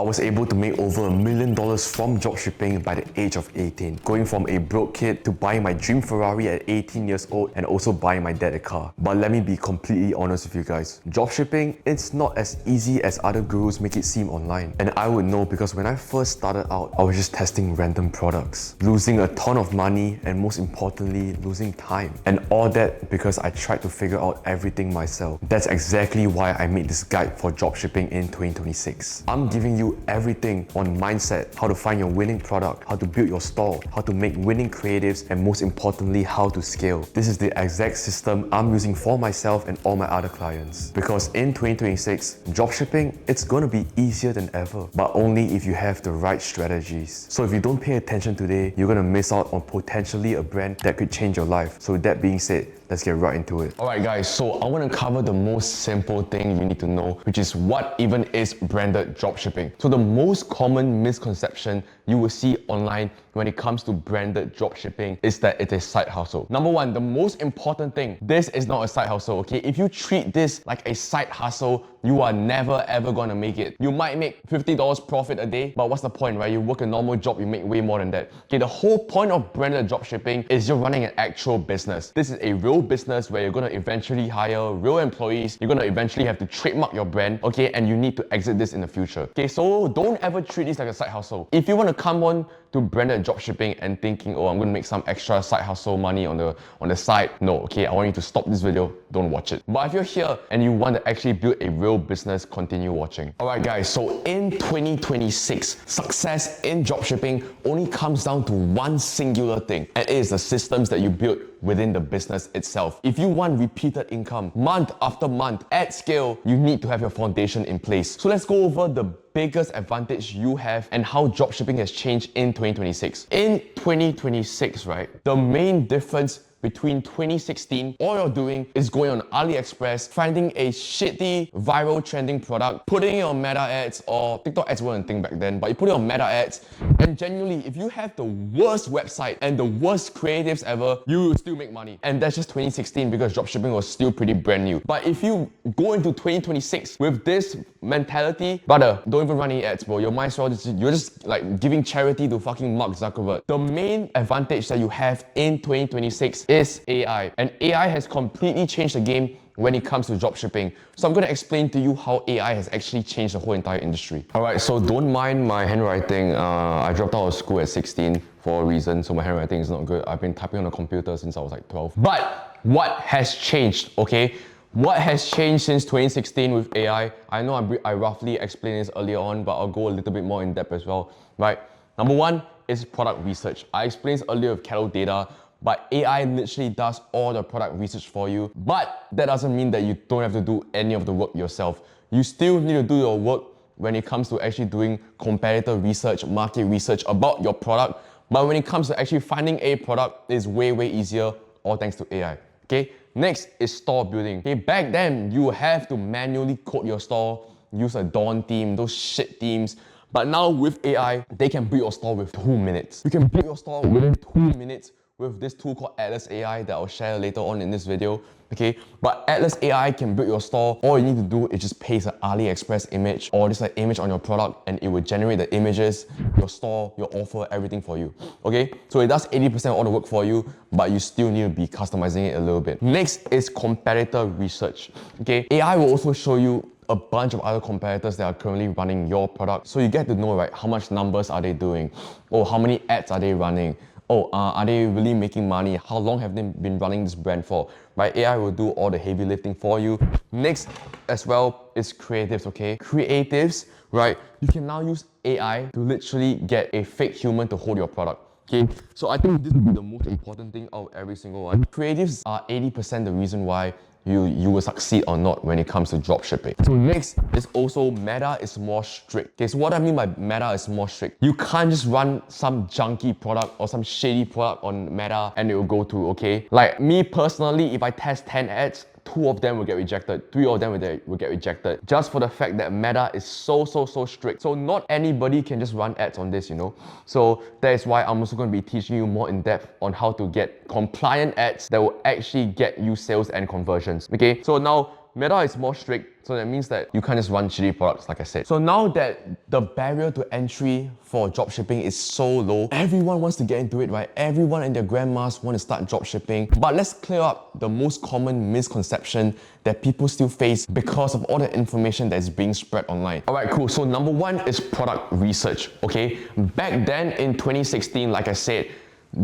was able to make over $1 million from dropshipping by the age of 18, going from a broke kid to buying my dream Ferrari at 18 years old and also buying my dad a car. But let me be completely honest with you guys. Dropshipping, it's not as easy as other gurus make it seem online. And I would know because when I first started out, I was just testing random products, losing a ton of money and most importantly, losing time. And all that because I tried to figure out everything myself. That's exactly why I made this guide for dropshipping in 2026. I'm giving you everything on mindset, how to find your winning product, how to build your store, how to make winning creatives, and most importantly, how to scale. This is the exact system I'm using for myself and all my other clients. Because in 2026, dropshipping, it's gonna be easier than ever, but only if you have the right strategies. So if you don't pay attention today, you're gonna miss out on potentially a brand that could change your life. So with that being said, let's get right into it. Alright guys, so I want to cover the most simple thing you need to know, which is what even is branded dropshipping. So the most common misconception you will see online when it comes to branded dropshipping is that it's a side hustle. Number one, the most important thing, this is not a side hustle, okay? If you treat this like a side hustle, you are never ever gonna make it. You might make $50 profit a day, but what's the point, right? You work a normal job, you make way more than that. Okay, the whole point of branded dropshipping is you're running an actual business. This is a real business where you're gonna eventually hire real employees. You're gonna eventually have to trademark your brand, okay? And you need to exit this in the future. Okay, so don't ever treat this like a side hustle. If you wanna come on to branded dropshipping and thinking, oh, I'm gonna make some extra side hustle money on the side, no, okay? I want you to stop this video, don't watch it. But if you're here and you want to actually build a real business, continue watching. Alright guys, so in 2026, success in dropshipping only comes down to one singular thing, and it is the systems that you build within the business itself. If you want repeated income month after month at scale, you need to have your foundation in place. So let's go over the biggest advantage you have and how dropshipping has changed in 2026. In 2026, right, the main difference between 2016, all you're doing is going on AliExpress, finding a shitty viral trending product, putting it on Meta ads, or TikTok ads weren't a thing back then, but you put it on Meta ads, and genuinely, if you have the worst website and the worst creatives ever, you will still make money. And that's just 2016 because dropshipping was still pretty brand new. But if you go into 2026 with this mentality, brother, don't even run any ads, bro. You might as well you're just like giving charity to fucking Mark Zuckerberg. The main advantage that you have in 2026 is AI. And AI has completely changed the game when it comes to dropshipping. So I'm going to explain to you how AI has actually changed the whole entire industry. Alright, so don't mind my handwriting. I dropped out of school at 16 for a reason, so my handwriting is not good. I've been typing on a computer since I was like 12. But what has changed, okay? What has changed since 2016 with AI? I know I roughly explained this earlier on, but I'll go a little bit more in depth as well, right? Number one is product research. I explained this earlier with cattle data, but AI literally does all the product research for you. But that doesn't mean that you don't have to do any of the work yourself. You still need to do your work when it comes to actually doing competitor research, market research about your product. But when it comes to actually finding a product, it's way, way easier, all thanks to AI. Okay, next is store building. Okay, back then, you have to manually code your store, use a Dawn theme, those shit themes. But now with AI, they can build your store with 2 minutes. You can build your store within 2 minutes with this tool called Atlas AI that I'll share later on in this video, okay? But Atlas AI can build your store. All you need to do is just paste an AliExpress image or just an image on your product and it will generate the images, your store, your offer, everything for you, okay? So it does 80% of all the work for you, but you still need to be customizing it a little bit. Next is competitor research, okay? AI will also show you a bunch of other competitors that are currently running your product. So you get to know, right, how much numbers are they doing? Or how many ads are they running? Oh, are they really making money? How long have they been running this brand for? Right? AI will do all the heavy lifting for you. Next as well is creatives, okay? Creatives, right? You can now use AI to literally get a fake human to hold your product. Okay, so I think this will be the most important thing out of every single one. Creatives are 80% the reason why you will succeed or not when it comes to dropshipping. So next is also Meta is more strict. Okay, so what I mean by Meta is more strict, you can't just run some junky product or some shady product on Meta and it will go through, okay? Like me personally, if I test 10 ads, 2 of them will get rejected, 3 of them will get rejected, just for the fact that Meta is so strict. So not anybody can just run ads on this, you know. So that is why I'm also going to be teaching you more in depth on how to get compliant ads that will actually get you sales and conversions. Okay, so now Meta is more strict, so that means that you can't just run shitty products, like I said. So now that the barrier to entry for dropshipping is so low, everyone wants to get into it, right? Everyone and their grandmas want to start dropshipping. But let's clear up the most common misconception that people still face because of all the information that's being spread online. Alright, cool. So number one is product research, okay? Back then in 2016, like I said,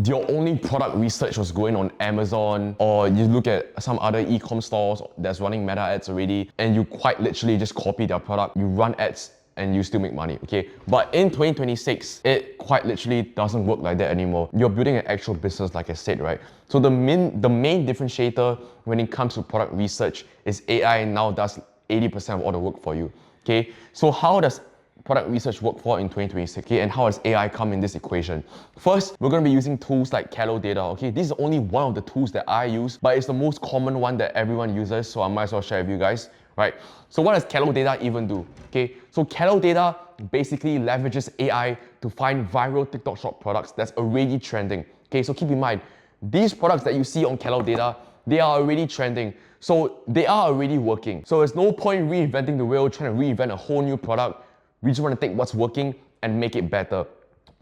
your only product research was going on Amazon, or you look at some other e-com stores that's running meta ads already, and you quite literally just copy their product, you run ads, and you still make money, okay? But in 2026, it quite literally doesn't work like that anymore. You're building an actual business, like I said, right? So the main differentiator when it comes to product research is AI now does 80% of all the work for you, okay? So how does product research work for in 2026, okay? And how does AI come in this equation? First, we're going to be using tools like Calo Data, okay? This is only one of the tools that I use, but it's the most common one that everyone uses, so I might as well share with you guys, right? So what does Calo Data even do, okay? So Calo Data basically leverages AI to find viral TikTok shop products that's already trending, okay? So keep in mind, these products that you see on Calo Data, they are already trending. So they are already working. So there's no point reinventing the wheel, trying to reinvent a whole new product. We just want to take what's working and make it better,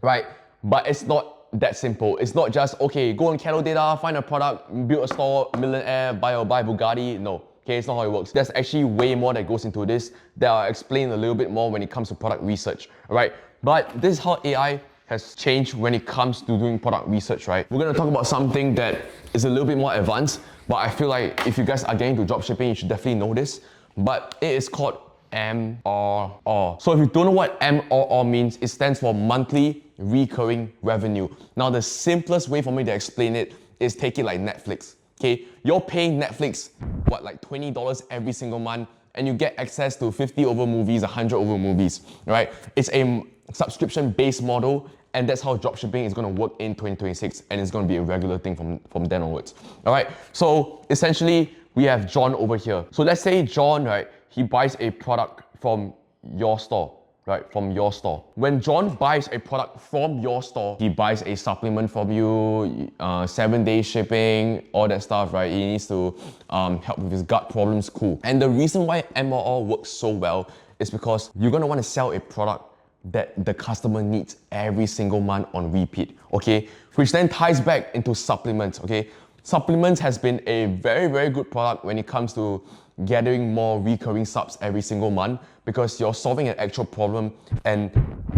right? But it's not that simple. It's not just, okay, go on Calo Data, find a product, build a store, millionaire, buy Bugatti. No, okay, it's not how it works. There's actually way more that goes into this that I'll explain a little bit more when it comes to product research, all right? But this is how AI has changed when it comes to doing product research, right? We're gonna talk about something that is a little bit more advanced, but I feel like if you guys are getting into dropshipping, you should definitely know this. But it is called MRR. So if you don't know what MRR means, it stands for monthly recurring revenue. Now the simplest way for me to explain it is take it like Netflix, okay? You're paying Netflix, what, like $20 every single month, and you get access to 50 over movies, 100 over movies, right? It's a subscription-based model, and that's how dropshipping is going to work in 2026, and it's going to be a regular thing from then onwards. All right, so essentially we have John over here. So let's say John, right, he buys a product from your store, right, from your store. When John buys a product from your store, he buys a supplement from you, 7-day shipping, all that stuff, right? He needs to help with his gut problems, cool. And the reason why MRR works so well is because you're gonna wanna sell a product that the customer needs every single month on repeat, okay? Which then ties back into supplements, okay? Supplements has been a very, very good product when it comes to gathering more recurring subs every single month, because you're solving an actual problem and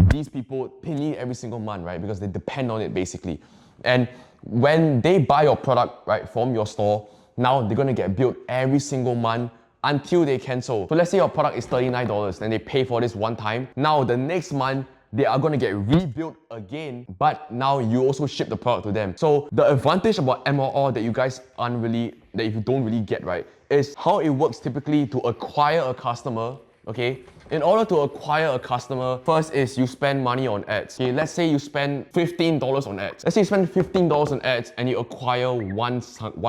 these people need every single month, right? Because they depend on it basically. And when they buy your product, right, from your store, now they're gonna get billed every single month until they cancel. So let's say your product is $39 and they pay for this one time. Now the next month, they are gonna get rebuilt again, but now you also ship the product to them. So the advantage about MRR that you guys that if you don't really get, right, is how it works typically to acquire a customer, okay? In order to acquire a customer, first is you spend money on ads. Okay, let's say you spend $15 on ads. Let's say you spend $15 on ads and you acquire one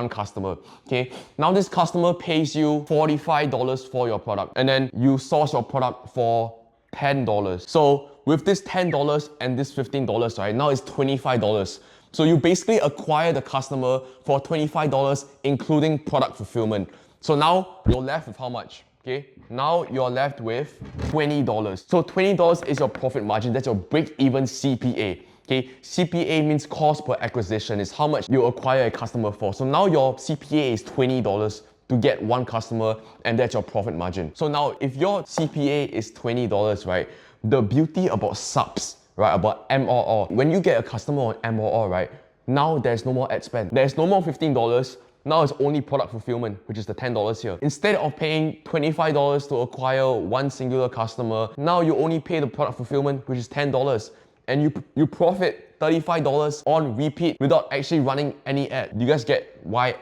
customer, okay? Now this customer pays you $45 for your product, and then you source your product for $10. So with this $10 and this $15, right, now it's $25. So you basically acquire the customer for $25, including product fulfillment. So now you're left with how much? Okay, now you're left with $20. So $20 is your profit margin. That's your break-even CPA. Okay, CPA means cost per acquisition. It's how much you acquire a customer for. So now your CPA is $20 to get one customer, and that's your profit margin. So now if your CPA is $20, right, the beauty about subs, right, about MRR, when you get a customer on MRR, right, now there's no more ad spend. There's no more $15. Now it's only product fulfillment, which is the $10 here. Instead of paying $25 to acquire one singular customer, now you only pay the product fulfillment, which is $10. And you profit $35 on repeat without actually running any ad. Do you guys get why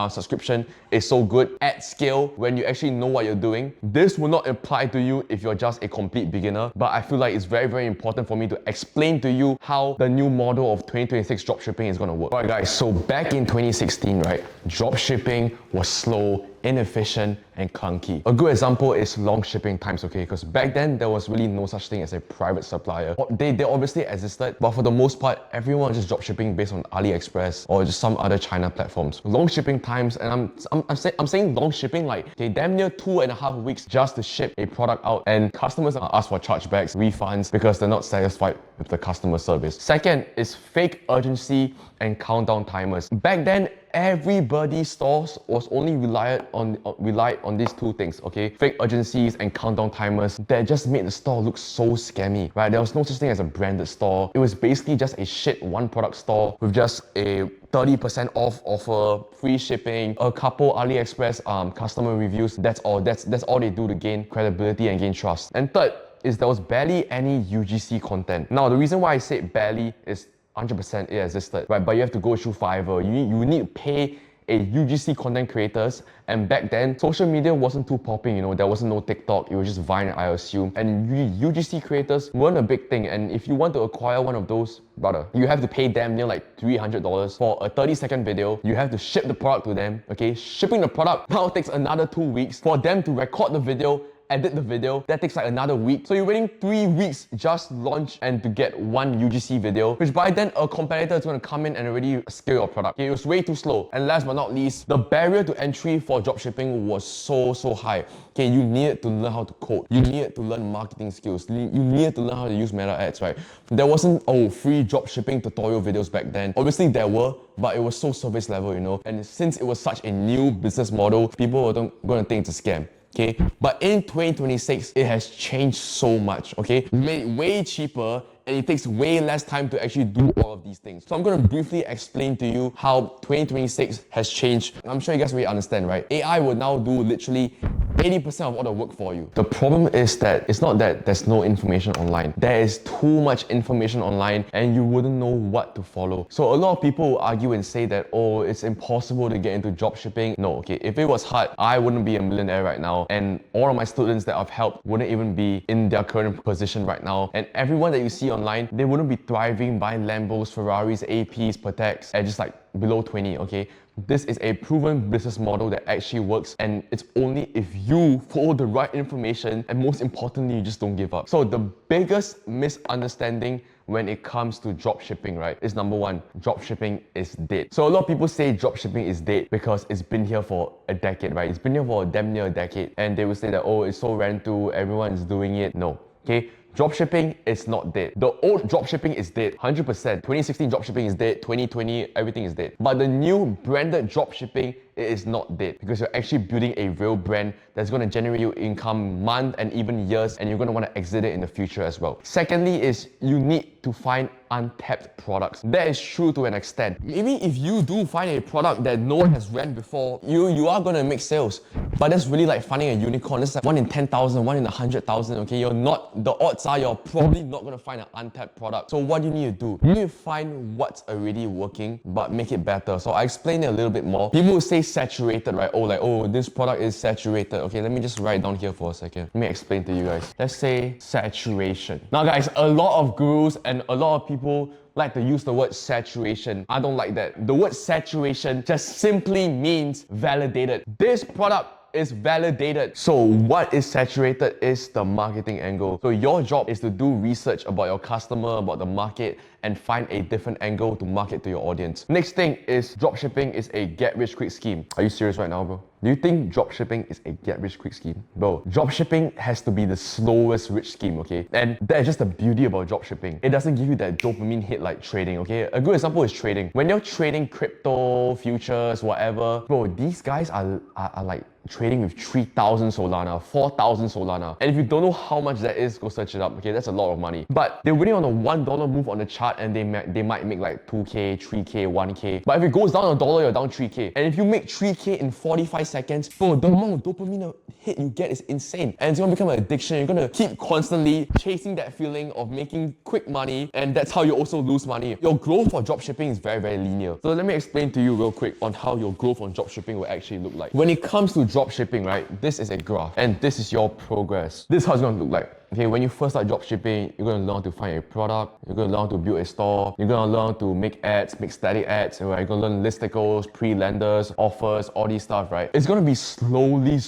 subscription is so good at scale when you actually know what you're doing? This will not apply to you if you're just a complete beginner, but I feel like it's very, very important for me to explain to you how the new model of 2026 dropshipping is gonna work. Alright guys, so back in 2016, right, dropshipping was slow, inefficient, and clunky. A good example is long shipping times, okay? Because back then, there was really no such thing as a private supplier. They obviously existed, but for the most part, everyone was just drop shipping based on AliExpress or just some other China platforms. Long shipping times, and I'm saying long shipping like, okay, damn near 2.5 weeks just to ship a product out, and customers ask for chargebacks, refunds, because they're not satisfied with the customer service. Second is fake urgency and countdown timers. Back then, everybody's stores was only relied on these two things, okay? Fake urgencies and countdown timers that just made the store look so scammy, right? There was no such thing as a branded store. It was basically just a shit one product store with just a 30% off offer, free shipping, a couple AliExpress customer reviews. That's all. That's all they do to gain credibility and gain trust. And third is there was barely any UGC content. Now, the reason why I say barely is 100% it existed, right? But you have to go through Fiverr. You need to pay a UGC content creators, and back then social media wasn't too popping, you know, there wasn't no TikTok, it was just Vine, I assume, and UGC creators weren't a big thing. And if you want to acquire one of those, brother, you have to pay damn near like $300 for a 30-second video. You have to ship the product to them, okay? Shipping the product now takes another 2 weeks for them to record the video, edit the video. That takes like another week. So you're waiting 3 weeks just launch and to get one UGC video, which by then a competitor is going to come in and already scale your product. Okay, it was way too slow. And last but not least, the barrier to entry for dropshipping was so high. Okay, you needed to learn how to code. You needed to learn marketing skills. You needed to learn how to use meta ads, right? There wasn't free dropshipping tutorial videos back then. Obviously there were, but it was so surface level, you know. And since it was such a new business model, people were going to think it's a scam. Okay, but in 2026, it has changed so much, okay? Made it way cheaper, and it takes way less time to actually do all of these things. So I'm gonna briefly explain to you how 2026 has changed. I'm sure you guys really understand, right? AI will now do literally 80% of all the work for you. The problem is that it's not that there's no information online. There is too much information online and you wouldn't know what to follow. So a lot of people will argue and say that, oh, it's impossible to get into dropshipping. No, okay, if it was hard, I wouldn't be a millionaire right now. And all of my students that I've helped wouldn't even be in their current position right now. And everyone that you see online, they wouldn't be thriving buying Lambos, Ferraris, APs, Pateks at just like below 20, okay? This is a proven business model that actually works, and it's only if you follow the right information, and most importantly, you just don't give up. So the biggest misunderstanding when it comes to dropshipping, right, is number one, dropshipping is dead. So a lot of people say dropshipping is dead because it's been here for a decade, right? It's been here for damn near a decade, and they will say that, oh, it's so rental, everyone is doing it. No, okay? Dropshipping is not dead. The old dropshipping is dead, 100%. 2016 dropshipping is dead, 2020, everything is dead. But the new branded dropshipping, it is not dead because you're actually building a real brand that's going to generate you income month and even years, and you're going to want to exit it in the future as well. Secondly is you need to find untapped products. That is true to an extent. Maybe if you do find a product that no one has ran before, you are going to make sales. But that's really like finding a unicorn. It's like 1 in 10,000, 1 in 100,000, okay? The odds are you're probably not going to find an untapped product. So what do you need to do? You need to find what's already working, but make it better. So I explain it a little bit more. People will say saturated, right? Oh, this product is saturated. Okay, let me just write down here for a second. Let me explain to you guys. Let's say saturation. Now guys, a lot of gurus and a lot of people like to use the word saturation. I don't like that. The word saturation just simply means validated. This product is validated. So what is saturated is the marketing angle. So your job is to do research about your customer, about the market, and find a different angle to market to your audience. Next thing is dropshipping is a get-rich-quick scheme. Are you serious right now, bro? Do you think dropshipping is a get-rich-quick scheme? Bro, dropshipping has to be the slowest rich scheme, okay? And that's just the beauty about dropshipping. It doesn't give you that dopamine hit like trading, okay? A good example is trading. When you're trading crypto, futures, whatever, bro, these guys are like trading with 3,000 Solana, 4,000 Solana. And if you don't know how much that is, go search it up, okay? That's a lot of money. But they're winning on a $1 move on the chart, and they might make like 2K, 3K, 1K. But if it goes down $1, you're down 3K. And if you make 3K in 45 seconds, bro, the amount of dopamine hit you get is insane. And it's gonna become an addiction. You're gonna keep constantly chasing that feeling of making quick money, and that's how you also lose money. Your growth for dropshipping is very, very linear. So let me explain to you real quick on how your growth on dropshipping will actually look like. When it comes to dropshipping, right, this is a graph, and this is your progress. This is how it's gonna look like. okay, when you first start dropshipping, you're going to learn to find a product, you're going to learn to build a store, you're going to learn to make ads, make static ads, right? You're going to learn listicles, pre-lenders, offers, all these stuff, right? It's going to be slowly,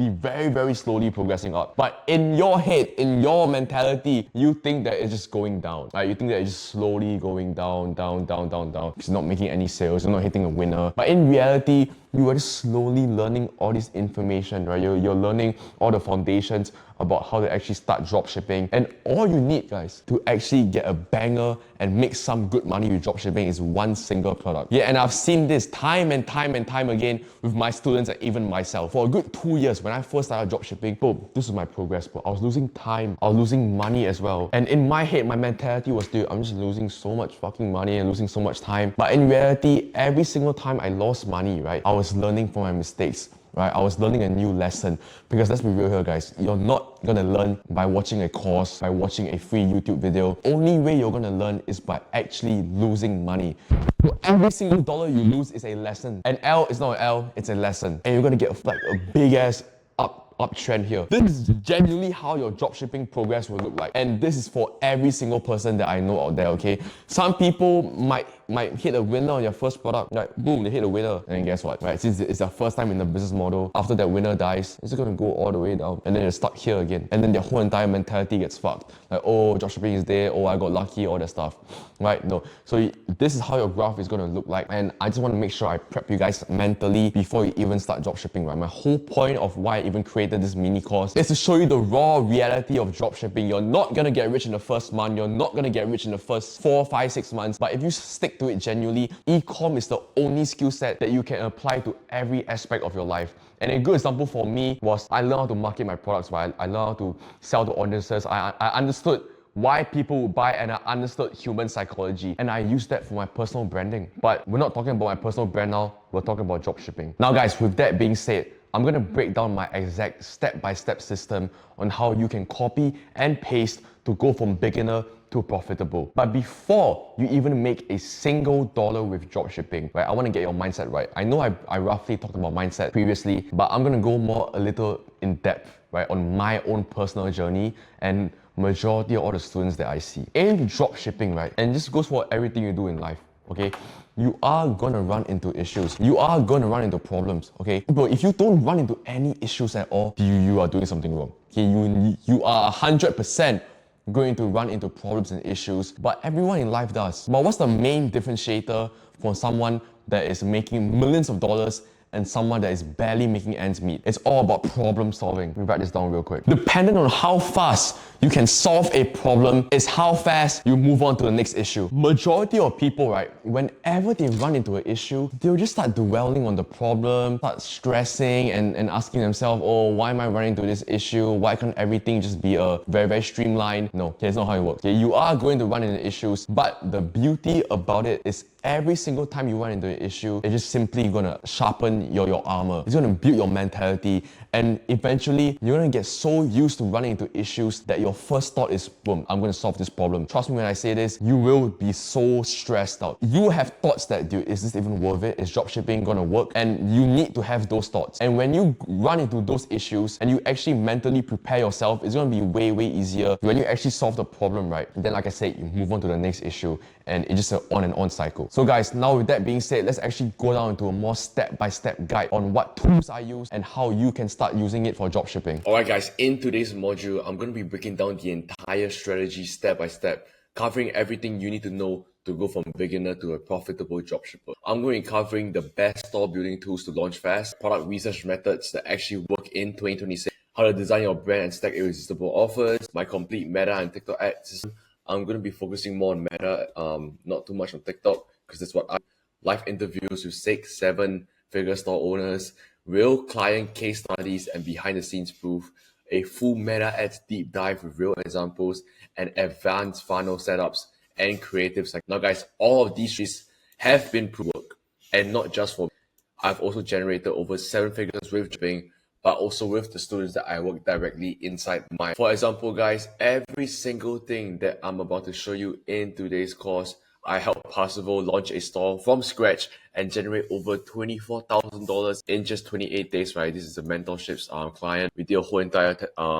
very slowly progressing up. But in your head, in your mentality, you think that it's just going down, right? You think that it's just slowly going down. It's not making any sales, you're not hitting a winner. But in reality, you are just slowly learning all this information, right? You're learning all the foundations about how to actually start dropshipping. And all you need, guys, to actually get a banger and make some good money with dropshipping is one single product. Yeah, and I've seen this time and time again with my students and even myself. For a good 2 years, when I first started dropshipping, boom, this was my progress, bro. I was losing time, I was losing money as well. And in my head, my mentality was, dude, I'm just losing so much fucking money and losing so much time. But in reality, every single time I lost money, right, I was learning from my mistakes. Right, I was learning a new lesson, because let's be real here, guys, you're not gonna learn by watching a course, by watching a free YouTube video. Only way you're gonna learn is by actually losing money. So every single dollar you lose is a lesson. An L is not an L, it's a lesson. And you're gonna get like a big ass uptrend here. This is genuinely how your dropshipping progress will look like. And this is for every single person that I know out there, okay? Some people might hit a winner on your first product, like boom, they hit a winner. And then guess what, right? Since it's their first time in the business model, after that winner dies, it's gonna go all the way down. And then they're stuck here again. And then their whole entire mentality gets fucked. Like, oh, dropshipping is there, oh, I got lucky, all that stuff. Right? No. So this is how your graph is gonna look like. And I just wanna make sure I prep you guys mentally before you even start dropshipping, right? My whole point of why I even created this mini course is to show you the raw reality of dropshipping. You're not gonna get rich in the first month, you're not gonna get rich in the first 4, 5, 6 months, but if you stick to it genuinely, e-com is the only skill set that you can apply to every aspect of your life. And a good example for me was I learned how to market my products, right? I learned how to sell to audiences. I understood why people would buy, and I understood human psychology, and I used that for my personal branding. But we're not talking about my personal brand now, we're talking about dropshipping. Now guys, with that being said, I'm gonna break down my exact step-by-step system on how you can copy and paste to go from beginner to profitable. But before you even make a single dollar with dropshipping, right, I wanna get your mindset right. I know I roughly talked about mindset previously, but I'm gonna go a little in depth, right, on my own personal journey and majority of all the students that I see. In dropshipping, right, and this goes for everything you do in life, okay? You are gonna run into issues. You are gonna run into problems, okay? But if you don't run into any issues at all, you are doing something wrong. Okay, you are 100% going to run into problems and issues, but everyone in life does. But what's the main differentiator for someone that is making millions of dollars and someone that is barely making ends meet? It's all about problem solving. Let me write this down real quick. Depending on how fast you can solve a problem is how fast you move on to the next issue. Majority of people, right, whenever they run into an issue, they'll just start dwelling on the problem, start stressing and asking themselves, oh, why am I running into this issue? Why can't everything just be a very streamlined? No, okay, it's not how it works. Okay, you are going to run into issues, but the beauty about it is every single time you run into an issue, it's just simply gonna sharpen your armor. It's gonna build your mentality, and eventually you're gonna get so used to running into issues that your first thought is, boom, I'm gonna solve this problem. Trust me when I say this, you will be so stressed out. You have thoughts that, dude, is this even worth it? Is dropshipping gonna work? And you need to have those thoughts. And when you run into those issues and you actually mentally prepare yourself, it's gonna be way easier. When you actually solve the problem, right, then like I said, you move on to the next issue, and it's just an on and on cycle. So guys, now with that being said, let's actually go down into a more step-by-step guide on what tools I use and how you can start using it for dropshipping. Alright guys, in today's module, I'm going to be breaking down the entire strategy step by step, covering everything you need to know to go from beginner to a profitable dropshipper. I'm going to be covering the best store building tools to launch fast, product research methods that actually work in 2026, how to design your brand and stack irresistible offers, my complete Meta and TikTok ad system. I'm going to be focusing more on Meta, not too much on TikTok, because that's what live interviews with 6, 7 figure store owners, real client case studies and behind the scenes proof, a full Meta ads deep dive with real examples and advanced funnel setups and creatives. Now guys, all of these trees have been proven, and not just for me. I've also generated over 7 figures with shipping, but also with the students that I work directly inside my. For example, guys, every single thing that I'm about to show you in today's course, I helped Parseval launch a store from scratch and generate over $24,000 in just 28 days, right? This is a mentorship's client. We did a whole entire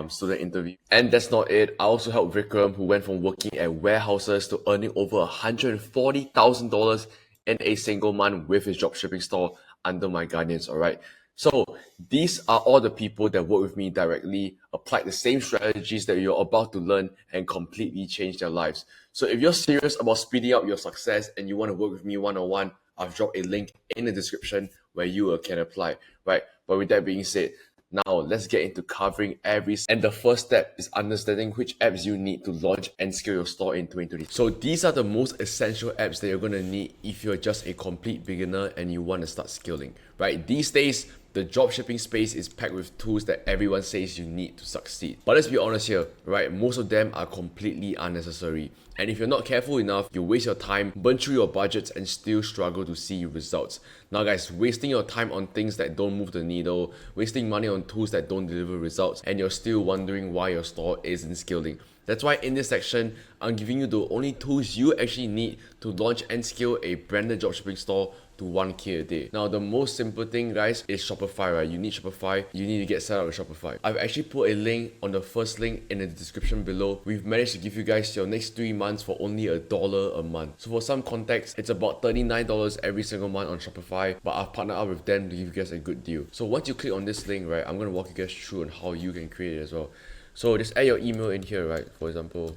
student interview. And that's not it. I also helped Vikram, who went from working at warehouses to earning over $140,000 in a single month with his dropshipping store under my guidance, all right? So these are all the people that work with me directly, applied the same strategies that you're about to learn, and completely change their lives. So if you're serious about speeding up your success and you want to work with me one-on-one, I've dropped a link in the description where you can apply, right? But with that being said, now let's get into covering and the first step is understanding which apps you need to launch and scale your store in 2020. So these are the most essential apps that you're going to need if you're just a complete beginner and you want to start scaling, right? These days, the dropshipping space is packed with tools that everyone says you need to succeed. But let's be honest here, right? Most of them are completely unnecessary. And if you're not careful enough, you waste your time, burn through your budgets, and still struggle to see results. Now guys, wasting your time on things that don't move the needle, wasting money on tools that don't deliver results, and you're still wondering why your store isn't scaling. That's why in this section, I'm giving you the only tools you actually need to launch and scale a branded dropshipping store to 1K a day. Now, the most simple thing, guys, is Shopify, right? You need Shopify. You need to get set up with Shopify. I've actually put a link on the first link in the description below. We've managed to give you guys your next 3 months for only $1 a month. So for some context, it's about $39 every single month on Shopify, but I've partnered up with them to give you guys a good deal. So once you click on this link, right, I'm going to walk you guys through on how you can create it as well. So just add your email in here, right? For example,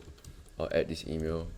I'll add this email.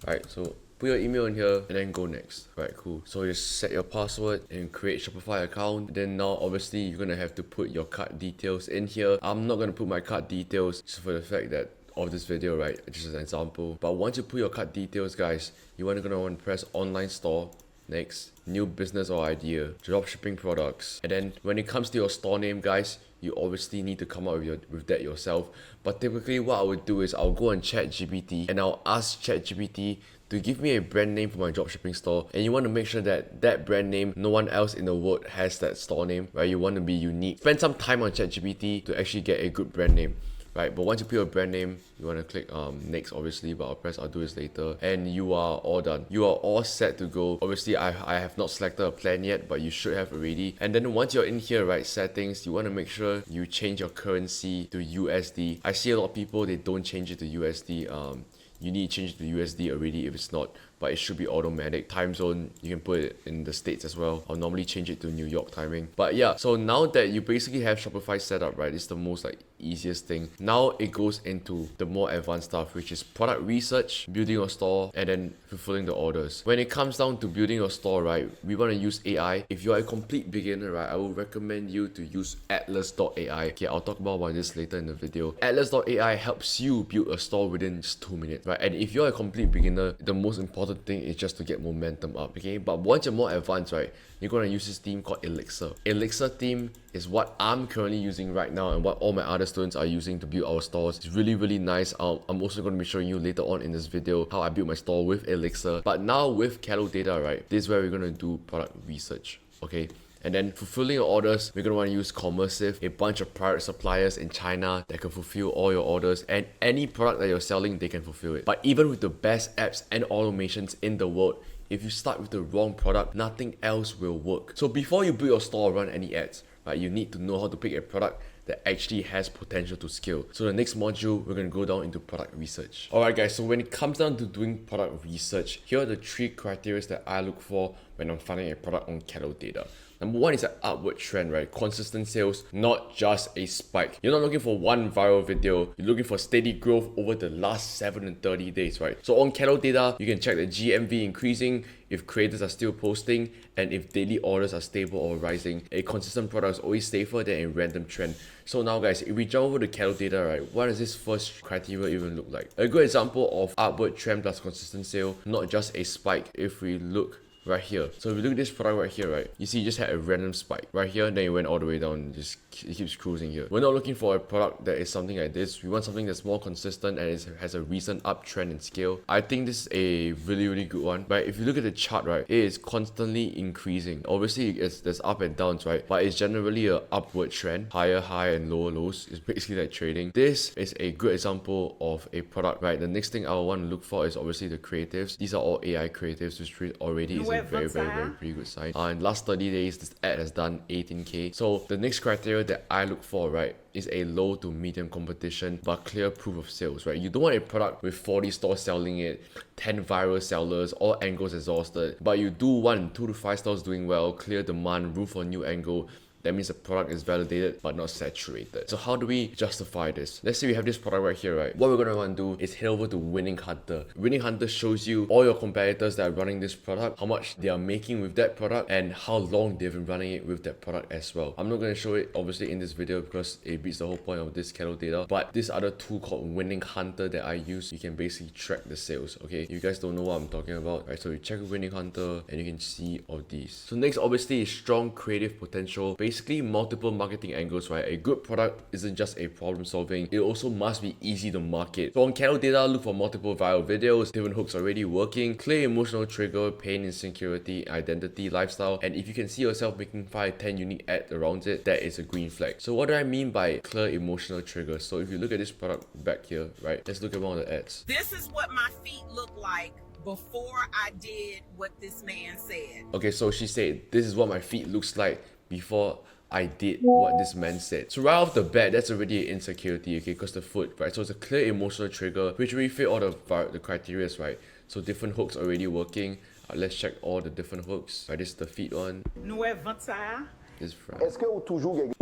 Alright, so put your email in here and then go next. Right, cool. So just set your password and create Shopify account. Then now obviously you're gonna have to put your card details in here. I'm not gonna put my card details just for the fact that of this video, right? Just as an example. But once you put your card details, guys, you're gonna want to press online store. Next, new business or idea, dropshipping products. And then when it comes to your store name, guys, you obviously need to come up with that yourself. But typically what I would do is I'll go on ChatGPT and I'll ask ChatGPT to give me a brand name for my dropshipping store. And you want to make sure that that brand name, no one else in the world has that store name, right? You want to be unique. Spend some time on ChatGPT to actually get a good brand name. Right, but once you put your brand name, you want to click next obviously, but I'll do this later, and you are all done. You are all set to go. Obviously I have not selected a plan yet, but you should have already. And then once you're in here, right, settings, you want to make sure you change your currency to USD. I see a lot of people, they don't change it to USD. You need to change it to USD already if it's not, but it should be automatic. Time zone, you can put it in the States as well. I'll normally change it to New York timing. But yeah, so now that you basically have Shopify set up, right, it's the most easiest thing. Now it goes into the more advanced stuff, which is product research, building your store, and then fulfilling the orders. When it comes down to building your store, right, we want to use AI. If you're a complete beginner, right, I would recommend you to use Atlas.ai. Okay, I'll talk more about this later in the video. Atlas.ai helps you build a store within just 2 minutes, right? And if you're a complete beginner, the most important thing is just to get momentum up, okay? But once you're more advanced, right, you're going to use this theme called Elixir. Elixir theme is what I'm currently using right now and what all my other students are using to build our stores. It's really, really nice. I'm also going to be showing you later on in this video how I built my store with Elixir. But now with Cattle Data, right, this is where we're going to do product research, okay? And then fulfilling your orders, we're going to want to use Commercive, a bunch of private suppliers in China that can fulfill all your orders, and any product that you're selling, they can fulfill it. But even with the best apps and automations in the world, if you start with the wrong product, nothing else will work. So before you build your store or run any ads, right, you need to know how to pick a product that actually has potential to scale. So the next module, we're going to go down into product research. Alright guys, so when it comes down to doing product research, here are the 3 criteria that I look for when I'm finding a product on Cattle Data. Number 1 is an upward trend, right? Consistent sales, not just a spike. You're not looking for one viral video. You're looking for steady growth over the last 7 and 30 days, right? So on Cattle Data, you can check the GMV increasing, if creators are still posting, and if daily orders are stable or rising. A consistent product is always safer than a random trend. So now guys, if we jump over to Cattle Data, right, what does this first criteria even look like? A good example of upward trend plus consistent sale, not just a spike. If we look right here. So if you look at this product right here, right, you see it just had a random spike right here, then it went all the way down and just it keeps cruising here. We're not looking for a product that is something like this. We want something that's more consistent and has a recent uptrend in scale. I think this is a really good one. But if you look at the chart, right, it is constantly increasing. Obviously there's up and downs, right, but it's generally a upward trend, higher high and lower lows. It's basically like trading. This is a good example of a product, right? The next thing I want to look for is obviously the creatives. These are all AI creatives, which already is a very pretty good sign. In the last 30 days, this ad has done 18K. So the next criteria that I look for, right, is a low to medium competition but clear proof of sales, right? You don't want a product with 40 stores selling it, 10 viral sellers, all angles exhausted, but you do want 2 to 5 stores doing well, clear demand, room for new angle. That means the product is validated but not saturated. So how do we justify this? Let's say we have this product right here, right? What we're gonna want to do is head over to Winning Hunter. Winning Hunter shows you all your competitors that are running this product, how much they are making with that product, and how long they've been running it with that product as well. I'm not gonna show it obviously in this video because it beats the whole point of this cattle data. But this other tool called Winning Hunter that I use, you can basically track the sales. Okay, if you guys don't know what I'm talking about, right? So you check Winning Hunter and you can see all these. So next, obviously, is strong creative potential. Basically multiple marketing angles, right? A good product isn't just a problem solving, it also must be easy to market. So on cattle data, look for multiple viral videos, different hooks already working, clear emotional trigger, pain, insecurity, identity, lifestyle, and if you can see yourself making 5-10 unique ads around it, that is a green flag. So what do I mean by clear emotional trigger? So if you look at this product back here, right, let's look at one of the ads. This is what my feet look like before I did what this man said. Okay, so she said, this is what my feet looks like before I did what this man said. So right off the bat, that's already an insecurity, okay, because the foot, right? So it's a clear emotional trigger, which really fit all the criteria, right? So different hooks already working. Let's check all the different hooks. Right, this is the feet one.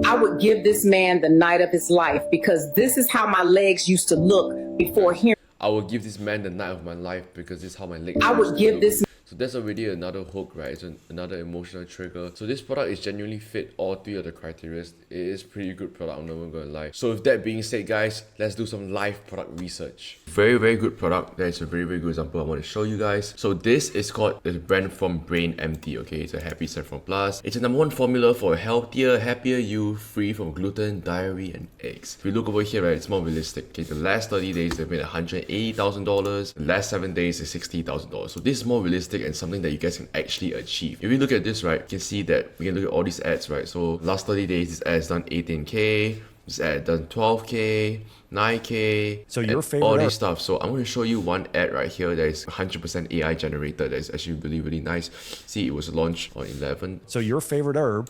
I would give this man the night of his life because this is how my legs used to look before hearing. I will give this man the night of my life because this is how my legs I would give this. So that's already another hook, right? It's another emotional trigger. So this product is genuinely fit all 3 of the criteria. It is pretty good product, I'm not even gonna lie. So with that being said, guys, let's do some live product research. Very good product. That is a very good example I want to show you guys. So this is called the brand from Brain Empty, okay? It's a Happy Saffron Plus. It's a #1 formula for a healthier, happier you, free from gluten, dairy, and eggs. If you look over here, right, it's more realistic. Okay, the last 30 days they've made $180,000. The last 7 days is $60,000. So this is more realistic and something that you guys can actually achieve. If you look at this, right, you can see that we can look at all these ads, right? So last 30 days, this ad has done 18K, this ad done 12K, 9K, so your favorite all this stuff. So I'm going to show you one ad right here that is 100% AI generated. That is actually really nice. See, it was launched on 11. So your favorite herb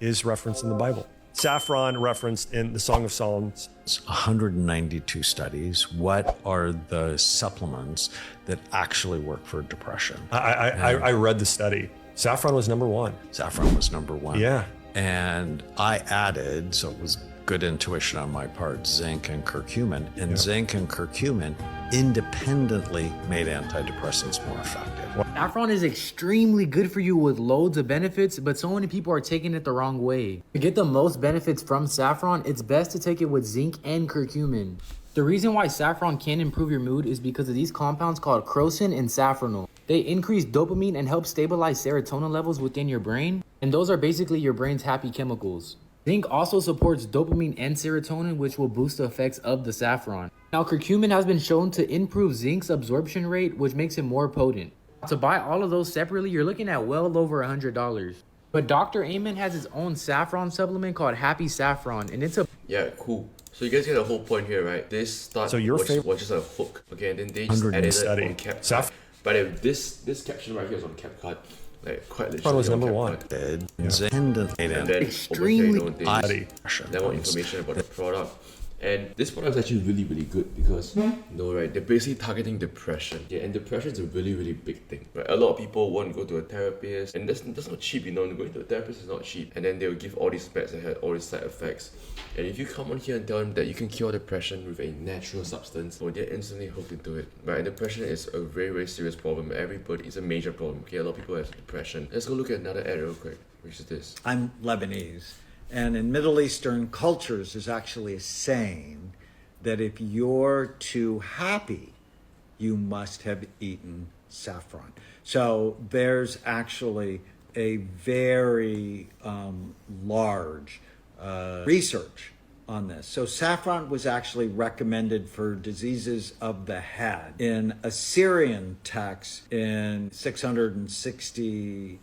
is referenced in the Bible. Saffron referenced in the Song of Psalms. 192 studies. What are the supplements that actually work for depression? I read the study. Saffron was #1. Saffron was #1. Yeah. And I added, so it was good intuition on my part, zinc and curcumin. And zinc and curcumin independently made antidepressants more effective. Saffron is extremely good for you with loads of benefits, but so many people are taking it the wrong way. To get the most benefits from saffron, it's best to take it with zinc and curcumin. The reason why saffron can improve your mood is because of these compounds called crocin and saffronol. They increase dopamine and help stabilize serotonin levels within your brain, and those are basically your brain's happy chemicals. Zinc also supports dopamine and serotonin, which will boost the effects of the saffron. Now, curcumin has been shown to improve zinc's absorption rate, which makes it more potent. To buy all of those separately, you're looking at well over $100. But Dr. Amen has his own saffron supplement called Happy Saffron, and it's a... Yeah, cool. So you guys get the whole point here, right? This starts was just a hook, okay? And then they just added it on CapCut. But this caption right here is on CapCut. Like quite literally was #1. And then extremely more information about the product. And this product is actually really good because right, they're basically targeting depression. Yeah, and depression is a really big thing. Right? A lot of people want to go to a therapist, and that's not cheap, going to a therapist is not cheap. And then they'll give all these meds that have all these side effects. And if you come on here and tell them that you can cure depression with a natural substance, well, they're instantly hooked into it. Right? And depression is a very serious problem. Everybody, it's a major problem. Okay, a lot of people have depression. Let's go look at another ad real quick, which is this. I'm Lebanese. And in Middle Eastern cultures, there's actually a saying that if you're too happy, you must have eaten saffron. So there's actually a very large research on this. So saffron was actually recommended for diseases of the head in Assyrian texts in 668.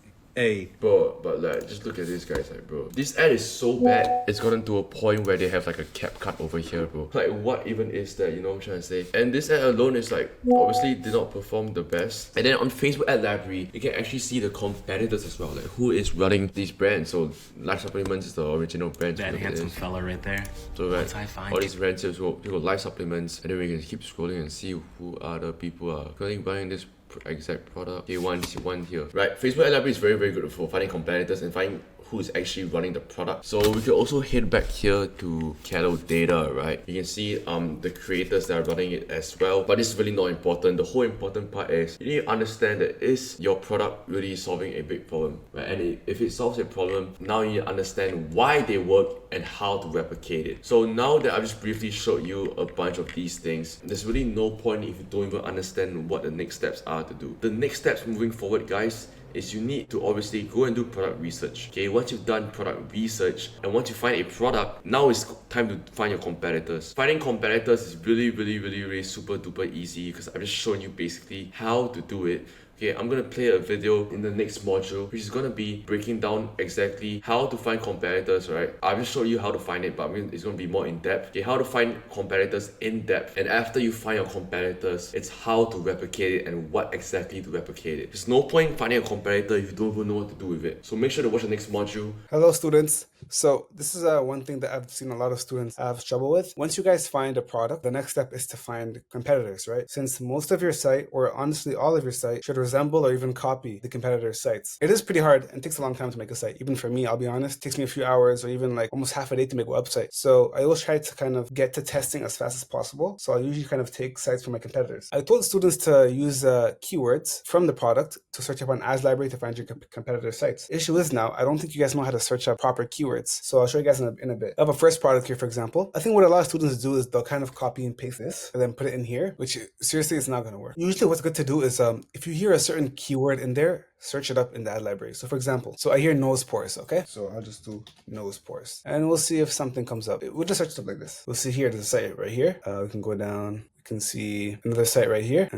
Bro, but like, just look at this, guys, like, bro. This ad is so bad, it's gotten to a point where they have like a cap cut over here, bro. Like, what even is that, you know what I'm trying to say? And this ad alone is like, obviously did not perform the best. And then on Facebook ad library, you can actually see the competitors as well, like who is running these brands. So Life Supplements is the original brand. That handsome fella right there. So Once I find all these brands, you got Life Supplements, and then we can keep scrolling and see who other people are currently buying this exact product. Okay, one here. Right, Facebook ad library is very, very good for finding competitors and finding who's actually running the product. So we can also head back here to Cattle Data, right? You can see the creators that are running it as well, but this is really not important. The whole important part is you need to understand that is your product really solving a big problem, right? And if it solves a problem, now you need to understand why they work and how to replicate it. So now that I've just briefly showed you a bunch of these things, there's really no point if you don't even understand what the next steps are to do. The next steps moving forward, guys, is you need to obviously go and do product research. Okay, once you've done product research and once you find a product, now it's time to find your competitors. Finding competitors is really super duper easy because I've just shown you basically how to do it. Okay, I'm gonna play a video in the next module, which is gonna be breaking down exactly how to find competitors, right? I've just showed you how to find it, but it's gonna be more in depth. Okay, how to find competitors in depth. And after you find your competitors, it's how to replicate it and what exactly to replicate it. There's no point finding a competitor if you don't even know what to do with it. So make sure to watch the next module. Hello students. So this is one thing that I've seen a lot of students have trouble with. Once you guys find a product, the next step is to find competitors, right? Since most of your site, or honestly all of your site, should resemble or even copy the competitors' sites. It is pretty hard and takes a long time to make a site. Even for me, I'll be honest, it takes me a few hours or even like almost half a day to make a website. So I always try to kind of get to testing as fast as possible. So I usually kind of take sites from my competitors. I told students to use keywords from the product to search up on ads library to find your competitor sites. Issue is now, I don't think you guys know how to search up proper keywords. So I'll show you guys in a bit. I have a first product here, for example. I think what a lot of students do is they'll kind of copy and paste this and then put it in here, which seriously is not going to work. Usually what's good to do is if you hear a certain keyword in there, search it up in the ad library. So for example, so I hear nose pores, okay? So I'll just do nose pores and we'll see if something comes up. We'll just search it up like this. We'll see here, there's a site right here. We can go down, we can see another site right here,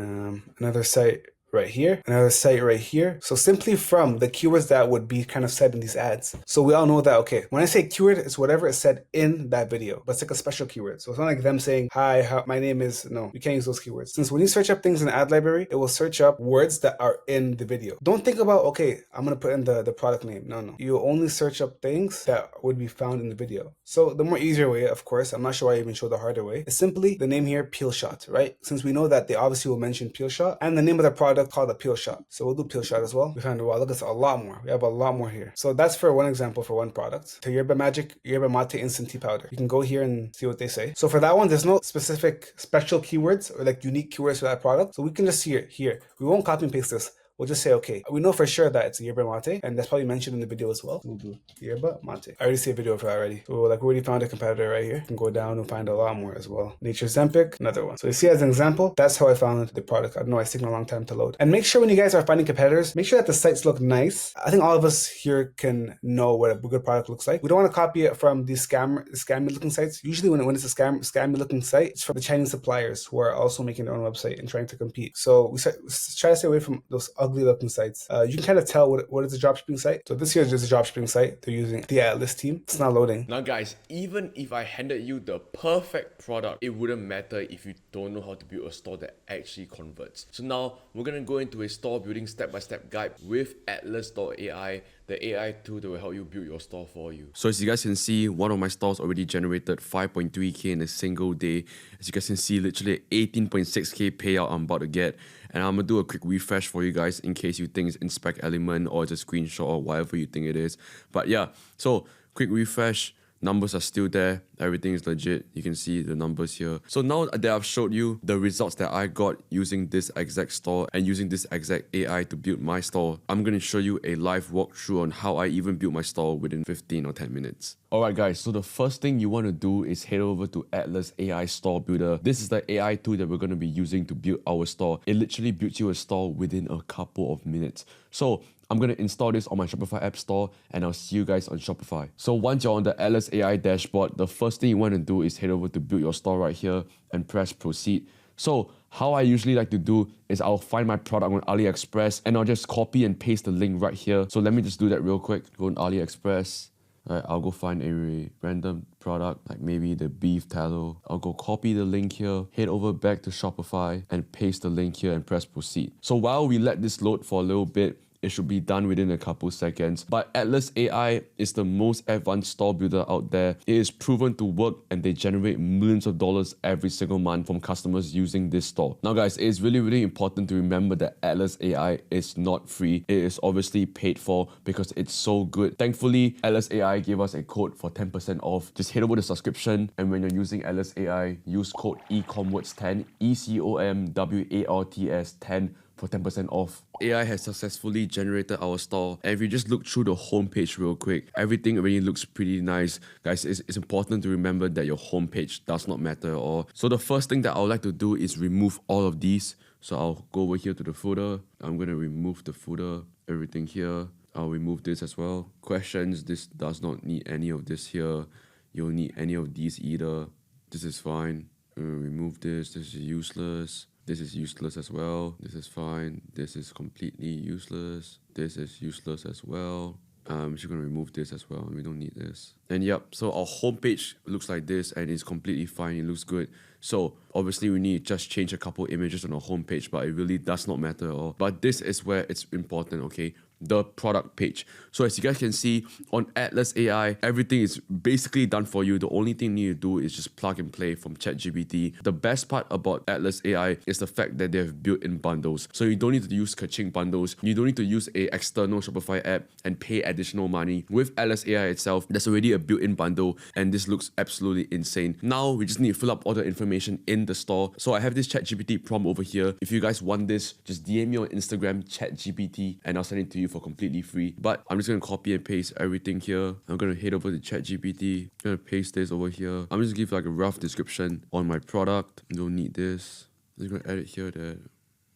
another site right here, another site right here. So simply from the keywords that would be kind of said in these ads. So we all know that, okay, when I say keyword, it's whatever is said in that video, but it's like a special keyword. So it's not like them saying, hi, my name is, no, you can't use those keywords. Since when you search up things in the ad library, it will search up words that are in the video. Don't think about, okay, I'm going to put in the product name. No. You only search up things that would be found in the video. So the more easier way, of course, I'm not sure why I even show the harder way, is simply the name here, Peel Shot, right? Since we know that they obviously will mention Peel Shot and the name of the product called a Peel Shot. So we'll do Peel Shot as well. We found, wow, look, it's a lot more. We have a lot more here. So that's for one example for one product. To Yerba Magic, Yerba Mate Instant Tea Powder. You can go here and see what they say. So for that one, there's no specific special keywords or like unique keywords for that product. So we can just see it here. We won't copy and paste this. We'll just say, okay, we know for sure that it's a yerba mate, and that's probably mentioned in the video as well. We'll do yerba mate. I already see a video for that already. So like we already found a competitor right here. You can go down and find a lot more as well. Nature's Zempic, another one. So you see as an example, that's how I found the product. I don't know, it's taking a long time to load. And make sure when you guys are finding competitors, make sure that the sites look nice. I think all of us here can know what a good product looks like. We don't want to copy it from these scammy looking sites. Usually when it's a scammy looking site, it's from the Chinese suppliers who are also making their own website and trying to compete. So we try to stay away from those ugly looking sites. You can kind of tell what is a dropshipping site. So this here is just a dropshipping site. They're using the Atlas team. It's not loading. Now guys, even if I handed you the perfect product, it wouldn't matter if you don't know how to build a store that actually converts. So now we're going to go into a store building step-by-step guide with Atlas.ai, the AI tool that will help you build your store for you. So as you guys can see, one of my stores already generated 5.3k in a single day. As you guys can see, literally 18.6k payout I'm about to get. And I'm gonna do a quick refresh for you guys in case you think it's inspect element or it's a screenshot or whatever you think it is. But yeah, so quick refresh. Numbers are still there. Everything is legit. You can see the numbers here. So now that I've showed you the results that I got using this exact store and using this exact AI to build my store, I'm going to show you a live walkthrough on how I even built my store within 15 or 10 minutes. Alright guys, so the first thing you want to do is head over to Atlas AI Store Builder. This is the AI tool that we're going to be using to build our store. It literally builds you a store within a couple of minutes. So I'm going to install this on my Shopify app store and I'll see you guys on Shopify. So once you're on the Atlas AI dashboard, the first thing you want to do is head over to build your store right here and press proceed. So how I usually like to do is I'll find my product on AliExpress and I'll just copy and paste the link right here. So let me just do that real quick. Go on AliExpress. Alright, I'll go find a random product, like maybe the beef tallow. I'll go copy the link here, head over back to Shopify and paste the link here and press proceed. So while we let this load for a little bit, it should be done within a couple seconds. But Atlas AI is the most advanced store builder out there. It is proven to work and they generate millions of dollars every single month from customers using this store. Now guys, it is really important to remember that Atlas AI is not free. It is obviously paid for because it's so good. Thankfully, Atlas AI gave us a code for 10% off. Just head over to subscription and when you're using Atlas AI, use code ECOMWORDS10, ECOMWARTS 10 for 10% off. AI has successfully generated our store. And if you just look through the homepage real quick, everything already looks pretty nice. Guys, it's important to remember that your homepage does not matter at all. So the first thing that I would like to do is remove all of these. So I'll go over here to the footer. I'm going to remove the footer, everything here. I'll remove this as well. Questions, this does not need any of this here. You don't need any of these either. This is fine. Remove this. This is useless. This is useless as well. This is fine. This is completely useless. This is useless as well. I'm just going to remove this as well. We don't need this. And yep, so our homepage looks like this and it's completely fine. It looks good. So obviously we need to just change a couple images on our homepage, but it really does not matter at all. But this is where it's important, okay? The product page. So as you guys can see on Atlas AI, everything is basically done for you. The only thing you need to do is just plug and play from ChatGPT. The best part about Atlas AI is the fact that they have built-in bundles. So you don't need to use Kaching bundles. You don't need to use a external Shopify app and pay additional money. With Atlas AI itself, there's already a built-in bundle and this looks absolutely insane. Now we just need to fill up all the information in the store. So I have this ChatGPT prompt over here. If you guys want this, just DM me on Instagram, ChatGPT, and I'll send it to you for completely free. But I'm just going to copy and paste everything here. I'm going to head over to ChatGPT. I'm going to paste this over here. I'm just going to give like a rough description on my product. You don't need this. I'm just going to edit here that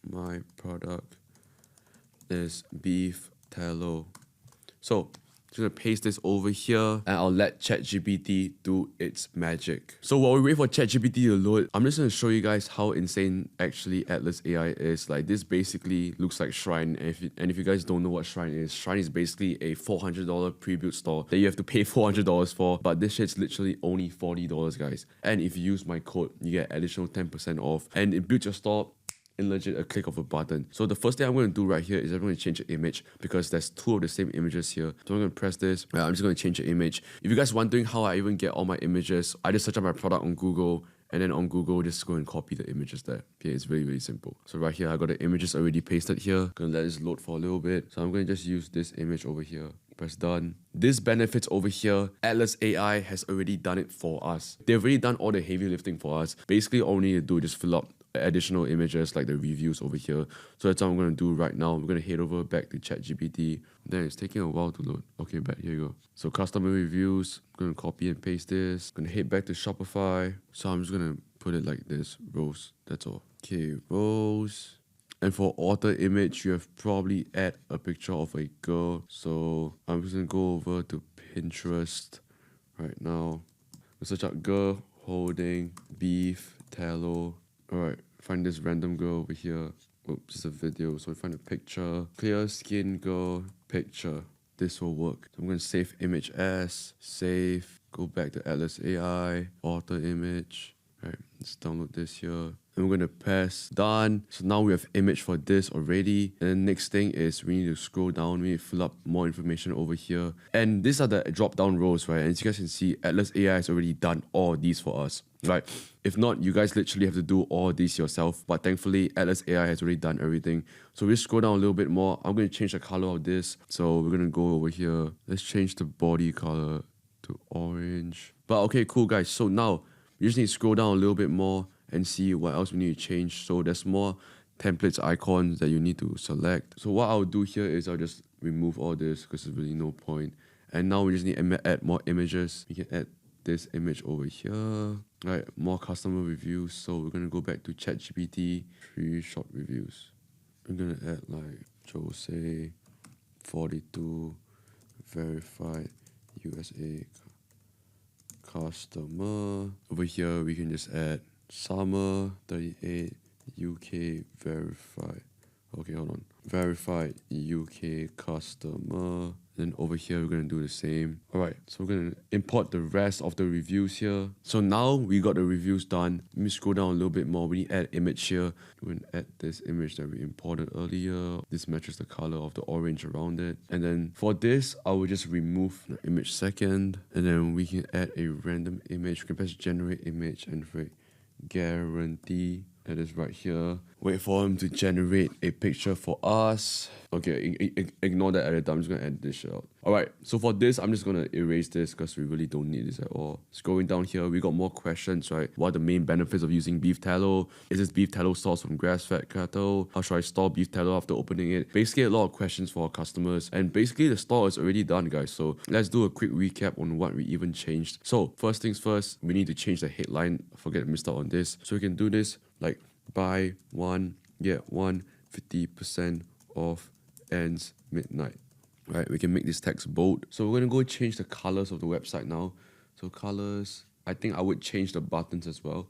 my product is beef tallow. So just gonna paste this over here and I'll let ChatGPT do its magic. So while we wait for ChatGPT to load, I'm just gonna show you guys how insane actually Atlas AI is. Like this basically looks like Shrine. And if you guys don't know what Shrine is basically a $400 pre-built store that you have to pay $400 for. But this shit's literally only $40, guys. And if you use my code, you get additional 10% off. And it builds your store in legit a click of a button. So the first thing I'm going to do right here is I'm going to change the image because there's two of the same images here. So I'm going to press this. I'm just going to change the image. If you guys wondering how I even get all my images, I just search up my product on Google and then on Google just go and copy the images there. Okay, it's really simple. So right here I got the images already pasted here. Gonna let this load for a little bit. So I'm going to just use this image over here. Press done. This benefits over here, Atlas AI has already done it for us. They've already done all the heavy lifting for us. Basically all we need to do is just fill up additional images like the reviews over here. So that's what I'm going to do right now. We're going to head over back to ChatGPT. Then it's taking a while to load. Okay, back here you go. So customer reviews, I'm going to copy and paste this. I'm going to head back to Shopify. So I'm just going to put it like this, rows. That's all. Okay, rows. And for author image, you have probably add a picture of a girl. So I'm just going to go over to Pinterest right now. Search out girl holding beef tallow. Alright, find this random girl over here. Oops, it's a video. So we find a picture. Clear skin girl picture. This will work. So I'm going to save image as. Save. Go back to Atlas AI. Author image. Alright, let's download this here. And we're going to press done. So now we have image for this already. And then next thing is we need to scroll down. We need to fill up more information over here. And these are the drop down rows, right? And as you guys can see, Atlas AI has already done all these for us, right? If not, you guys literally have to do all these yourself. But thankfully, Atlas AI has already done everything. So we scroll down a little bit more. I'm going to change the color of this. So we're going to go over here. Let's change the body color to orange. But okay, cool guys. So now you just need to scroll down a little bit more and see what else we need to change. So there's more templates icons that you need to select. So what I'll do here is I'll just remove all this because there's really no point. And now we just need to add more images. We can add this image over here. Right, more customer reviews. So we're gonna go back to ChatGPT, 3 short reviews. I'm gonna add like Jose, 42, verified USA customer. Over here we can just add Summer, 38, UK verified. Okay, hold on. Verified UK customer. Then over here, we're going to do the same. All right, so we're going to import the rest of the reviews here. So now we got the reviews done. Let me scroll down a little bit more. We need to add image here. We're going to add this image that we imported earlier. This matches the color of the orange around it. And then for this, I will just remove the image second. And then we can add a random image. We can press generate image and click guarantee. That is right here. Wait for him to generate a picture for us. Okay, ignore that edit. I'm just gonna edit this shit out. Alright, so for this, I'm just gonna erase this because we really don't need this at all. Scrolling down here, we got more questions, right? What are the main benefits of using beef tallow? Is this beef tallow sourced from grass-fed cattle? How should I store beef tallow after opening it? Basically, a lot of questions for our customers. And basically, the store is already done, guys. So let's do a quick recap on what we even changed. So first things first, we need to change the headline. Forget I missed out on this. So we can do this like buy one, get one, 50% off ends midnight. Right, we can make this text bold. So we're gonna go change the colors of the website now. So colors, I think I would change the buttons as well.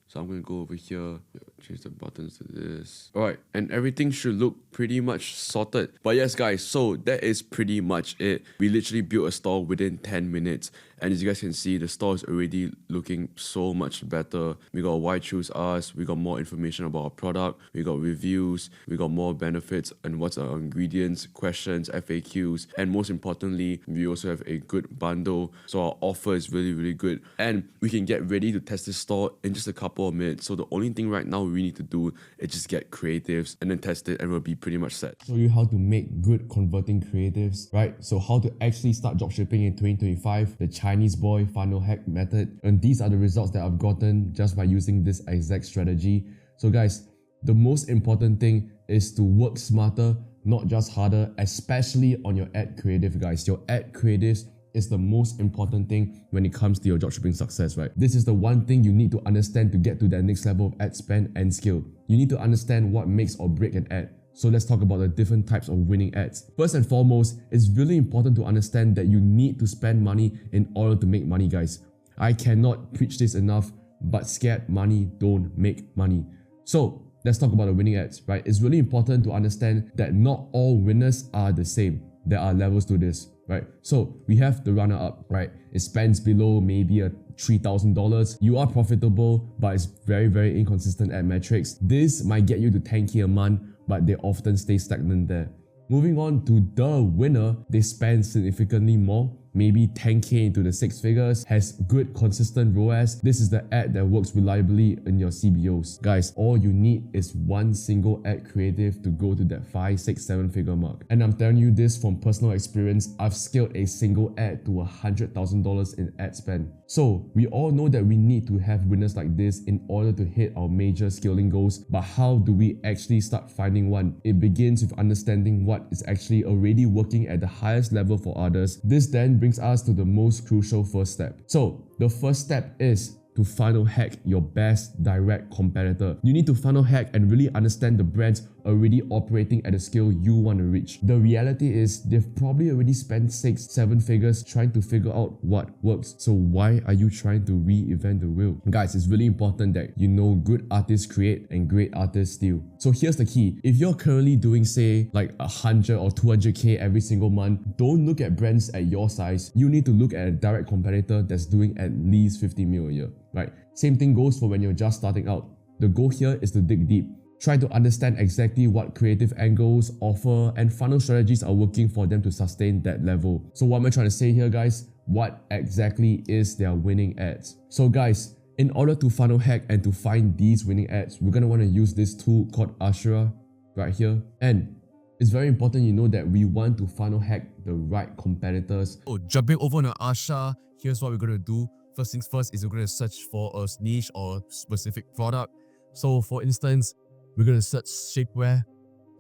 So I'm gonna go over here, change the buttons to this. All right, and everything should look pretty much sorted. But yes, guys, so that is pretty much it. We literally built a store within 10 minutes. And as you guys can see, the store is already looking so much better. We got why choose us. We got more information about our product. We got reviews. We got more benefits and what's our ingredients, questions, FAQs. And most importantly, we also have a good bundle. So our offer is really, really good. And we can get ready to test this store in just a couple of minutes. So the only thing right now we need to do is just get creatives and then test it and we'll be pretty much set. Show you how to make good converting creatives, right? So how to actually start dropshipping in 2025, the Chinese boy funnel hack method. And these are the results that I've gotten just by using this exact strategy. So guys, the most important thing is to work smarter, not just harder, especially on your ad creative, guys. Your ad creatives is the most important thing when it comes to your dropshipping success, right? This is the one thing you need to understand to get to that next level of ad spend and skill. You need to understand what makes or break an ad. So let's talk about the different types of winning ads. First and foremost, it's really important to understand that you need to spend money in order to make money, guys. I cannot preach this enough, but scared money don't make money. So let's talk about the winning ads, right? It's really important to understand that not all winners are the same. There are levels to this, right? So we have the runner-up, right? It spends below maybe a $3,000. You are profitable, but it's very, very inconsistent ad metrics. This might get you to 10K a month, but they often stay stagnant there. Moving on to the winner, they spend significantly more, maybe 10K into the 6 figures, has good consistent ROAS. This is the ad that works reliably in your CBOs. Guys, all you need is one single ad creative to go to that 5, 6, 7 figure mark. And I'm telling you this from personal experience. I've scaled a single ad to $100,000 in ad spend. So we all know that we need to have winners like this in order to hit our major scaling goals. But how do we actually start finding one? It begins with understanding what is actually already working at the highest level for others. This then brings us to the most crucial first step. So the first step is to funnel hack your best direct competitor. You need to funnel hack and really understand the brands already operating at a scale you want to reach. The reality is they've probably already spent 6, 7 figures trying to figure out what works. So why are you trying to reinvent the wheel? Guys, it's really important that you know good artists create and great artists steal. So here's the key. If you're currently doing say like 100 or 200K every single month, don't look at brands at your size. You need to look at a direct competitor that's doing at least 50 mil a year, right? Same thing goes for when you're just starting out. The goal here is to dig deep. Try to understand exactly what creative angles, offer, and funnel strategies are working for them to sustain that level. So what am I trying to say here, guys? What exactly is their winning ads? So guys, in order to funnel hack and to find these winning ads, we're going to want to use this tool called Ashura right here. And it's very important you know that we want to funnel hack the right competitors. Jumping over on Asha, here's what we're going to do. First things first is we're going to search for a niche or specific product. So for instance, we're going to search shapewear.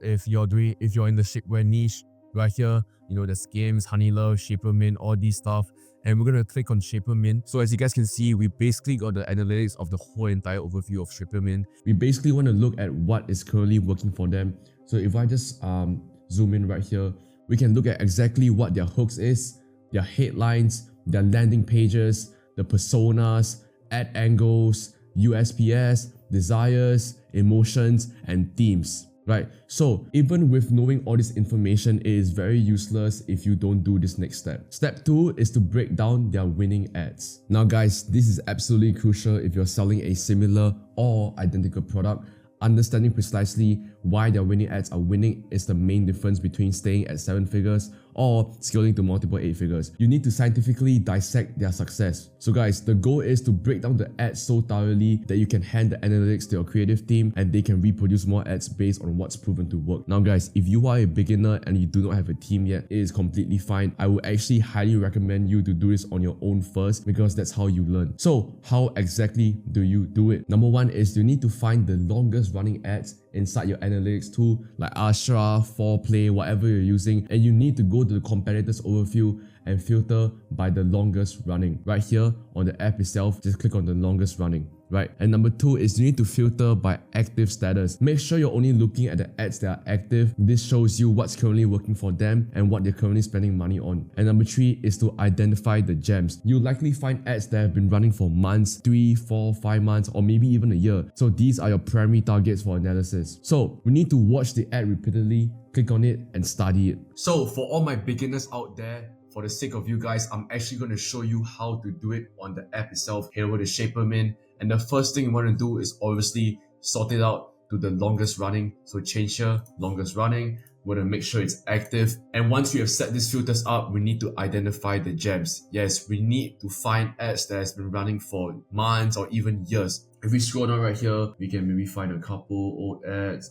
If you're in the shapewear niche, right here, you know, there's Skims, Honey Love, Shaper Mint, all these stuff. And we're going to click on Shaper Mint. So as you guys can see, we basically got the analytics of the whole entire overview of Shaper Mint. We basically want to look at what is currently working for them. So if I just zoom in right here, we can look at exactly what their hooks is, their headlines, their landing pages, the personas, ad angles, USPS, desires, emotions, and themes. Right, so even with knowing all this information, it is very useless if you don't do this next step. Step 2 is to break down their winning ads. Now guys, this is absolutely crucial if you're selling a similar or identical product. Understanding precisely why their winning ads are winning is the main difference between staying at 7 figures or scaling to multiple 8 figures. You need to scientifically dissect their success. So guys, the goal is to break down the ads so thoroughly that you can hand the analytics to your creative team and they can reproduce more ads based on what's proven to work. Now guys, if you are a beginner and you do not have a team yet, it is completely fine. I would actually highly recommend you to do this on your own first because that's how you learn. So how exactly do you do it? Number 1 is you need to find the longest running ads inside your analytics tool like Astra, 4Play, whatever you're using, and you need to go to the competitors overview and filter by the longest running. Right here on the app itself, just click on the longest running. Right, and number 2 is you need to filter by active status. Make sure you're only looking at the ads that are active. This shows you what's currently working for them and what they're currently spending money on. And number 3 is to identify the gems. You'll likely find ads that have been running for months, 3, 4, 5 months, or maybe even a year. So these are your primary targets for analysis. So we need to watch the ad repeatedly, click on it, and study it. So for all my beginners out there, for the sake of you guys, I'm actually going to show you how to do it on the app itself. Head over to Shaper Mint. And the first thing you want to do is obviously sort it out to the longest running. So change here, longest running. We want to make sure it's active. And once we have set these filters up, we need to identify the gems. Yes, we need to find ads that has been running for months or even years. If we scroll down right here, we can maybe find a couple old ads,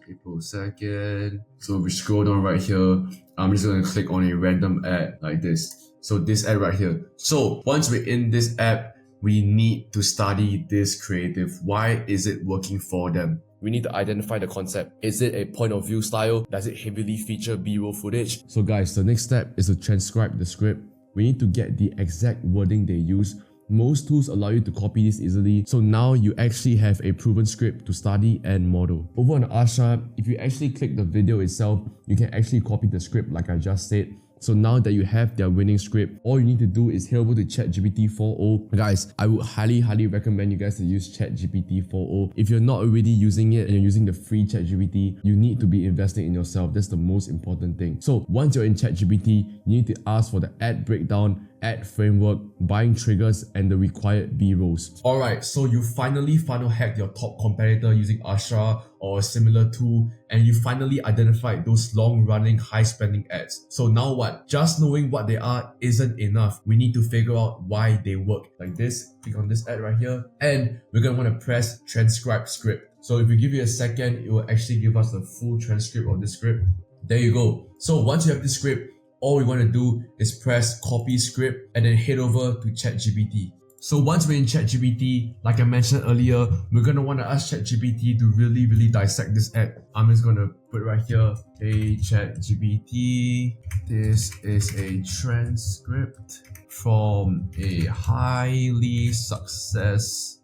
April 2nd. So if we scroll down right here, I'm just going to click on a random ad like this. So this ad right here. So once we're in this app, we need to study this creative. Why is it working for them? We need to identify the concept. Is it a point of view style? Does it heavily feature B-roll footage? So guys, the next step is to transcribe the script. We need to get the exact wording they use. Most tools allow you to copy this easily. So now you actually have a proven script to study and model. Over on Asha, if you actually click the video itself, you can actually copy the script like I just said. So now that you have their winning script, all you need to do is head over to ChatGPT 4.0. Guys, I would highly recommend you guys to use ChatGPT 4.0. If you're not already using it and you're using the free ChatGPT, you need to be investing in yourself. That's the most important thing. So once you're in ChatGPT, you need to ask for the ad breakdown, ad framework, buying triggers, and the required B-rolls. Alright, so you finally funnel hacked your top competitor using Astra or a similar tool, and you finally identified those long-running, high-spending ads. So now what? Just knowing what they are isn't enough. We need to figure out why they work. Like this, click on this ad right here, and we're gonna want to press transcribe script. So if we give it a second, it will actually give us the full transcript of the script. There you go. So once you have this script, all we want to do is press copy script and then head over to ChatGPT. So once we're in ChatGPT, like I mentioned earlier, we're going to want to ask ChatGPT to really dissect this ad. I'm just going to put right here, hey ChatGPT, this is a transcript from a highly successful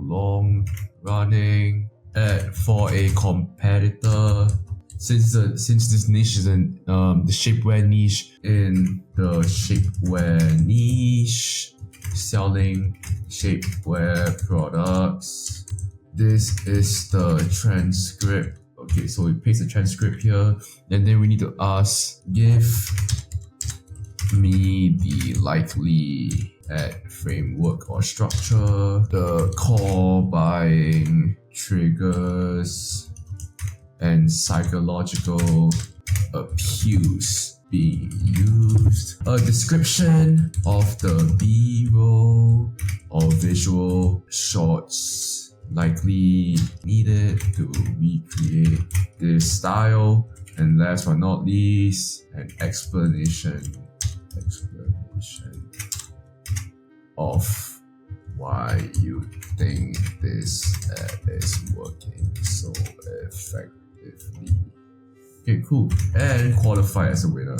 long-running ad for a competitor. Since this niche is in the shapewear niche, selling shapewear products, this is the transcript. Okay, so we paste the transcript here, and then we need to ask, give me the likely ad framework or structure, the core buying triggers, and psychological appeals being used. A description of the B-roll or visual shots likely needed to recreate this style. And last but not least, an explanation explanation of why you think this ad is working so effectively. Okay, cool. And qualify as a winner.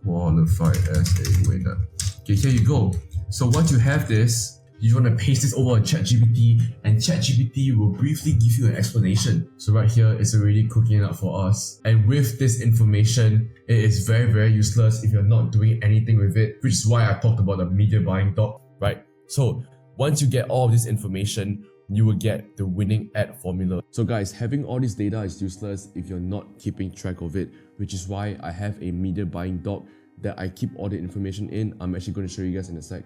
Qualify as a winner. Okay, here you go. So once you have this, you want to paste this over on ChatGPT, and ChatGPT will briefly give you an explanation. So right here, it's already cooking it up for us. And with this information, it is very, very useless if you're not doing anything with it, which is why I talked about the media buying doc, right? So once you get all of this information, you will get the winning ad formula. So guys, having all this data is useless if you're not keeping track of it, which is why I have a media buying doc that I keep all the information in. I'm actually going to show you guys in a sec.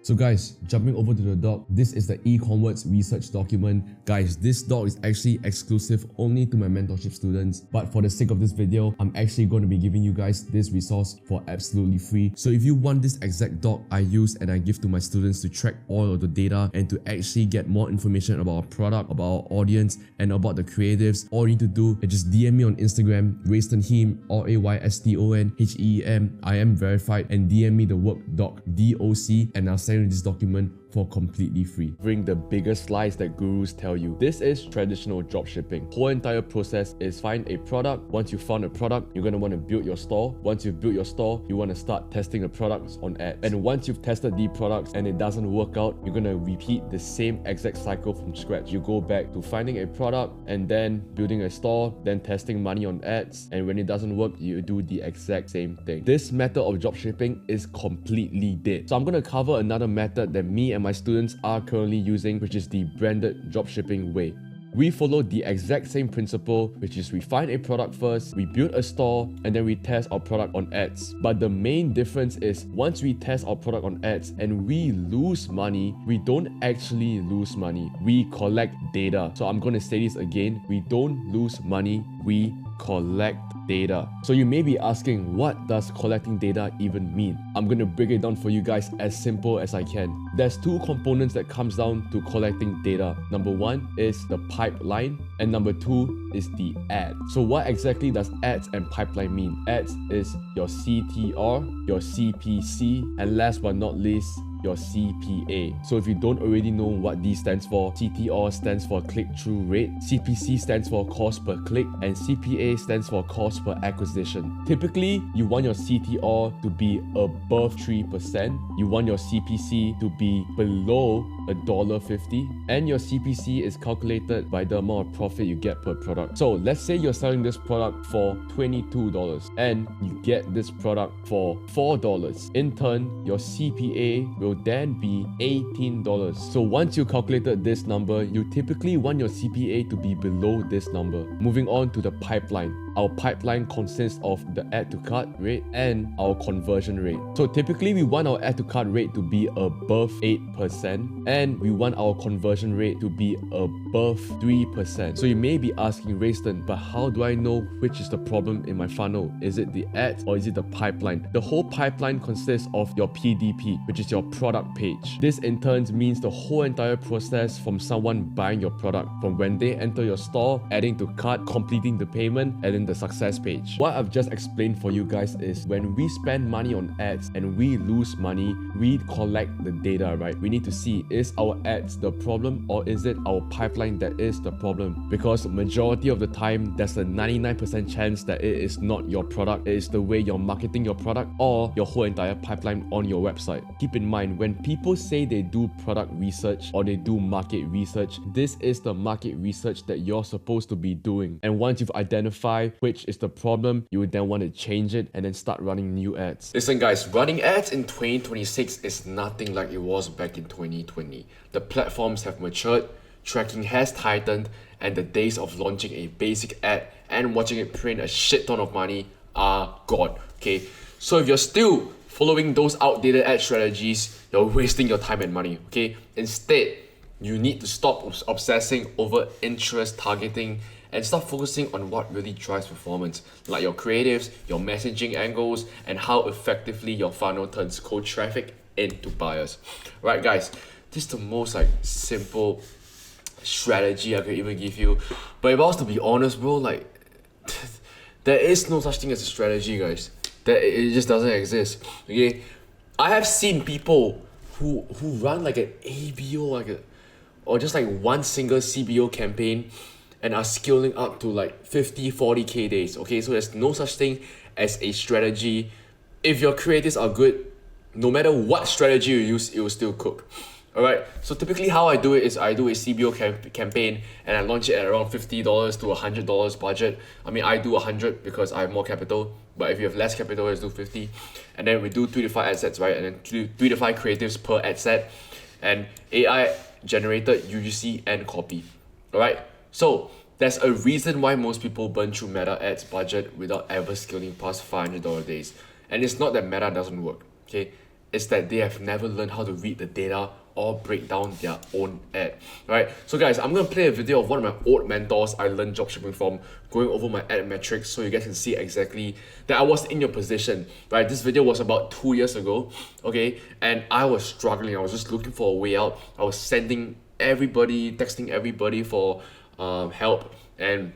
So guys, jumping over to the doc, this is the e-commerce research document. Guys, this doc is actually exclusive only to my mentorship students, but for the sake of this video, I'm actually going to be giving you guys this resource for absolutely free. So if you want this exact doc I use and I give to my students to track all of the data and to actually get more information about our product, about our audience, and about the creatives, all you need to do is just DM me on Instagram, Raystonheem, RAYSTONHEEM. I am verified, and DM me the work doc, DOC, and I'll send this document for completely free. Bring the biggest lies that gurus tell you. This is traditional dropshipping. Whole entire process is find a product. Once you found a product, you're gonna want to build your store. Once you've built your store, you want to start testing the products on ads. And once you've tested the products and it doesn't work out, you're gonna repeat the same exact cycle from scratch. You go back to finding a product and then building a store, then testing money on ads. And when it doesn't work, you do the exact same thing. This method of dropshipping is completely dead. So I'm gonna cover another method that me and my students are currently using, which is the branded dropshipping way. We follow the exact same principle, which is we find a product first, we build a store, and then we test our product on ads. But the main difference is once we test our product on ads and we lose money, we don't actually lose money. We collect data. So I'm going to say this again. We don't lose money. We collect data. So you may be asking, what does collecting data even mean? I'm going to break it down for you guys as simple as I can. There's two components that comes down to collecting data. Number one is the pipeline, and number two is the ad. So what exactly does ads and pipeline mean? Ads is your CTR, your CPC, and last but not least, your CPA. So if you don't already know what these stands for, CTR stands for click-through rate, CPC stands for cost per click, and CPA stands for cost per acquisition. Typically, you want your CTR to be above 3%, you want your CPC to be below $1.50, and your CPC is calculated by the amount of profit you get per product. So let's say you're selling this product for $22 and you get this product for $4. In turn, your CPA will then be $18. So once you calculated this number, you typically want your CPA to be below this number. Moving on to the pipeline. Our pipeline consists of the add to cart rate and our conversion rate. So typically we want our add to cart rate to be above 8% and we want our conversion rate to be above 3%. So you may be asking, Rayston, but how do I know which is the problem in my funnel? Is it the ads or is it the pipeline? The whole pipeline consists of your PDP, which is your product page. This in turn means the whole entire process from someone buying your product, from when they enter your store, adding to cart, completing the payment, and then the success page. What I've just explained for you guys is when we spend money on ads and we lose money, we collect the data, right? We need to see, is our ads the problem or is it our pipeline that is the problem? Because majority of the time, there's a 99% chance that it is not your product, it is the way you're marketing your product or your whole entire pipeline on your website. Keep in mind, when people say they do product research or they do market research, this is the market research that you're supposed to be doing. And once you've identified which is the problem, you would then want to change it and then start running new ads. Listen guys, running ads in 2026 is nothing like it was back in 2020. The platforms have matured, tracking has tightened, and the days of launching a basic ad and watching it print a shit ton of money are gone. Okay, so if you're still following those outdated ad strategies, you're wasting your time and money. Okay, instead, you need to stop obsessing over interest targeting and start focusing on what really drives performance, like your creatives, your messaging angles, and how effectively your funnel turns cold traffic into buyers. Right guys, this is the most simple strategy I could even give you. But if I was to be honest, bro, there is no such thing as a strategy, guys. That it just doesn't exist. Okay, I have seen people who run like an ABO, or just like one single CBO campaign, and are scaling up to like 50, 40K days. Okay, so there's no such thing as a strategy. If your creatives are good, no matter what strategy you use, it will still cook. Alright, so typically how I do it is I do a CBO campaign and I launch it at around $50 to $100 budget. I mean, I do 100 because I have more capital, but if you have less capital, let's do 50. And then we do 3 to 5 ad sets, right? And then 3 to 5 creatives per ad set, and AI generated UGC and copy. Alright, so there's a reason why most people burn through Meta ads budget without ever scaling past $500 days. And it's not that Meta doesn't work, okay? It's that they have never learned how to read the data or break down their own ad. Right? So guys, I'm gonna play a video of one of my old mentors I learned dropshipping from, going over my ad metrics so you guys can see exactly that I was in your position. Right? This video was about 2 years ago, okay? And I was struggling. I was just looking for a way out. I was sending everybody, texting everybody for help. And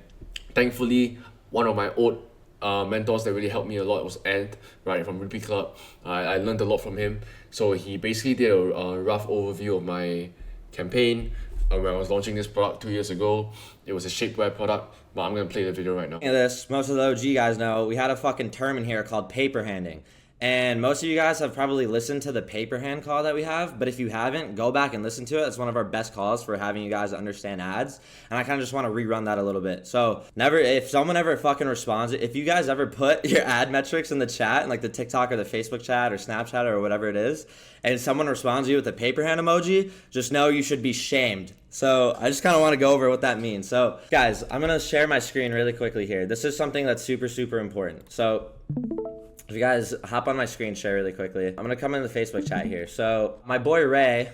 thankfully, one of my old mentors that really helped me a lot was Ant, right, from Ruby Club. I learned a lot from him. So he basically did a rough overview of my campaign when I was launching this product 2 years ago. It was a shapewear product, but I'm gonna play the video right now. This, most of the OG guys know, we had a fucking term in here called paper handing. And most of you guys have probably listened to the paper hand call that we have, but if you haven't, go back and listen to it. It's one of our best calls for having you guys understand ads. And I kind of just want to rerun that a little bit. So if someone ever fucking responds, if you guys ever put your ad metrics in the chat, in like the TikTok or the Facebook chat or Snapchat or whatever it is, and someone responds to you with a paper hand emoji, just know you should be shamed. So I just kind of want to go over what that means. So guys, I'm going to share my screen really quickly here. This is something that's super, super important. So if you guys hop on my screen share really quickly, I'm gonna come in the Facebook chat here. So my boy Ray,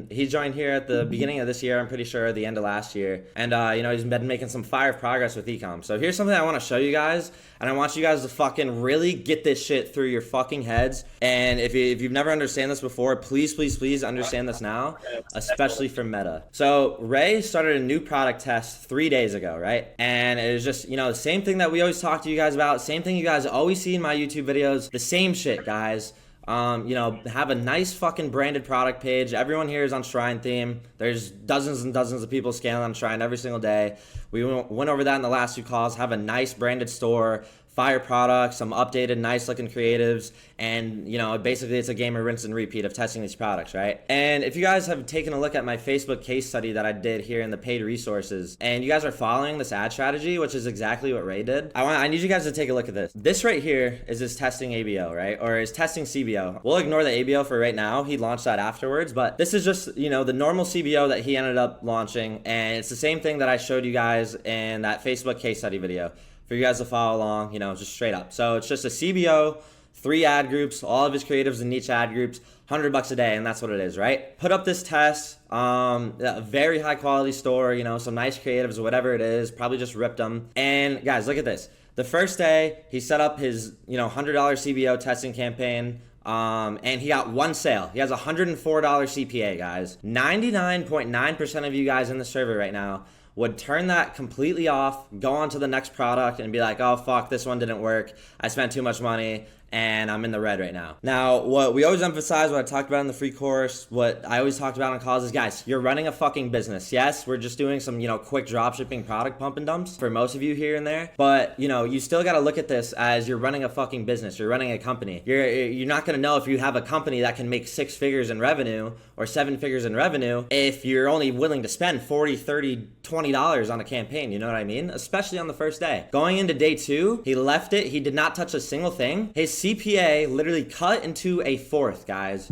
he joined here at the beginning of this year, I'm pretty sure, the end of last year. And he's been making some fire progress with ecom. So here's something I wanna show you guys, and I want you guys to fucking really get this shit through your fucking heads. And if you've never understand this before, please, please, please understand this now, especially for Meta. So Ray started a new product test 3 days ago, right? And it was just, the same thing that we always talk to you guys about, same thing you guys always see in my YouTube videos, the same shit, guys. Have a nice fucking branded product page. Everyone here is on Shrine theme. There's dozens and dozens of people scaling on Shrine every single day. We went over that in the last 2 calls. Have a nice branded store, fire products, some updated nice looking creatives, and basically it's a game of rinse and repeat of testing these products, right? And if you guys have taken a look at my Facebook case study that I did here in the paid resources, and you guys are following this ad strategy, which is exactly what Ray did, I need you guys to take a look at this. This right here is his testing ABO, right? Or his testing CBO. We'll ignore the ABO for right now. He launched that afterwards, but this is just, the normal CBO that he ended up launching, and it's the same thing that I showed you guys in that Facebook case study video for you guys to follow along, just straight up. So it's just a CBO, 3 ad groups, all of his creatives in each ad groups, $100 a day, and that's what it is, right? Put up this test, a very high quality store, some nice creatives, whatever it is, probably just ripped them. And guys, look at this. The first day, he set up his, $100 CBO testing campaign, and he got 1 sale. He has a $104 CPA, guys. 99.9% of you guys in the server right now would turn that completely off, go on to the next product, and be like, oh, fuck, this one didn't work. I spent too much money, and I'm in the red right now. Now, what we always emphasize, what I talked about in the free course, what I always talked about on calls is, guys, you're running a fucking business. Yes, we're just doing some, quick dropshipping product pump and dumps for most of you here and there. But, you still got to look at this as you're running a fucking business. You're running a company. You're not going to know if you have a company that can make 6 figures in revenue or 7 figures in revenue if you're only willing to spend $40, $30, $20 on a campaign. You know what I mean? Especially on the first day. Going into day 2, he left it. He did not touch a single thing. His CPA literally cut into a 4th, guys.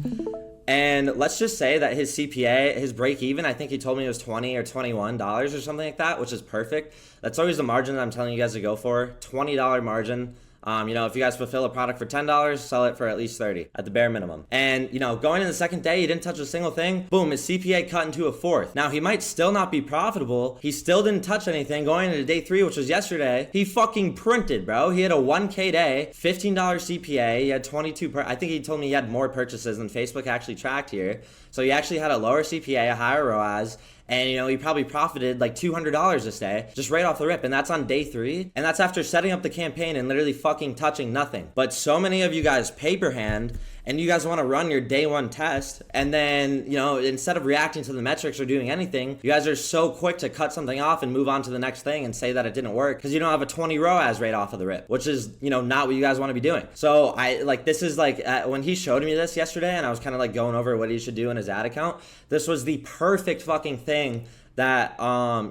And let's just say that his CPA, his break even, I think he told me it was $20 or $21 or something like that, which is perfect. That's always the margin that I'm telling you guys to go for. $20 margin. If you guys fulfill a product for $10, sell it for at least $30 at the bare minimum. And, going in the second day, he didn't touch a single thing. Boom, his CPA cut into a 4th. Now, he might still not be profitable. He still didn't touch anything. Going into day 3, which was yesterday, he fucking printed, bro. He had a 1K day, $15 CPA. He had 22, I think he told me he had more purchases than Facebook actually tracked here. So he actually had a lower CPA, a higher ROAS, And, you know, he probably profited like $200 this day, just right off the rip. And that's on day 3. And that's after setting up the campaign and literally fucking touching nothing. But so many of you guys paper hand, and you guys want to run your day 1 test, and then, you know, instead of reacting to the metrics or doing anything, you guys are so quick to cut something off and move on to the next thing and say that it didn't work because you don't have a 20 ROAS right off of the rip, which is, you know, not what you guys want to be doing. So I like, this is like, when he showed me this yesterday and I was kind of like going over what he should do in his ad account, this was the perfect fucking thing that,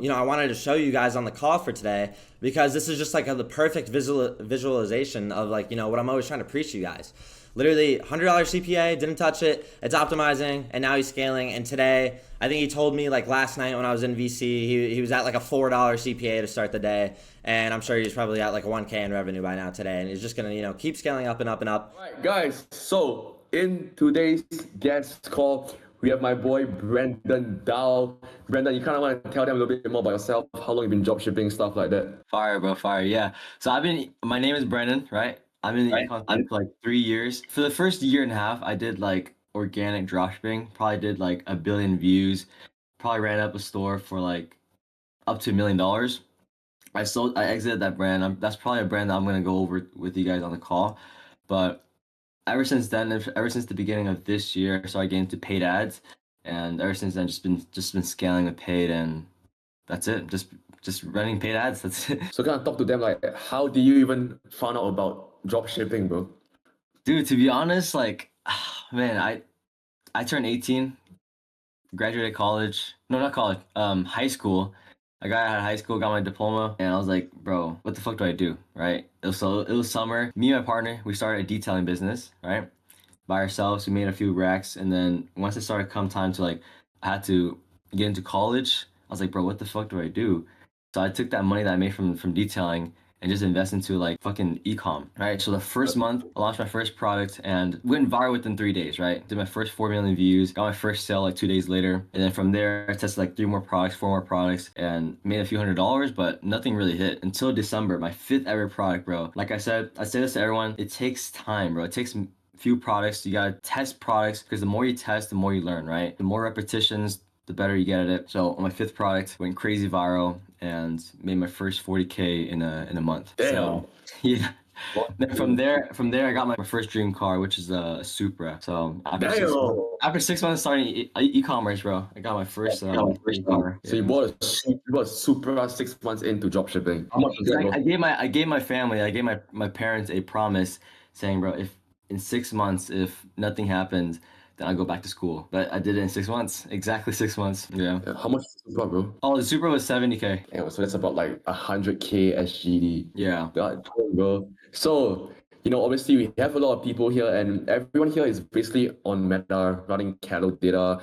you know, I wanted to show you guys on the call for today, because this is just like the perfect visualization of, like, you know, what I'm always trying to preach to you guys. Literally $100 CPA, didn't touch it, it's optimizing, and now he's scaling. And today, I think he told me like last night when I was in VC, he was at like a $4 CPA to start the day, and I'm sure he's probably at like a 1K in revenue by now today, and he's just gonna, you know, keep scaling up and up and up. All right, guys, so in today's guest call, we have my boy Brandon Dow. Brandon, you kind of want to tell them a little bit more about yourself, how long you've been dropshipping, stuff like that. Fire, bro, fire, yeah. So my name is Brendan, right? I'm in the econ field for like 3 years. For the first year and a half, I did like organic dropshipping. Probably did like 1 billion views. Probably ran up a store for like up to $1 million. I exited that brand. That's probably a brand that I'm gonna go over with you guys on the call. But ever since then, ever since the beginning of this year, I started getting into paid ads, and ever since then, just been scaling with paid, and that's it. Just running paid ads. That's it. So kind of talk to them, like, how do you even find out about dropshipping, bro? Dude, to be honest, like, man, I turned 18, graduated college. No, not college. High school. I got out of high school, got my diploma, and I was like, bro, what the fuck do I do, right? It was summer. Me and my partner, we started a detailing business, right? By ourselves, we made a few racks, and then once it started come time to, like, I had to get into college, I was like, bro, what the fuck do I do? So I took that money that I made from detailing and just invest into like fucking e-com, right? So the first month, I launched my first product and went viral within 3 days, right? Did my first 4 million views, got my first sale like 2 days later. And then from there, I tested like 4 more products, and made a few $100s, but nothing really hit until December, my 5th ever product, bro. Like I said, I say this to everyone, it takes time, bro. It takes few products. You gotta test products, because the more you test, the more you learn, right? The more repetitions, the better you get at it. So on my 5th product, went crazy viral and made my first 40K in a month. Damn. So, yeah. Then from there, I got my first dream car, which is a Supra. So after 6 months starting e-commerce, bro, I got my first car. So you bought a Supra 6 months into dropshipping. How much was that, I gave my family, I gave my parents a promise saying, bro, if in 6 months, if nothing happens, then I'll go back to school. But I did it in 6 months, exactly 6 months. Yeah. How much was the Supra, bro? Oh, the Supra was 70K. Yeah, so that's about like 100K SGD. Yeah. God, bro. So, you know, obviously we have a lot of people here, and everyone here is basically on Meta, running cattle data.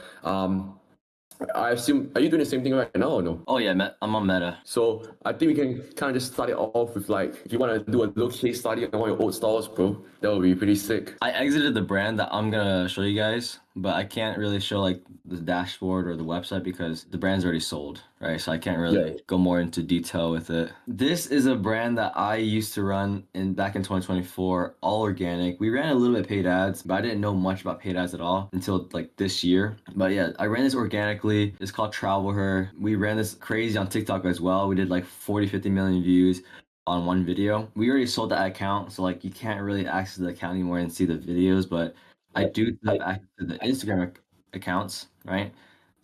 I assume, are you doing the same thing right now or no? Oh yeah, I'm on Meta. So I think we can kind of just start it off with, like, if you want to do a little case study on one of your old stores, bro, that would be pretty sick. I exited the brand that I'm gonna show you guys, but I can't really show like the dashboard or the website because the brand's already sold, right? So I can't really go more into detail with it. This is a brand that I used to run back in 2024, all organic. We ran a little bit paid ads, but I didn't know much about paid ads at all until like this year. But yeah, I ran this organically. It's called Travel Her. We ran this crazy on TikTok as well. We did like 50 million views on one video. We already sold that account, so like you can't really access the account anymore and see the videos, but I do have access to the Instagram accounts, right?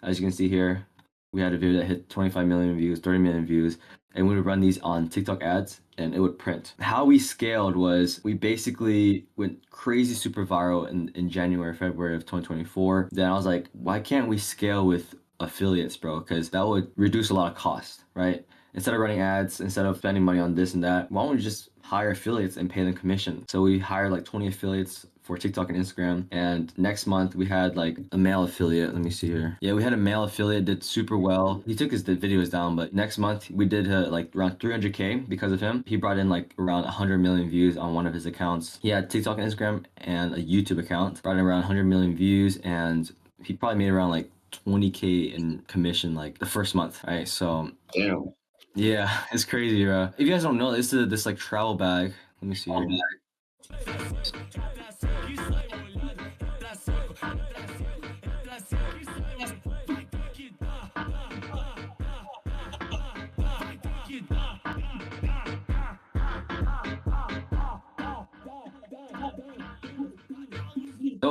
As you can see here, we had a video that hit 25 million views, 30 million views, and we would run these on TikTok ads and it would print. How we scaled was we basically went crazy super viral in January, February of 2024. Then I was like, why can't we scale with affiliates, bro? Because that would reduce a lot of cost, right? Instead of running ads, instead of spending money on this and that, why don't we just hire affiliates and pay them commission? So we hired like 20 affiliates for TikTok and Instagram. And next month we had like a male affiliate. Let me see here. Yeah, we had a male affiliate, did super well. He took his videos down, but next month we did like around 300K because of him. He brought in like around 100 million views on one of his accounts. He had TikTok and Instagram and a YouTube account, brought in around 100 million views, and he probably made around like 20K in commission like the first month, right? So damn. Yeah, it's crazy, bro. If you guys don't know, this is this like travel bag. Let me see here. So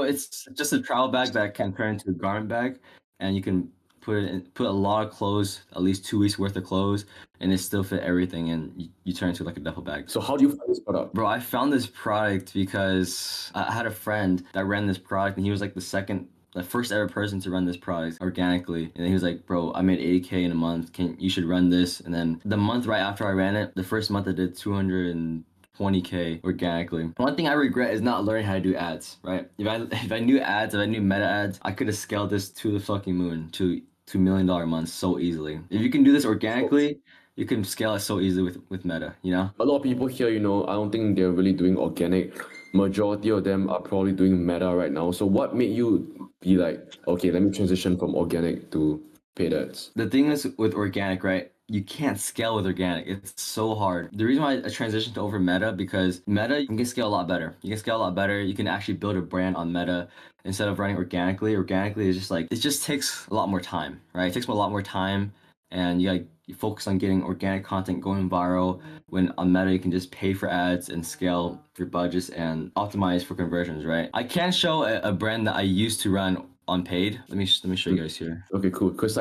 it's just a travel bag that can turn into a garment bag, and you can put a lot of clothes, at least 2 weeks worth of clothes, and it still fit everything, and you turn it into like a duffel bag. So how do you find this product? Bro, I found this product because I had a friend that ran this product, and he was like the first ever person to run this product organically. And he was like, bro, I made 80K in a month. You should run this. And then the month right after I ran it, the first month I did 220K organically. One thing I regret is not learning how to do ads, right? If I knew ads, if I knew meta ads, I could have scaled this to the fucking moon, to $2 million a month so easily. If you can do this organically, you can scale it so easily with meta, you know? A lot of people here, I don't think they're really doing organic. Majority of them are probably doing meta right now. So what made you be like, okay, let me transition from organic to paid ads? The thing is with organic, right? You can't scale with organic. It's so hard. The reason why I transitioned to over meta, because meta, you can scale a lot better. You can scale a lot better. You can actually build a brand on meta instead of running organically. Organically is just like, it just takes a lot more time, right? It takes a lot more time, and you focus on getting organic content going viral. When on meta, you can just pay for ads and scale your budgets and optimize for conversions, right? I can show a brand that I used to run on paid. Let me show you guys here. Okay, cool. Because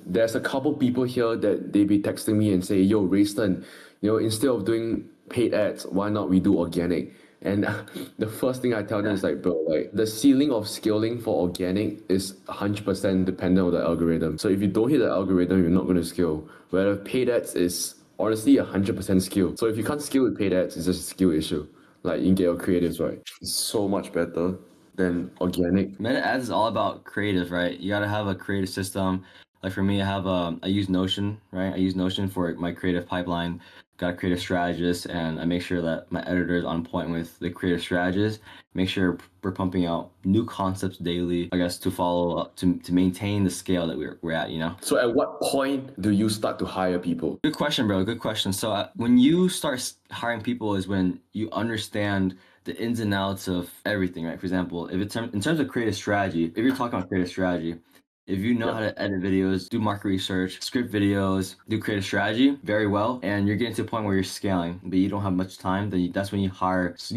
there's a couple people here that they be texting me and say, yo, Rayston, instead of doing paid ads, why not we do organic? And the first thing I tell them is like, bro, like the ceiling of scaling for organic is 100% dependent on the algorithm. So if you don't hit the algorithm, you're not going to scale. Whereas paid ads is honestly 100% skill. So if you can't scale with paid ads, it's just a skill issue. Like you can get your creatives right. It's so much better than organic. Meta ads is all about creative, right? You gotta have a creative system. Like for me, I use Notion, right? I use Notion for my creative pipeline. Got a creative strategist, and I make sure that my editor is on point with the creative strategist. Make sure we're pumping out new concepts daily, I guess, to follow up, to maintain the scale that we're at, So at what point do you start to hire people? Good question, bro. Good question. So when you start hiring people is when you understand the ins and outs of everything, right? For example, if it's in terms of creative strategy, if you're talking about creative strategy, if you know how to edit videos, do market research, script videos, do creative strategy very well, and you're getting to a point where you're scaling, but you don't have much time, then that's when you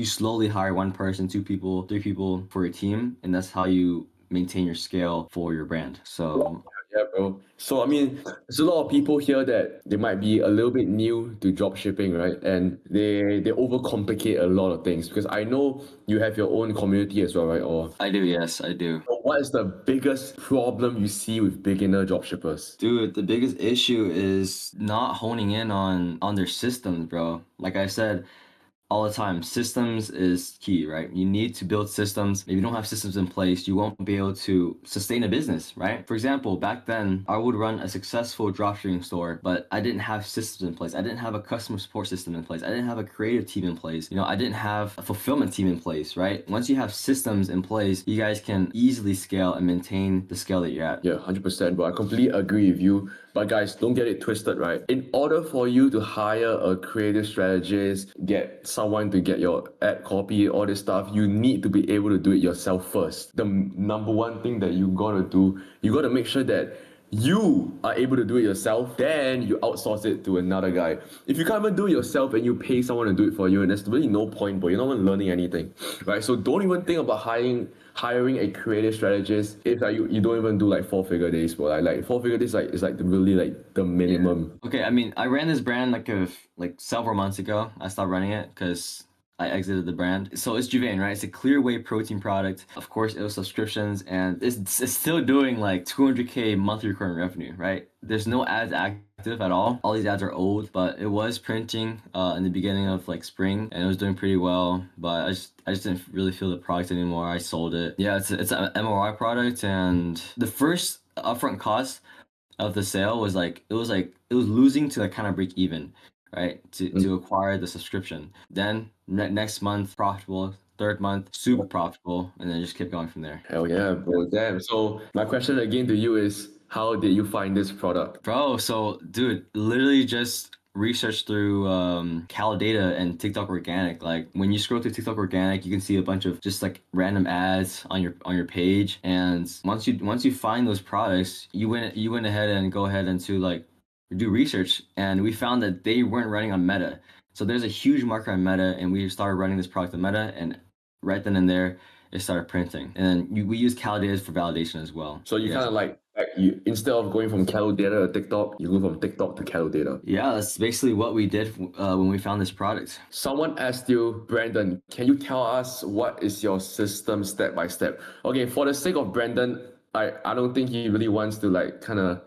slowly hire one person, 2 people, 3 people for your team, and that's how you maintain your scale for your brand. So yeah, bro. So there's a lot of people here that they might be a little bit new to dropshipping, right? And they overcomplicate a lot of things, because I know you have your own community as well, right? Or I do, yes, I do. what is the biggest problem you see with beginner dropshippers? Dude, the biggest issue is not honing in on their systems, bro. Like I said all the time, systems is key, right? You need to build systems. If you don't have systems in place, you won't be able to sustain a business, right? For example, back then, I would run a successful dropshipping store, but I didn't have systems in place. I didn't have a customer support system in place. I didn't have a creative team in place. I didn't have a fulfillment team in place, right? Once you have systems in place, you guys can easily scale and maintain the scale that you're at. Yeah, 100%, bro. I completely agree with you. But guys, don't get it twisted, right? In order for you to hire a creative strategist, get someone to get your ad copy, all this stuff, you need to be able to do it yourself first. The number one thing that you gotta do, you gotta make sure that you are able to do it yourself, then you outsource it to another guy. If you can't even do it yourself and you pay someone to do it for you, and there's really no point, but you're not even learning anything, right? So don't even think about hiring a creative strategist if you don't even do like 4-figure days, but like 4-figure days is like really like the minimum. Okay, I ran this brand like several months ago. I stopped running it because I exited the brand. So it's Juvain, right? It's a clear whey protein product. Of course, it was subscriptions, and it's still doing like 200K monthly recurring revenue, right? There's no ads active at all. All these ads are old, but it was printing in the beginning of like spring, and it was doing pretty well. But I just didn't really feel the product anymore. I sold it. Yeah, it's an MRI product, and the first upfront cost of the sale was it was losing to like kind of break even, right? To acquire the subscription. Then next month profitable, third month super profitable, and then just keep going from there. Hell yeah, bro. Damn. So my question again to you is, how did you find this product? Bro, so dude, literally just research through Cal Data and TikTok Organic. Like when you scroll through TikTok Organic, you can see a bunch of just like random ads on your page, and once you find those products, you went ahead and go ahead into like do research, and we found that they weren't running on Meta. So there's a huge market on Meta, and we started running this product on Meta, and right then and there, it started printing. And then we use Cal data for validation as well. So you kind of like you, instead of going from Calo data to TikTok, you go from TikTok to Calo data. Yeah, that's basically what we did when we found this product. Someone asked you, Brandon, can you tell us what is your system step by step? Okay, for the sake of Brandon, I don't think he really wants to like kind of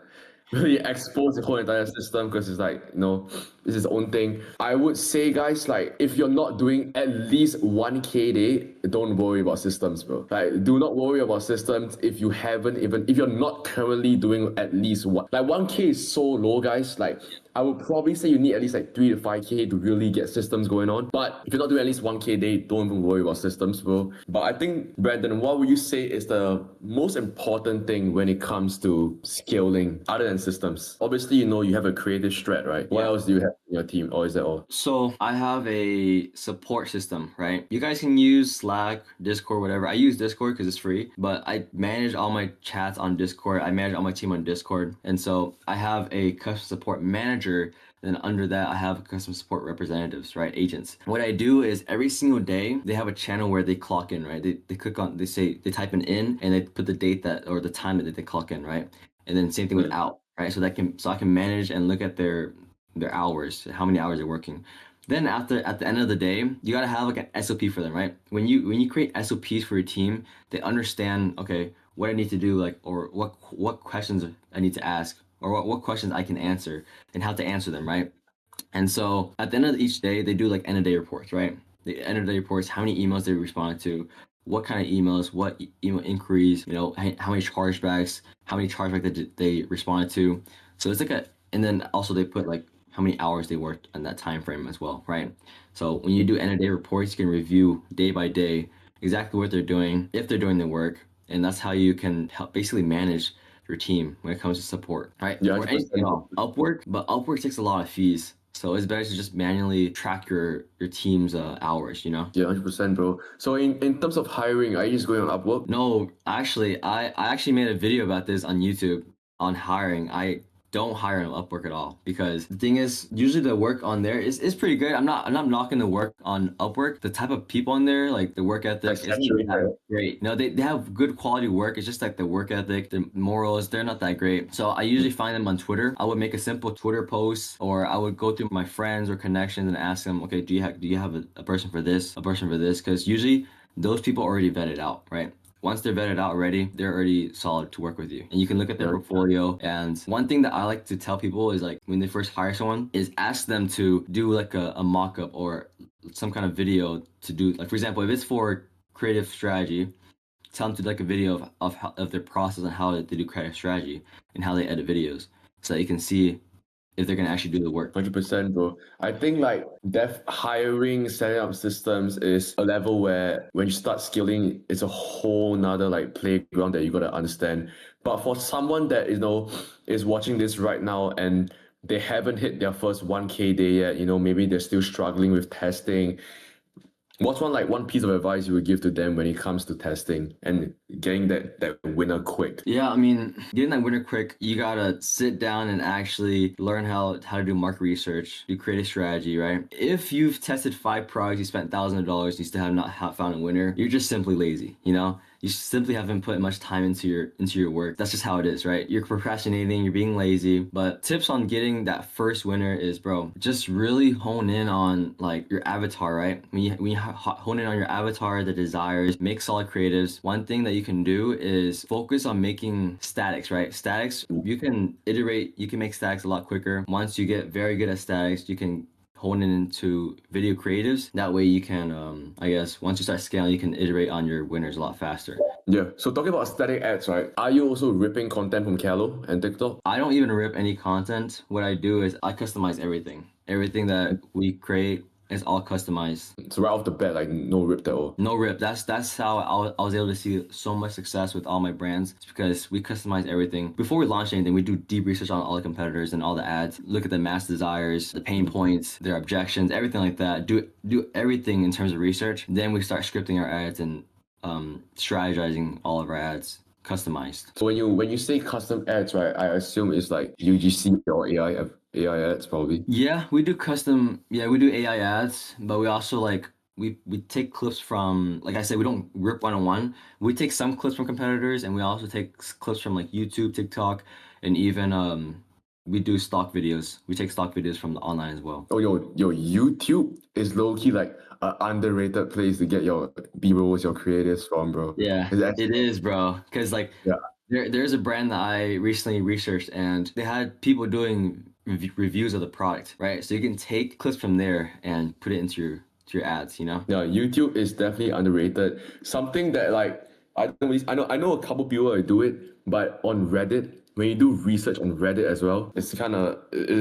really expose the whole entire system because it's like, you know, it's his own thing. I would say, guys, like if you're not doing at least 1K a day, don't worry about systems, bro. Like, do not worry about systems if you haven't even, if you're not currently doing at least one. Like 1K is so low, guys. Like I would probably say you need at least like 3 to 5K to really get systems going on. But if you're not doing at least 1K a day, don't even worry about systems, bro. But I think, Brandon, what would you say is the most important thing when it comes to scaling other than systems? Obviously, you know, you have a creative strat, right? What else do you have in your team, or is that all? So I have a support system, right? You guys can use Slack, Discord, whatever. I use Discord because it's free, but I manage all my chats on Discord. I manage all my team on Discord. And so I have a customer support manager. Then under that, I have customer support representatives, right? Agents. What I do is every single day, they have a channel where they clock in, right? They click on, they type an in and they put the date that, or the time that they clock in, right? And then same thing with out, right? So I can manage and look at their hours, how many hours they're working. Then at the end of the day, you gotta have like an SOP for them, right? When you create SOPs for your team, they understand, okay, what I need to do, like, or what questions I need to ask, or what questions I can answer and how to answer them, right? And so at the end of each day, they do like end of day reports, right? The end of day reports, how many emails they responded to, what kind of emails, what email inquiries, you know, how many chargebacks, that they responded to. So it's like and then also they put like how many hours they worked in that time frame as well, right? So when you do end of day reports, you can review day by day exactly what they're doing, if they're doing the work, and that's how you can help basically manage your team when it comes to support, right? Yeah, or anything else. Upwork, but Upwork takes a lot of fees. So it's better to just manually track your team's hours, you know? Yeah, 100%, bro. So in terms of hiring, are you just going on Upwork? No, actually, I actually made a video about this on YouTube on hiring. I don't hire on Upwork at all, because the thing is, usually the work on there is pretty good. I'm not knocking the work on Upwork. The type of people on there, like the work ethic, Like is not that great. No, they have good quality work. It's just like the work ethic, the morals, they're not that great. So I usually find them on Twitter. I would make a simple Twitter post, or I would go through my friends or connections and ask them, okay, do you have a person for this, a person for this? Because usually those people already vetted out, right? Once they're vetted out already, they're already solid to work with you. And you can look at their portfolio. And one thing that I like to tell people is, like, when they first hire someone, is ask them to do like a mock-up or some kind of video to do, like, for example, if it's for creative strategy, tell them to do like a video of their process and how they do creative strategy and how they edit videos, so that you can see if they're gonna actually do the work. 100%, bro. I think like hiring, setting up systems is a level where when you start scaling, it's a whole nother like playground that you gotta understand. But for someone that, you know, is watching this right now and they haven't hit their first 1K day yet, you know, maybe they're still struggling with testing. What's one piece of advice you would give to them when it comes to testing and getting that winner quick? Yeah, I mean, getting that winner quick, you gotta sit down and actually learn how to do market research, do creative strategy, right? If you've tested 5 products, you spent thousands of dollars, you still have not found a winner, you're just simply lazy, you know? You simply haven't put much time into your work. That's just how it is, right? You're procrastinating, you're being lazy. But tips on getting that first winner is, bro, just really hone in on like your avatar, right? When you hone in on your avatar, the desires, make solid creatives. One thing that you can do is focus on making statics, right? Statics, you can iterate, you can make statics a lot quicker. Once you get very good at statics, you can hone into video creatives. That way you can, I guess, once you start scaling, you can iterate on your winners a lot faster. Yeah. So talking about static ads, right? Are you also ripping content from Calo and TikTok? I don't even rip any content. What I do is I customize everything. Everything that we create is all customized. So right off the bat, like no rip at all. No rip. That's how I was able to see so much success with all my brands. It's because we customize everything. Before we launch anything, we do deep research on all the competitors and all the ads. Look at the mass desires, the pain points, their objections, everything like that. Do everything in terms of research. Then we start scripting our ads and strategizing all of our ads customized. So when you say custom ads, right, I assume it's like UGC or AI ads probably. Yeah, we do custom. Yeah, we do AI ads, but we also like we take clips from, like I said, we don't rip one on one. We take some clips from competitors, and we also take clips from like YouTube, TikTok, and even we do stock videos. We take stock videos from the online as well. Oh, yo, YouTube is low key like an underrated place to get your B-rolls, your creatives from, bro. Yeah, It's actually- it is, bro. Because like Yeah. there's a brand that I recently researched, and they had people doing reviews of the product, right? So you can take clips from there and put it into your ads, you know? Yeah, YouTube is definitely underrated. Something that like I know a couple people that do it, but on Reddit, when you do research on Reddit as well, it's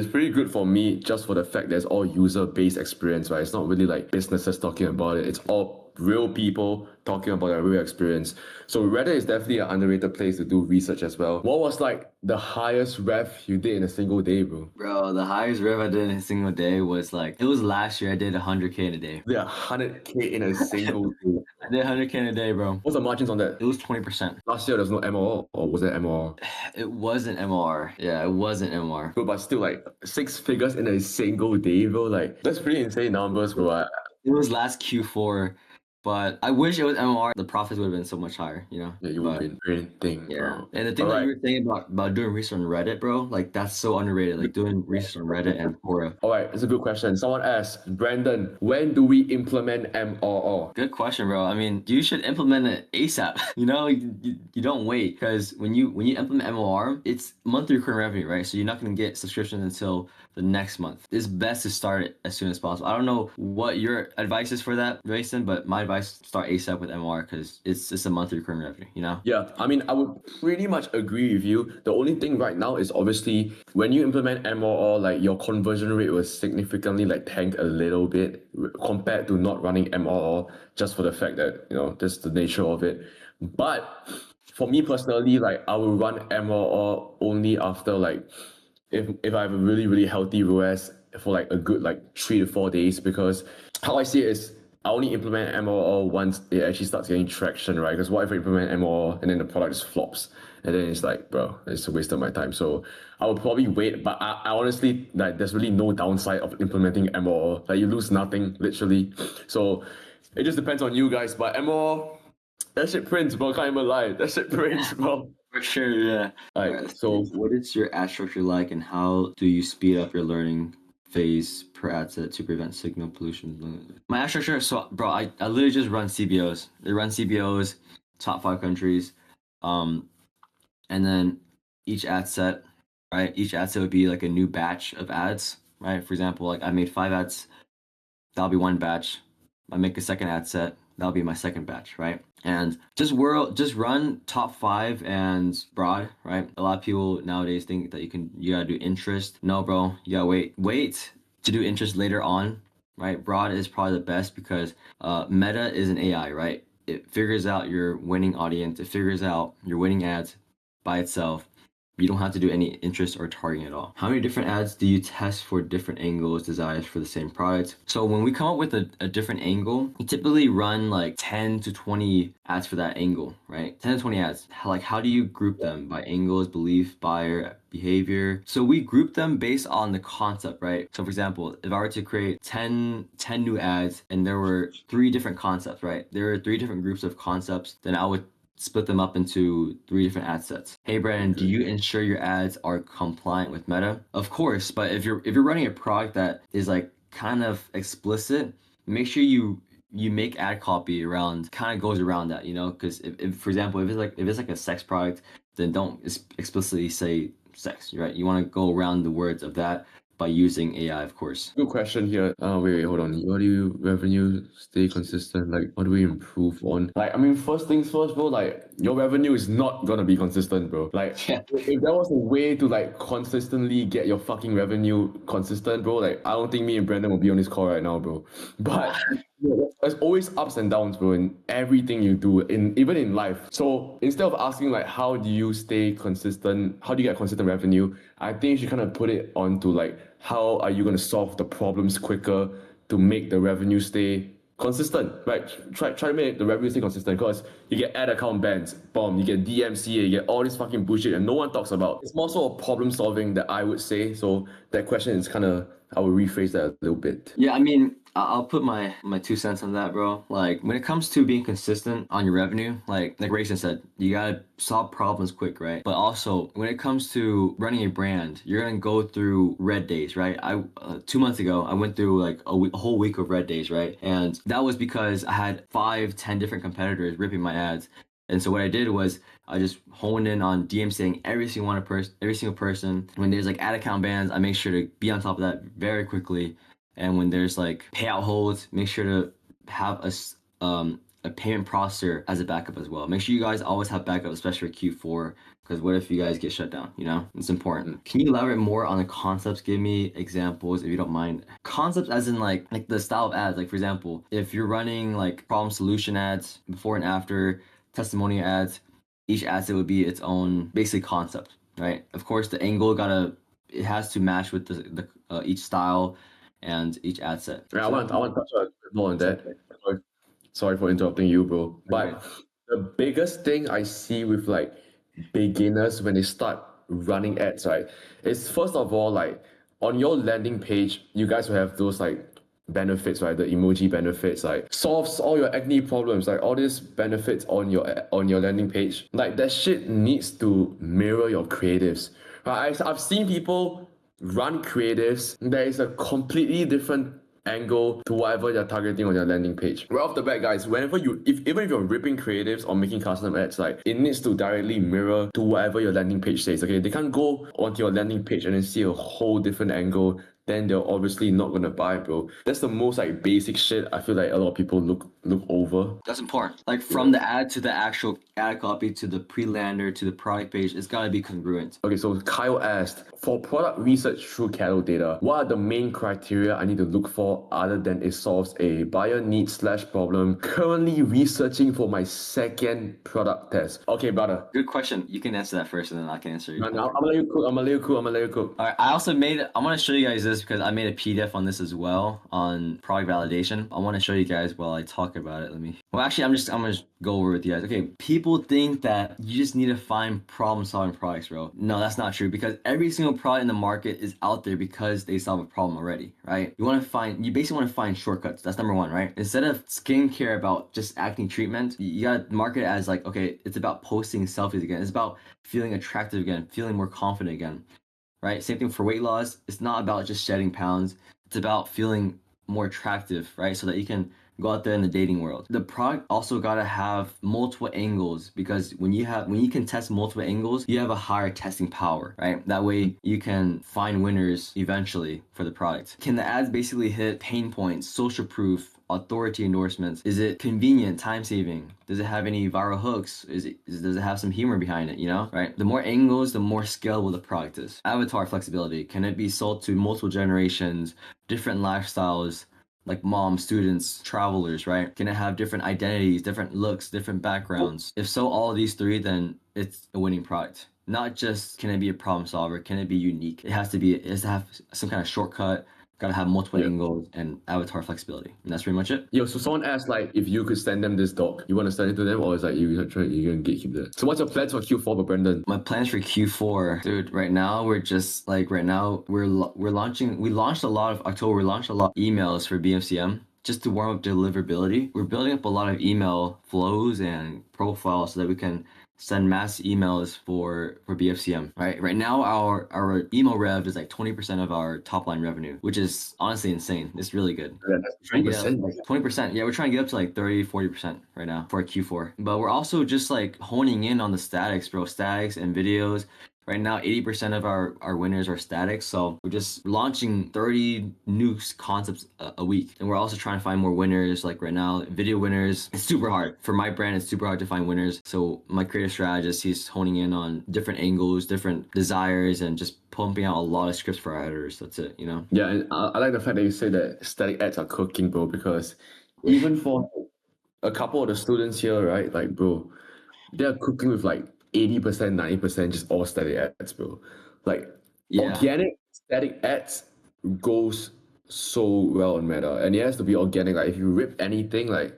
pretty good for me just for the fact that it's all user-based experience, right? It's not really like businesses talking about it. It's all real people talking about their real experience. So Reddit is definitely an underrated place to do research as well. What was like the highest rev you did in a single day, bro? Bro, the highest rev I did in a single day was like, it was last year. I did 100K in a day. Yeah, 100K in a single day. I did 100K in a day, bro. What's the margins on that? It was 20%. Last year there's no MRR, or was there MRR? It wasn't MR. Yeah, it wasn't MR. But still, like 6 figures in a single day, bro. Like that's pretty insane numbers, bro. It was last Q4, but I wish it was MR. The profits would have been so much higher, you know? Yeah, you would be printing, Yeah. bro. And the thing that you were saying about doing research on Reddit, bro, like that's so underrated. Like doing research on Reddit and Quora. All right, it's a good question. Someone asked, Brandon, when do we implement MRR? Good question, bro. I mean, you should implement it ASAP. You know, you don't wait, because when you implement MOR, it's monthly recurring revenue, right? So you're not going to get subscriptions until the next month. It's best to start it as soon as possible. I don't know what your advice is for that, Jason, but my advice, start ASAP with MOR because it's a monthly recurring revenue, you know? Yeah, I mean, I would pretty much agree with you. The only thing right now is obviously when you implement MRR, like your conversion rate will significantly like tank a little bit compared to not running MRR, just for the fact that, you know, that's the nature of it. But for me personally, like I will run MRR only after like if I have a really, really healthy ROAS for like a good like 3 to 4 days, because how I see it is I only implement MRR once it actually starts getting traction, right? Because what if I implement MRR and then the product just flops? And then it's like, bro, it's a waste of my time. So I will probably wait, but I honestly, like, there's really no downside of implementing MRR. Like, you lose nothing, literally. So it just depends on you guys. But MRR, that shit prints, bro. Can't even lie. That shit prints, bro. For sure, yeah. All right, so what is your ad structure like, and how do you speed up your learning phase per ad set to prevent signal pollution? My ad structure, so bro, I literally just run CBOs. They run CBOs, top 5 countries, and then each ad set, right? Each ad set would be like a new batch of ads, right? For example, like I made 5 ads, that'll be one batch. I make a second ad set, that'll be my second batch, right? And just run top 5 and broad, right? A lot of people nowadays think that you gotta do interest. No, bro, you gotta wait to do interest later on, right? Broad is probably the best because Meta is an AI, right? It figures out your winning audience. It figures out your winning ads by itself. You don't have to do any interest or targeting at all. How many different ads do you test for different angles, desires for the same product? So when we come up with a different angle, we typically run like 10 to 20 ads for that angle, right? 10 to 20 ads. Like, how do you group them? By angles, belief, buyer, behavior. So we group them based on the concept, right? So for example, if I were to create 10 new ads and there were 3 different concepts, right? There are 3 different groups of concepts, then I would split them up into 3 different ad sets. Hey Brandon, do you ensure your ads are compliant with Meta? Of course, but if you're running a product that is like kind of explicit, make sure you make ad copy around, kind of goes around that, you know? Because if for example, if it's like a sex product, then don't explicitly say sex, right? You want to go around the words of that by using AI, of course. good question here. Wait, hold on. What do you revenue stay consistent? Like, what do we improve on? Like, I mean, first things first, bro. Like, your revenue is not gonna be consistent, bro. Like, if there was a way to like consistently get your fucking revenue consistent, bro, like, I don't think me and Brandon will be on this call right now, bro. But there's always ups and downs, bro, in everything you do, even in life. So instead of asking like, how do you stay consistent? How do you get consistent revenue? I think you should kind of put it onto like, how are you going to solve the problems quicker to make the revenue stay consistent, right? Try to make the revenue stay consistent, because you get ad account bans, boom, you get DMCA, you get all this fucking bullshit and no one talks about. It's more so a problem solving that I would say. So that question is kind of, I would rephrase that a little bit. Yeah, I mean, I'll put my 2 cents on that, bro. Like when it comes to being consistent on your revenue, like Rayson said, you gotta solve problems quick, right? But also when it comes to running a brand, you're gonna go through red days, right? I 2 months ago I went through like a whole week of red days, right? And that was because I had 5-10 different competitors ripping my ads. And so what I did was I just honed in on DMCing every single person. When there's like ad account bans, I make sure to be on top of that very quickly. And when there's like payout holds, make sure to have a payment processor as a backup as well. Make sure you guys always have backup, especially for Q4, because what if you guys get shut down? You know, it's important. Can you elaborate more on the concepts? Give me examples if you don't mind. Concepts as in like the style of ads. Like for example, if you're running like problem solution ads, before and after, testimonial ads, each ad set would be its own basic concept, right? Of course, the angle it has to match with the each style and each ad set. I want to touch a bit more on that. Sorry for interrupting you, bro. But the biggest thing I see with like beginners when they start running ads, right, is first of all, like on your landing page, you guys will have those like benefits, right? The emoji benefits, like solves all your acne problems, like all these benefits on your landing page. Like that shit needs to mirror your creatives. Right? I've seen people run creatives. There is a completely different angle to whatever you're targeting on your landing page. Right off the bat, guys, whenever even if you're ripping creatives or making custom ads, like it needs to directly mirror to whatever your landing page says. Okay, they can't go onto your landing page and then see a whole different angle. Then they're obviously not gonna buy, bro. That's the most like basic shit I feel like a lot of people look over. That's important. Like from the ad to the actual ad copy to the pre-lander to the product page, it's gotta be congruent. Okay, so Kyle asked, for product research through catalog data, what are the main criteria I need to look for other than it solves a buyer need / problem? Currently researching for my second product test. Okay, brother. Good question. You can answer that first and then I can answer you. I'm gonna let you cook. I'm gonna let you cook. All right, I want to show you guys this because I made a PDF on this as well on product validation. I want to show you guys while I talk about it. I'm gonna go over with you guys. Okay, people think that you just need to find problem-solving products, bro. No, that's not true, because every single product in the market is out there because they solve a problem already, right? You basically want to find shortcuts. That's number one, right? Instead of skincare about just acne treatment, you gotta market it as like, okay, it's about posting selfies again. It's about feeling attractive again, feeling more confident again, right? Same thing for weight loss. It's not about just shedding pounds. It's about feeling more attractive, right? So that you can go out there in the dating world. The product also gotta have multiple angles, because when you can test multiple angles, you have a higher testing power, right? That way you can find winners eventually for the product. Can the ads basically hit pain points, social proof, authority endorsements? Is it convenient, time saving? Does it have any viral hooks? Does it have some humor behind it, you know, right? The more angles, the more scalable the product is. Avatar flexibility. Can it be sold to multiple generations, different lifestyles, like moms, students, travelers, right? Can it have different identities, different looks, different backgrounds? If so, all of these three, then it's a winning product. Not just can it be a problem solver, can it be unique? It has to have some kind of shortcut, gotta have multiple angles and avatar flexibility. And that's pretty much it. Yo, so someone asked like if you could send them this doc, you want to send it to them, or is like you're gonna gatekeep that? So what's your plans for Q4, Brendan? My plans for Q4, dude, right now we launched a lot of emails for BFCM just to warm up deliverability. We're building up a lot of email flows and profiles so that we can send mass emails for BFCM, right? Right now, our email rev is like 20% of our top line revenue, which is honestly insane. It's really good. Yeah, that's 20%. 20%. Yeah, we're trying to get up to like 30, 40% right now for Q4. But we're also just like honing in on the statics, bro. Statics and videos. Right now, 80% of our winners are static. So we're just launching 30 new concepts a week. And we're also trying to find more winners. Like right now, video winners, it's super hard. For my brand, it's super hard to find winners. So my creative strategist, he's honing in on different angles, different desires, and just pumping out a lot of scripts for our editors. That's it, you know? Yeah, and I like the fact that you say that static ads are cooking, bro, because even for a couple of the students here, right, like, bro, they're cooking with like 80%, 90% just all static ads, bro. Like, organic static ads goes so well on Meta, and it has to be organic. Like if you rip anything, like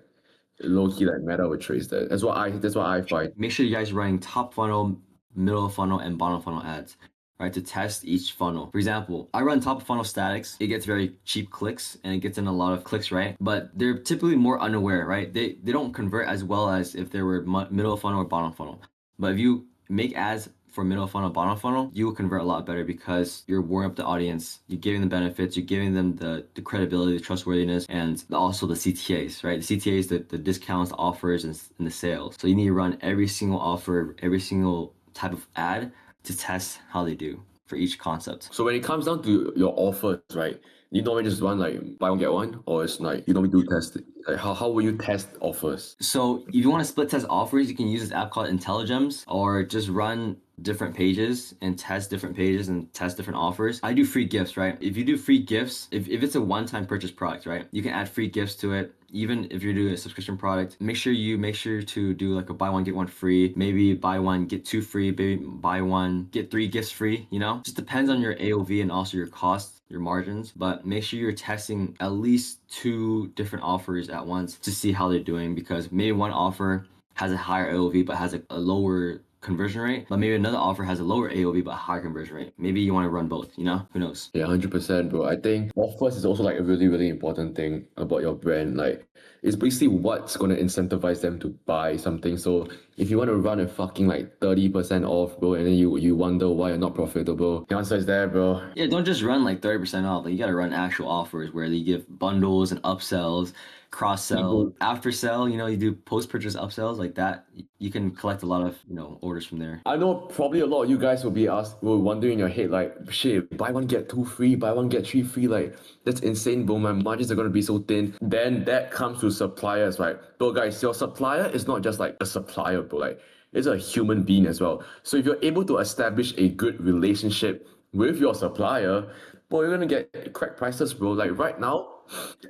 low key, like Meta would trace that. That's what I find. Make sure you guys are running top funnel, middle funnel, and bottom funnel ads, right? To test each funnel. For example, I run top funnel statics. It gets very cheap clicks and it gets in a lot of clicks, right? But they're typically more unaware, right? They don't convert as well as if they were middle funnel or bottom funnel. But if you make ads for middle funnel, bottom funnel, you will convert a lot better because you're warming up the audience, you're giving them benefits, you're giving them the credibility, the trustworthiness, and also the CTAs, right? The CTAs, the discounts, the offers, and the sales. So you need to run every single offer, every single type of ad to test how they do for each concept. So when it comes down to your offers, right? You normally just run like buy one get one, or it's like you normally do test it. Like how will you test offers? So if you want to split test offers, you can use this app called IntelliGems, or just run different pages and test different pages and test different offers. I do free gifts, right? If you do free gifts, if it's a one-time purchase product, right? You can add free gifts to it. Even if you're doing a subscription product, make sure to do like a buy one get one free, maybe buy one get two free, maybe buy one get three gifts free, you know? Just depends on your AOV and also your costs, your margins, but make sure you're testing at least 2 different offers at once to see how they're doing, because maybe one offer has a higher AOV but has a lower conversion rate, but maybe another offer has a lower AOV but a higher conversion rate. Maybe you want to run both, you know? Who knows? Yeah, 100%, bro. I think offers is also like a really, really important thing about your brand. Like, it's basically what's going to incentivize them to buy something. So if you want to run a fucking like 30% off, bro, and then you wonder why you're not profitable, the answer is there, bro. Yeah, don't just run like 30% off. Like, you got to run actual offers where you give bundles and upsells, cross-sell, after sell, you know, you do post-purchase upsells like that. You can collect a lot of, you know, orders from there. I know probably a lot of you guys will wondering in your head, like, shit, buy one get 2 free, buy one get 3 free, like, that's insane, bro. My margins are gonna be so thin. Then that comes to suppliers, right? Bro, guys, your supplier is not just like a supplier, bro. Like, it's a human being as well. So if you're able to establish a good relationship with your supplier, bro, you're gonna get crack prices, bro. Like right now,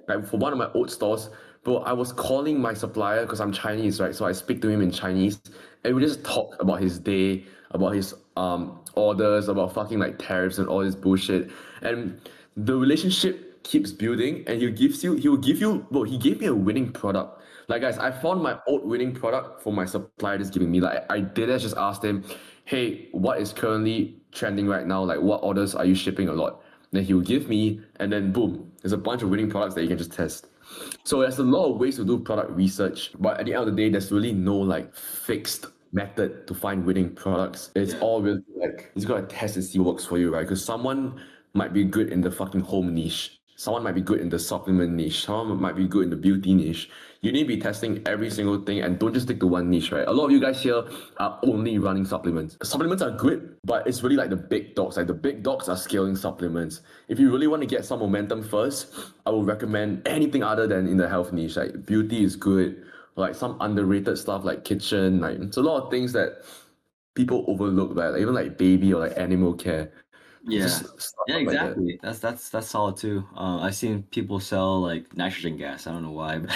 like for one of my old stores, bro, I was calling my supplier because I'm Chinese, right? So I speak to him in Chinese, and we just talk about his day, about his orders, about fucking like tariffs and all this bullshit. And the relationship keeps building, and he will give you, bro, he gave me a winning product. Like guys, I found my old winning product for my supplier just giving me. Like I did just asked him, hey, what is currently trending right now? Like what orders are you shipping a lot? Then he will give me, and then boom, there's a bunch of winning products that you can just test. So there's a lot of ways to do product research, but at the end of the day, there's really no like fixed method to find winning products. It's all really like, you just gotta test and see what works for you, right? Because someone might be good in the fucking home niche. Someone might be good in the supplement niche. Someone might be good in the beauty niche. You need to be testing every single thing and don't just stick to one niche, right? A lot of you guys here are only running supplements. Supplements are good, but it's really like the big dogs. Like the big dogs are scaling supplements. If you really want to get some momentum first, I would recommend anything other than in the health niche. Like beauty is good, like some underrated stuff like kitchen. Like it's a lot of things that people overlook, right? Like even like baby or like animal care. Yeah, yeah, like that. exactly. That's solid too. I've seen people sell like nitrogen gas. I don't know why, but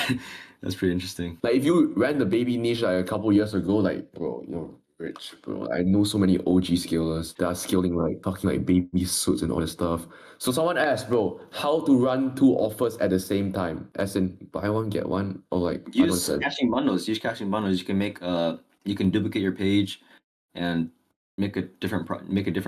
that's pretty interesting. Like if you ran the baby niche like a couple years ago, like bro, you're rich, bro. I know so many OG scalers that are scaling like fucking like baby suits and all this stuff. So someone asked, bro, how to run 2 offers at the same time? As in buy one get one, or like Use caching bundles. Use caching bundles. You can make you can duplicate your page and make a different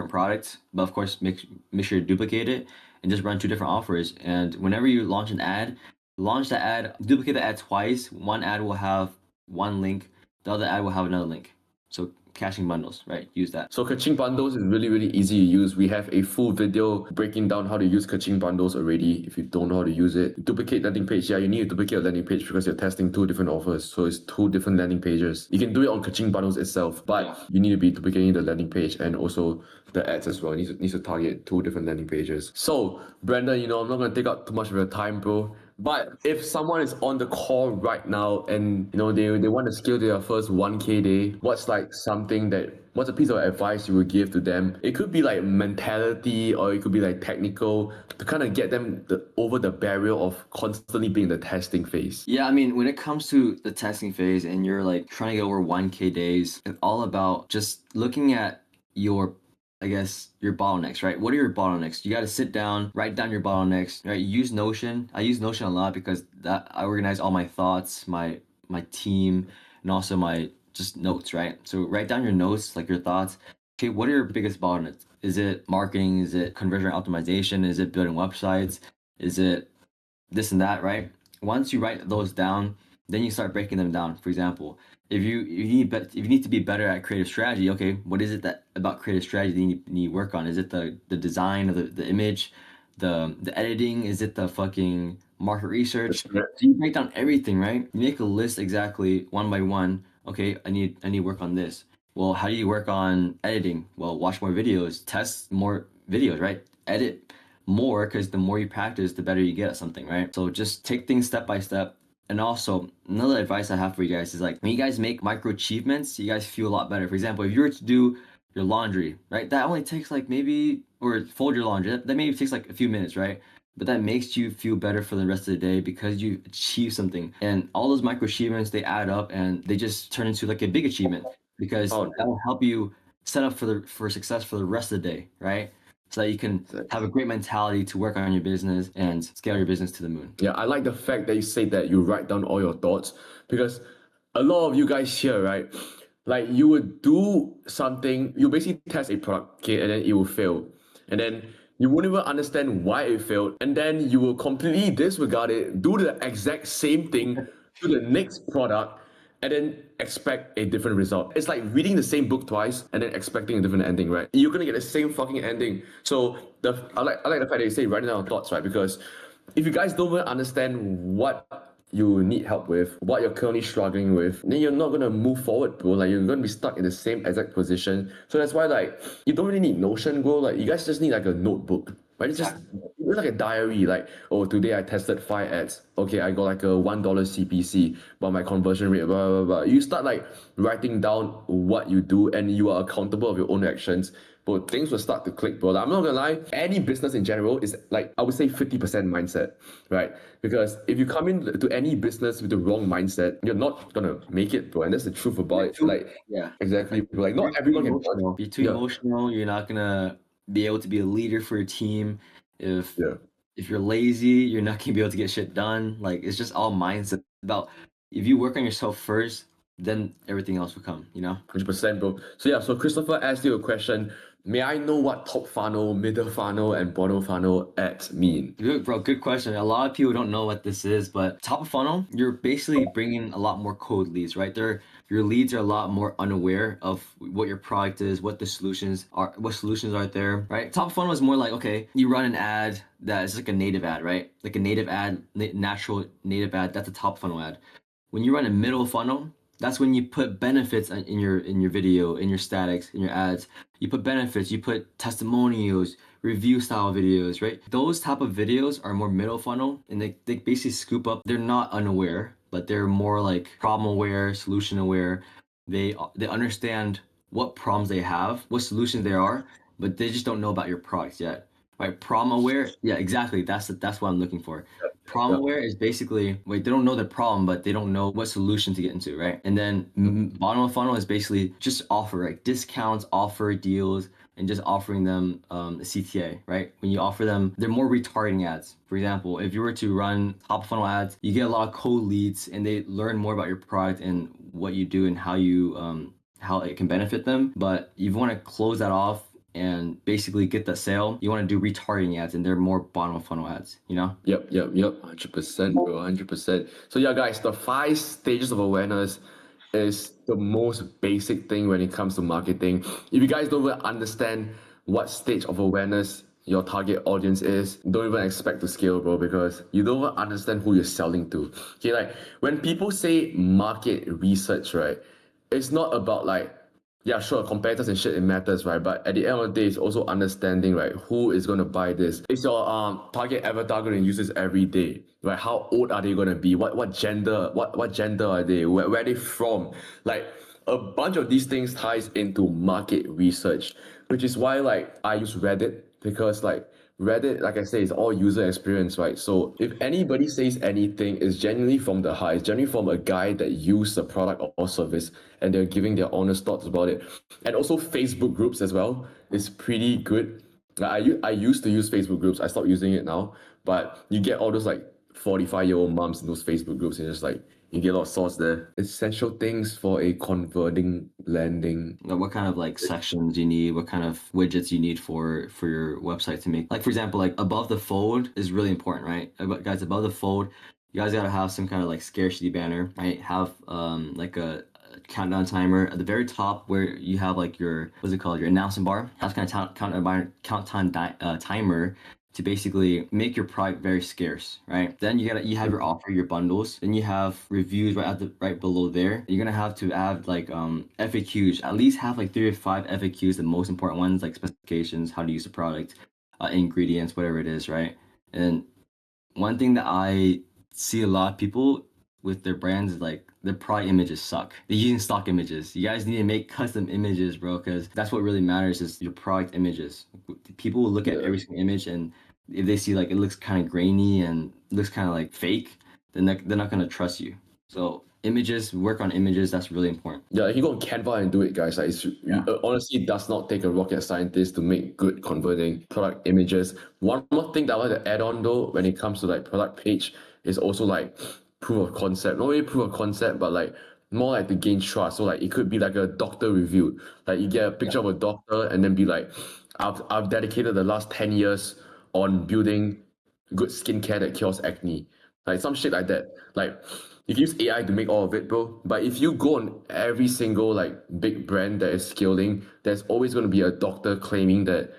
product, but of course make sure you duplicate it and just run 2 different offers. And whenever you launch an ad, duplicate the ad twice. One ad will have one link, the other ad will have another link. So caching bundles, right? Use that. So caching bundles is really, really easy to use. We have a full video breaking down how to use caching bundles already. If you don't know how to use it, duplicate landing page. Yeah, you need to duplicate a landing page because you're testing 2 different offers. So it's 2 different landing pages. You can do it on caching bundles itself, but you need to be duplicating the landing page and also the ads as well. It needs to target 2 different landing pages. So Brandon, you know, I'm not going to take up too much of your time, bro. But if someone is on the call right now and you know they want to scale their first 1K day, what's a piece of advice you would give to them? It could be like mentality, or it could be like technical, to kind of get them over the barrier of constantly being in the testing phase. Yeah, I mean, when it comes to the testing phase and you're like trying to get over 1K days, it's all about just looking at your I guess, your bottlenecks, right? What are your bottlenecks? You got to sit down, write down your bottlenecks, right? Use Notion. I use Notion a lot because that I organize all my thoughts, my team, and also my just notes, right? So write down your notes, like your thoughts. Okay, what are your biggest bottlenecks? Is it marketing? Is it conversion optimization? Is it building websites? Is it this and that, right? Once you write those down, then you start breaking them down. For example, if you need to be better at creative strategy, okay, what is it that about creative strategy that you need to work on? Is it the design of the image, the editing? Is it the fucking market research? So you break down everything, right? You make a list exactly one by one. Okay, I need to work on this. Well, how do you work on editing? Well, watch more videos, test more videos, right? Edit more, because the more you practice, the better you get at something, right? So just take things step by step. And also, another advice I have for you guys is like, when you guys make micro achievements, you guys feel a lot better. For example, if you were to do your laundry, right? That only takes like maybe, or fold your laundry, that maybe takes like a few minutes, right? But that makes you feel better for the rest of the day because you achieve something. And all those micro achievements, they add up and they just turn into like a big achievement, because that will help you set up for success for the rest of the day, right? So that you can have a great mentality to work on your business and scale your business to the moon. Yeah, I like the fact that you say that you write down all your thoughts, because a lot of you guys here, right? Like you would do something, you basically test a product, okay, and then it will fail. And then you won't even understand why it failed. And then you will completely disregard it, do the exact same thing to the next product, and then expect a different result. It's like reading the same book twice and then expecting a different ending, right? You're gonna get the same fucking ending. So I like the fact that you say writing down thoughts, right? Because if you guys don't even understand what you need help with, what you're currently struggling with, then you're not gonna move forward, bro. Like you're gonna be stuck in the same exact position. So that's why like you don't really need Notion, bro. Like you guys just need like a notebook. Right? It's just it's like a diary, like, oh, today I tested 5 ads. Okay, I got like a $1 CPC, but my conversion rate, blah, blah, blah. You start like writing down what you do and you are accountable of your own actions. But things will start to click, bro. I'm not gonna lie, any business in general is like, I would say 50% mindset, right? Because if you come into any business with the wrong mindset, you're not gonna make it, bro. And that's the truth about it. Like, yeah, exactly. Like, not everyone can. Be too emotional. You're not gonna be able to be a leader for your team. If you're lazy, you're not gonna be able to get shit done. Like, it's just all mindset. About if you work on yourself first, then everything else will come, you know? 100%, bro. So yeah, so Christopher asked you a question. May I know what top funnel, middle funnel, and bottom funnel ads mean? Good, bro. Good question. A lot of people don't know what this is, but top of funnel, you're basically bringing a lot more cold leads, right? Your leads are a lot more unaware of what your product is, what solutions are there, right? Top of funnel is more like, okay, you run an ad that is like a native ad, right? Like a native ad, natural native ad. That's a top funnel ad. When you run a middle funnel, that's when you put benefits in your video, in your statics, in your ads. You put benefits, you put testimonials, review style videos, right? Those type of videos are more middle funnel, and they basically scoop up. They're not unaware, but they're more like problem aware, solution aware. They understand what problems they have, what solutions there are, but they just don't know about your products yet. Right? Problem aware, yeah, exactly. That's what I'm looking for. Problem aware is basically, they don't know the problem, but they don't know what solution to get into, right? And then bottom of funnel is basically just offer, like discounts, offer deals, and just offering them a CTA, right? When you offer them, they're more retargeting ads. For example, if you were to run top of funnel ads, you get a lot of cold leads, and they learn more about your product and what you do and how it can benefit them. But you want to close that off and basically get the sale. You want to do retargeting ads, and they're more bottom of funnel ads, you know? Yep. 100%, bro, 100%. So yeah, guys, the 5 stages of awareness is the most basic thing when it comes to marketing. If you guys don't even understand what stage of awareness your target audience is, don't even expect to scale, bro, because you don't even understand who you're selling to. Okay, like when people say market research, right, it's not about like, yeah, sure, competitors and shit, it matters, right? But at the end of the day, it's also understanding, right, who is going to buy this. Is your target avatar going to use this every day, right? How old are they going to be? What gender are they? Where are they from? Like, a bunch of these things ties into market research, which is why, like, I use Reddit, because, like, Reddit, like I say, is all user experience, right? So if anybody says anything, it's genuinely from the heart. It's genuinely from a guy that used the product or service and they're giving their honest thoughts about it. And also Facebook groups as well is pretty good. Like I used to use Facebook groups. I stopped using it now. But you get all those like 45-year-old moms in those Facebook groups and just like you get a lot of sauce there. Essential things for a converting landing. What kind of like sections you need, what kind of widgets you need for your website to make. Like for example, like above the fold is really important, right? Guys, above the fold, you guys gotta have some kind of like scarcity banner, right? Have like a countdown timer at the very top where you have like your your announcement bar. Have kind of countdown timer to basically make your product very scarce, right? Then you have your offer, your bundles. Then you have reviews right below there. You're gonna have to add like FAQs. At least have like 3 or 5 FAQs, the most important ones like specifications, how to use the product, ingredients, whatever it is, right? And one thing that I see a lot of people with their brands is like their product images suck. They're using stock images. You guys need to make custom images, bro, because that's what really matters is your product images. People will look at every single image and if they see like it looks kind of grainy and looks kind of like fake, then they're not gonna trust you. So images, work on images, that's really important. Yeah, you go on Canva and do it, guys. Like honestly, it does not take a rocket scientist to make good converting product images. One more thing that I like to add on though, when it comes to like product page, is also like proof of concept. Not really proof of concept, but like more like to gain trust. So like it could be like a doctor review. Like you get a picture of a doctor and then be like, I've dedicated the last 10 years on building good skincare that cures acne. Like some shit like that. Like you can use AI to make all of it, bro. But if you go on every single like big brand that is scaling, there's always going to be a doctor claiming that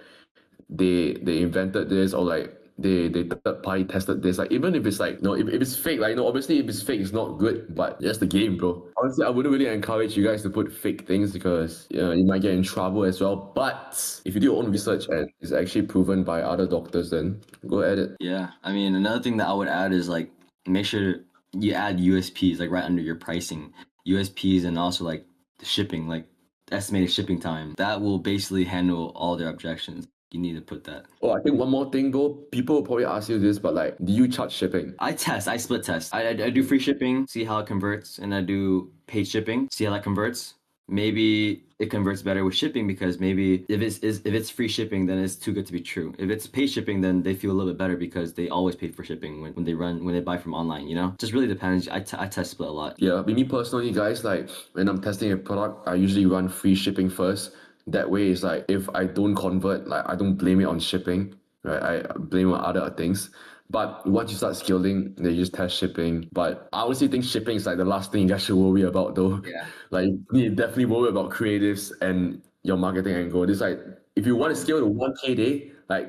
they invented this or like they third party tested this. Like even if it's like if it's fake, like obviously if it's fake it's not good, but that's the game, bro. Honestly, I wouldn't really encourage you guys to put fake things because you might get in trouble as well. But if you do your own research and it's actually proven by other doctors, then go at it. Yeah, I mean another thing that I would add is like make sure you add USPs like right under your pricing. USPs and also like the shipping, like estimated shipping time. That will basically handle all their objections. You need to put that. Oh, I think one more thing though, people will probably ask you this, but like, do you charge shipping? I split test. I do free shipping, see how it converts, and I do paid shipping, see how that converts. Maybe it converts better with shipping because maybe if it's free shipping, then it's too good to be true. If it's paid shipping, then they feel a little bit better because they always pay for shipping when they buy from online, Just really depends. I test split a lot. Yeah, me personally, guys, like when I'm testing a product, I usually run free shipping first. That way it's like if I don't convert, like I don't blame it on shipping, right? I blame it on other things. But once you start scaling, then you just test shipping. But I honestly think shipping is like the last thing you guys should worry about though. Yeah. Like you definitely worry about creatives and your marketing angle. It's like if you want to scale to 1K a day, like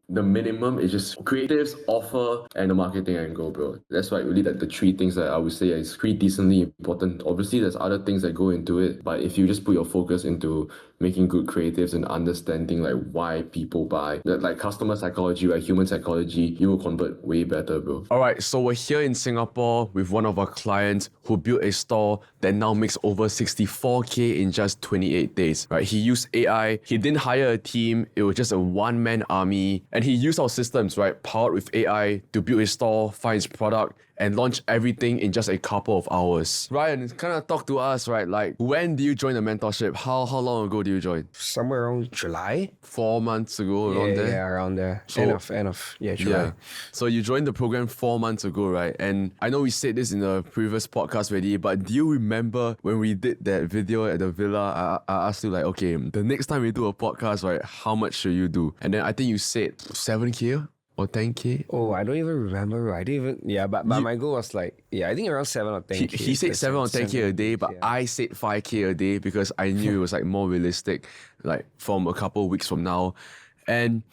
the minimum is just creatives, offer, and the marketing angle, bro. That's like really the 3 things that I would say is pretty decently important. Obviously, there's other things that go into it, but if you just put your focus into making good creatives and understanding like why people buy, like customer psychology, like human psychology, you will convert way better, bro. All right, so we're here in Singapore with one of our clients who built a store that now makes over 64K in just 28 days, right? He used AI, he didn't hire a team, it was just a one-man army, and he used our systems, right, powered with AI to build his store, find his product, and launch everything in just a couple of hours. Ryan, kind of talk to us, right? Like, when do you join the mentorship? How long ago do you join? Somewhere around July. 4 months ago, around there? Yeah, around there. So, end of July. Yeah. So you joined the program 4 months ago, right? And I know we said this in the previous podcast already, but do you remember when we did that video at the villa? I asked you like, okay, the next time we do a podcast, right, how much should you do? And then I think you said 7K or 10K? Oh, I don't even remember. I didn't even, but my goal was like, I think around 7 or 10K. He said 7 or 10K a day, but I said 5K a day because I knew it was like more realistic, like from a couple of weeks from now. And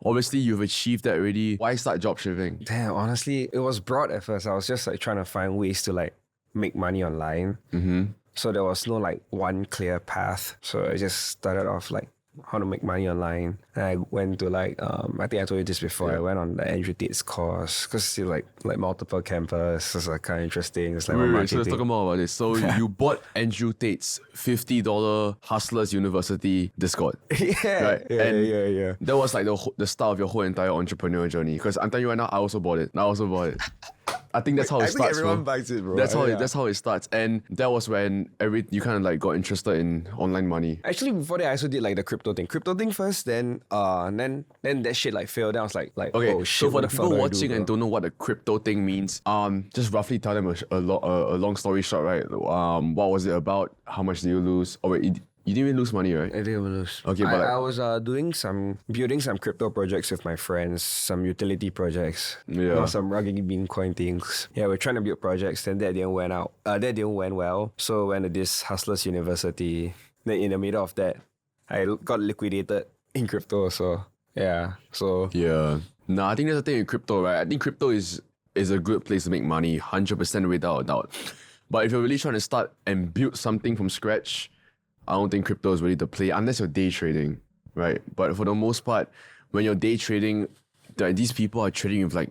obviously you've achieved that already. Why start dropshipping? Damn, honestly, it was broad at first. I was just like trying to find ways to like make money online. Mm-hmm. So there was no like one clear path. So I just started off like how to make money online. And I went to like I think I told you this before. I went on the Andrew Tate's course because it's like multiple campus. It's like kind of interesting. It's like Wait, so let's talk more about this. So you bought Andrew Tate's $50 Hustlers University Discord. Yeah, right? yeah. That was like the start of your whole entire entrepreneurial journey. Because I'm telling you right now, I also bought it. I think that's how it starts. Everyone buys it, bro. That's how it starts. And that was when you kind of like got interested in online money. Actually, before that, I also did like the crypto thing first. Then that shit like failed. Then I was like Okay, oh shit. so for the what people fuck do I watching do, and bro? don't know what the crypto thing means, just roughly tell them a long story short, right? What was it about? How much did you lose? Oh wait, you didn't even lose money, right? I didn't even lose. Okay, but I was building some crypto projects with my friends, some utility projects, some rugged bean coin things. Yeah, we're trying to build projects, and that didn't went well. So went to this Hustlers University. Then in the middle of that, I got liquidated in crypto. So yeah, I think that's the thing with crypto, right? I think crypto is a good place to make money, 100% without a doubt. But if you're really trying to start and build something from scratch, I don't think crypto is really the play unless you're day trading, right? But for the most part, when you're day trading, these people are trading with like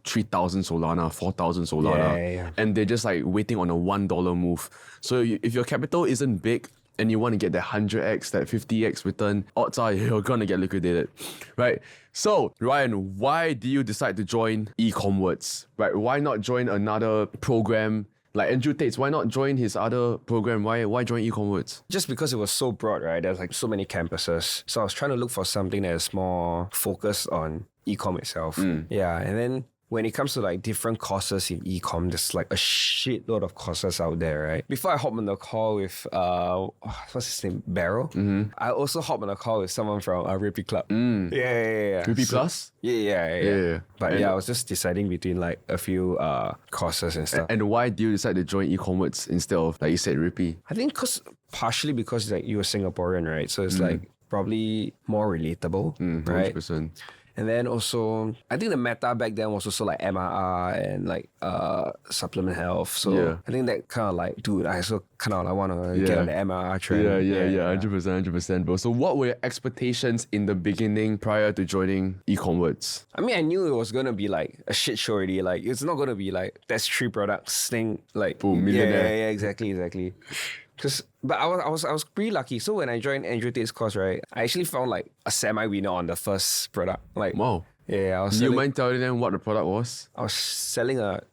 3,000 Solana, 4,000 Solana, and they're just like waiting on a $1 move. So if your capital isn't big and you want to get that 100x, that 50x return, odds are you're gonna get liquidated, right? So Ryan, why do you decide to join eComWords, right? Why not join another program? Like Andrew Tate's, why not join his other program? Why join eComWords? just because it was so broad, right? There's like so many campuses. So I was trying to look for something that is more focused on ecom itself. Yeah, and then when it comes to like different courses in ecom, there's like a shitload of courses out there, right? Before I hop on the call with what's his name, Barrow, I also hop on a call with someone from Rippy Club. Yeah. Rippy Plus? Yeah. But I was just deciding between like a few courses and stuff. And why do you decide to join eComWords instead of, like you said, Rippy? I think partially because like you're Singaporean, right? So it's like probably more relatable, right? 100%. And then also, I think the meta back then was also like MRR and like supplement health. So I think that kind of like, dude, I also kind of like want to get on the MRR trend. Yeah, 100%, bro. So what were your expectations in the beginning prior to joining eComWords? I mean, I knew it was going to be like a shit show already. Like, it's not going to be like, that's 3 products thing. Like, boom, millionaire. Yeah, exactly. But I was pretty lucky. So when I joined Andrew Tate's course, right, I actually found like a semi-winner on the first product. Like, wow. Yeah, I was Do you mind telling them what the product was? I was selling a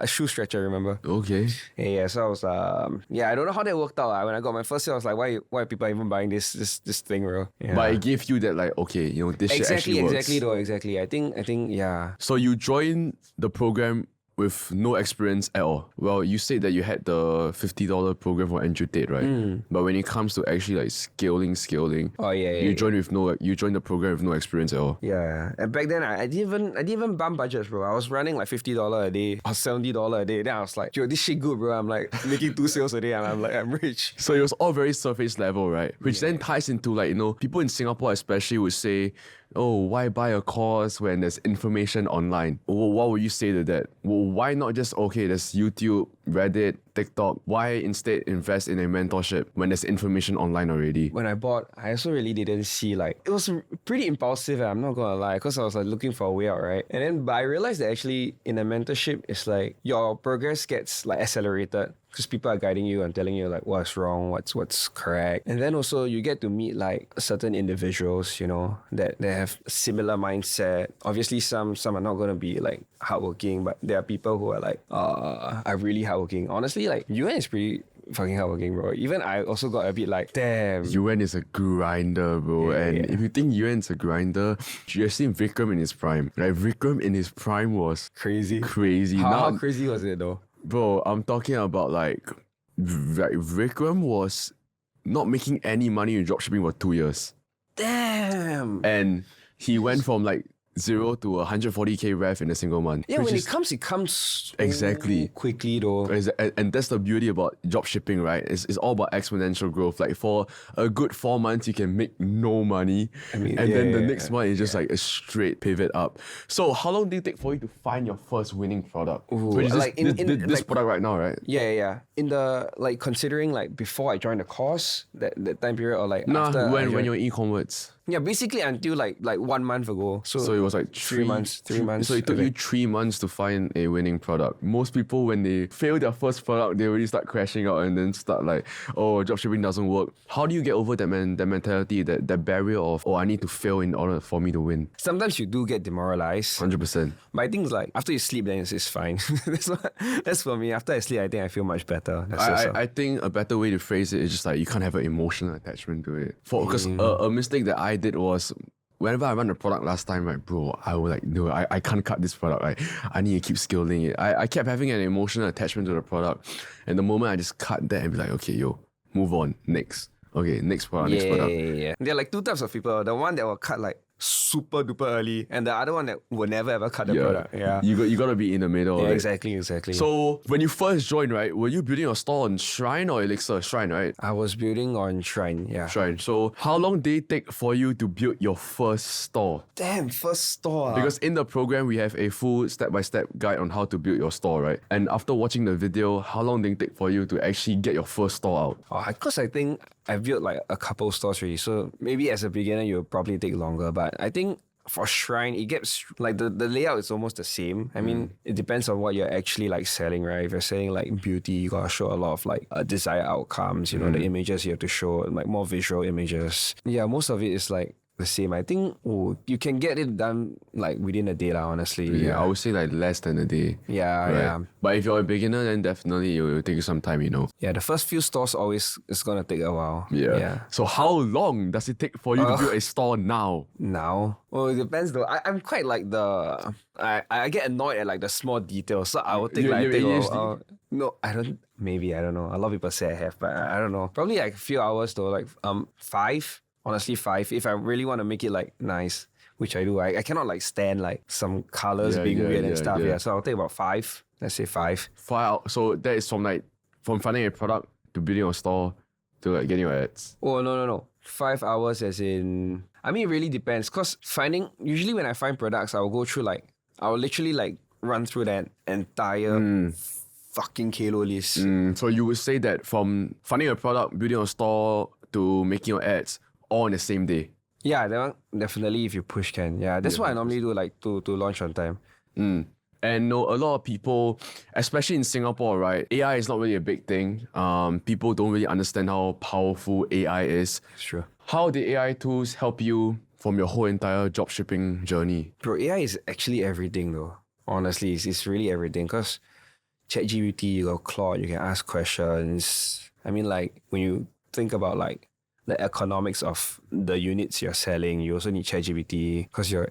shoe stretcher, remember? Okay. Yeah, so I was I don't know how that worked out. When I got my first sale, I was like, why are people even buying this thing, bro? Yeah. But it gave you that like, okay, this shit actually works. Exactly. I think yeah. So you joined the program with no experience at all. Well, you said that you had the $50 program for Andrew Tate, right? But when it comes to actually like scaling, you joined the program with no experience at all. Yeah, and back then I didn't even bump budgets, bro. I was running like $50 a day or $70 a day. Then I was like, yo, this shit good, bro. I'm like making 2 sales a day, and I'm like, I'm rich. So it was all very surface level, right? Which then ties into like, people in Singapore especially would say, oh, why buy a course when there's information online? Well, what would you say to that? Well, why not just, okay, there's YouTube, Reddit, TikTok. Why instead invest in a mentorship when there's information online already? When I bought, I also really didn't see like, it was pretty impulsive, I'm not gonna lie, because I was like looking for a way out, right? But I realized that actually in a mentorship, it's like your progress gets like accelerated because people are guiding you and telling you like what's wrong, what's correct. And then also you get to meet like certain individuals, that they have similar mindset. Obviously some are not gonna be like hardworking, but there are people who are like are really hardworking. Honestly, like UN is pretty fucking hardworking, bro. Even I also got a bit like, damn. UN is a grinder, bro. If you think UN is a grinder, you have seen Vikram in his prime. Like Vikram in his prime was crazy. How crazy was it though? Bro, I'm talking about like Vikram was not making any money in dropshipping for 2 years. Damn. And he went from like 0 to 140k rev in a single month. Yeah, which when is- it comes so Exactly. quickly though. And that's the beauty about drop shipping, right? It's all about exponential growth. Like for a good 4 months, you can make no money. And then the next month is just like a straight pivot up. So how long did it take for you to find your first winning product? Which is like this like- product right now, right? Yeah. In the like considering like before I joined the course, that time period or like after I when joined- you're e-commerce. Yeah, basically until like 1 month ago. So it was like 3 months. 3 months. So it took you 3 months to find a winning product. Most people, when they fail their first product, they already start crashing out and then start like, oh, dropshipping doesn't work. How do you get over that mentality, that barrier of, oh, I need to fail in order for me to win? Sometimes you do get demoralized. 100%. But I think it's like after you sleep, then it's fine. That's for me. After I sleep, I think I feel much better. I think a better way to phrase it is just like you can't have an emotional attachment to it. Because a mistake that I did was whenever I run a product last time, right, bro, I was like, no, I can't cut this product. Like, I need to keep scaling it. I kept having an emotional attachment to the product. And the moment I just cut that and be like, okay, yo, move on, next. Okay, next product, next product. Yeah. There are like two types of people. The one that will cut like super duper early, and the other one that will never ever cut the product. Yeah. You gotta be in the middle. Yeah, right? exactly. So when you first joined, right, were you building your store on Shrine or Elixir? Shrine, right? I was building on Shrine, yeah. Shrine. So how long did it take for you to build your first store? Damn, first store. Because in the program, we have a full step-by-step guide on how to build your store, right? And after watching the video, how long did it take for you to actually get your first store out? Because I think I've built like a couple stores already. So maybe as a beginner, you'll probably take longer. But I think for Shrine, it gets like the layout is almost the same. I mean, it depends on what you're actually like selling, right? If you're selling like beauty, you gotta show a lot of like desired outcomes, you know, the images you have to show, like more visual images. Yeah, most of it is like the same. I think you can get it done like within a day, honestly. Yeah, I would say like less than a day. Yeah. But if you're a beginner, then definitely it will take you some time, you know. Yeah, the first few stores always is gonna take a while. Yeah. So how long does it take for you to build a store now? Now? Well, it depends though. I'm quite like I get annoyed at like the small details. So I will take You- like you take ADHD? no, I don't. Maybe I don't know. A lot of people say I have, but I don't know. Probably like a few hours though. Like 5. Honestly, 5. If I really want to make it like nice, which I do. I cannot like stand like some colors being weird and stuff. Yeah. So I'll take about 5. Let's say 5. 5. So that is from finding a product to building a store to like getting your ads. Oh no. 5 hours as in. I mean, it really depends. Cause usually when I find products, I will go through I will literally like run through that entire fucking Kalo list. So you would say that from finding a product, building a store to making your ads all on the same day. Yeah, that one definitely if you push can. Yeah, that's what I normally do like to launch on time. And no, a lot of people, especially in Singapore, right? AI is not really a big thing. People don't really understand how powerful AI is. It's true. How did AI tools help you from your whole entire dropshipping journey? Bro, AI is actually everything though. Honestly, it's really everything. Because ChatGPT, you got Claude, you can ask questions. I mean, like when you think about like the economics of the units you're selling, you also need ChatGPT because your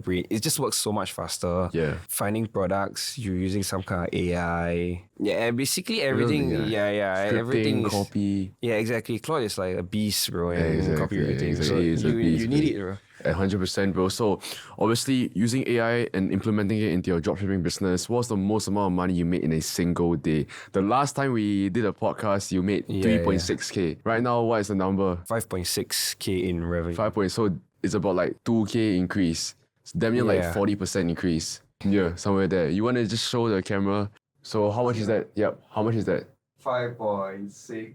brain, it just works so much faster. Yeah. Finding products, you're using some kind of AI. Yeah, basically everything. Scripting, Everything is, copy. Yeah, exactly. Claude is like a beast, bro. Yeah, And exactly, copywriting. exactly. So He is a beast, you need bro. it, bro. 100%, bro. So obviously using AI and implementing it into your dropshipping business, what's the most amount of money you made in a single day? The last time we did a podcast, you made 3.6K. Right now, what is the number? 5.6K in revenue. So it's about like 2K increase. It's damn near like 40% increase. Yeah, somewhere there. You want to just show the camera? So how much is that? Yep. How much is that? 5.6.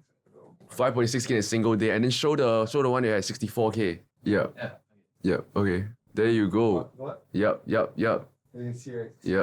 5.6K in a single day. And then show the one that had 64K. Yeah. Yep. Okay. There you go. What? Yep. Yeah,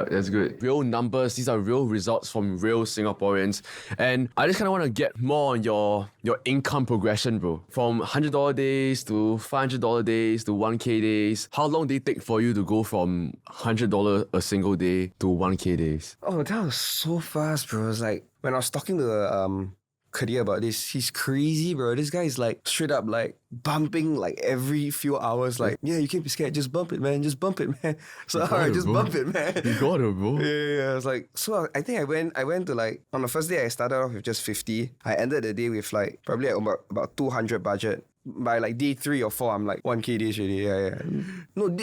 that's good. Real numbers, these are real results from real Singaporeans. And I just kind of want to get more on your income progression, bro. From $100 days to $500 days to 1K days. How long did it take for you to go from $100 a single day to 1K days? Oh, that was so fast, bro. It's like when I was talking to Kadir about this, he's crazy, bro. This guy is like straight up like bumping like every few hours. Like, yeah, you can't be scared. Just bump it, man. Just bump it, man. So alright, just bump it, man. You got it, bro. Yeah. I was like, so I think I went to like on the first day I started off with just 50. I ended the day with like probably about 200 budget. by like day 3 or 4, I'm like 1K days already. Yeah. No,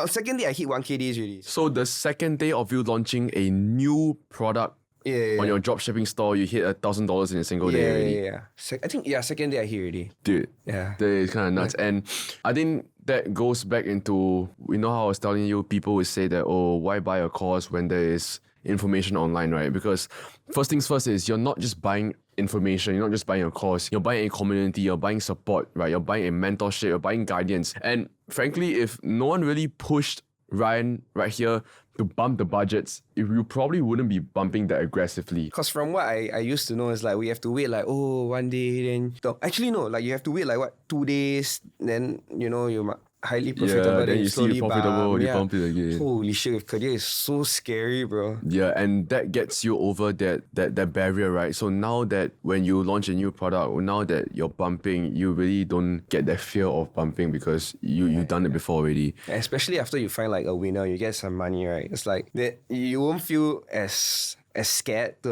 second day I hit 1K days already. So the second day of you launching a new product on your dropshipping store, you hit $1,000 in a single day already. Yeah. I think second day I hit already. Dude, Yeah. that is kind of nuts. And I think that goes back into, how I was telling you, people would say that, oh, why buy a course when there is information online, right? Because first things first is you're not just buying information, you're not just buying a course, you're buying a community, you're buying support, right? You're buying a mentorship, you're buying guidance. And frankly, if no one really pushed Ryan right here to bump the budgets, you probably wouldn't be bumping that aggressively. Because from what I used to know is like we have to wait like, 1 day, then... No, actually no, like you have to wait like 2 days, then you're highly profitable, then you see slowly you're profitable, you bump it again. Holy shit, career is so scary, bro. Yeah, and that gets you over that barrier, right? So now that when you launch a new product, now that you're bumping, you really don't get that fear of bumping because you've done it before already. Especially after you find like a winner, you get some money, right? It's like that you won't feel as scared to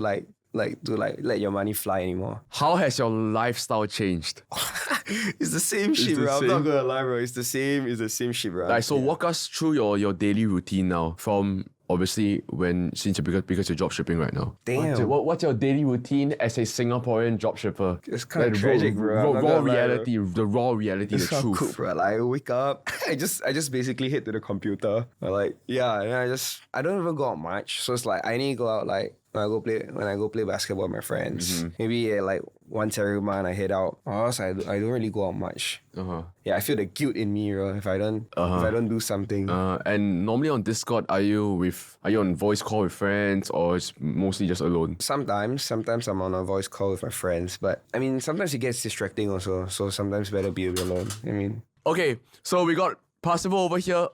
let your money fly anymore. How has your lifestyle changed? It's the same shit, bro. I'm not gonna lie, bro. It's the same shit, bro. So walk us through your daily routine now from obviously because you're dropshipping right now. Damn. What's your daily routine as a Singaporean dropshipper? It's kind of tragic, bro. The raw reality, the truth. Cool, bro. Like, I wake up, I just basically head to the computer. And I don't even go out much. So it's like I need to go out like when I go play basketball with my friends. Maybe like once every month I head out. Or else I don't really go out much. Yeah, I feel the guilt in me, bro, if I don't do something. And normally on Discord, are you on voice call with friends or it's mostly just alone? Sometimes I'm on a voice call with my friends, but I mean sometimes it gets distracting also. So sometimes better be alone. I mean. Okay, so we got Percival over here.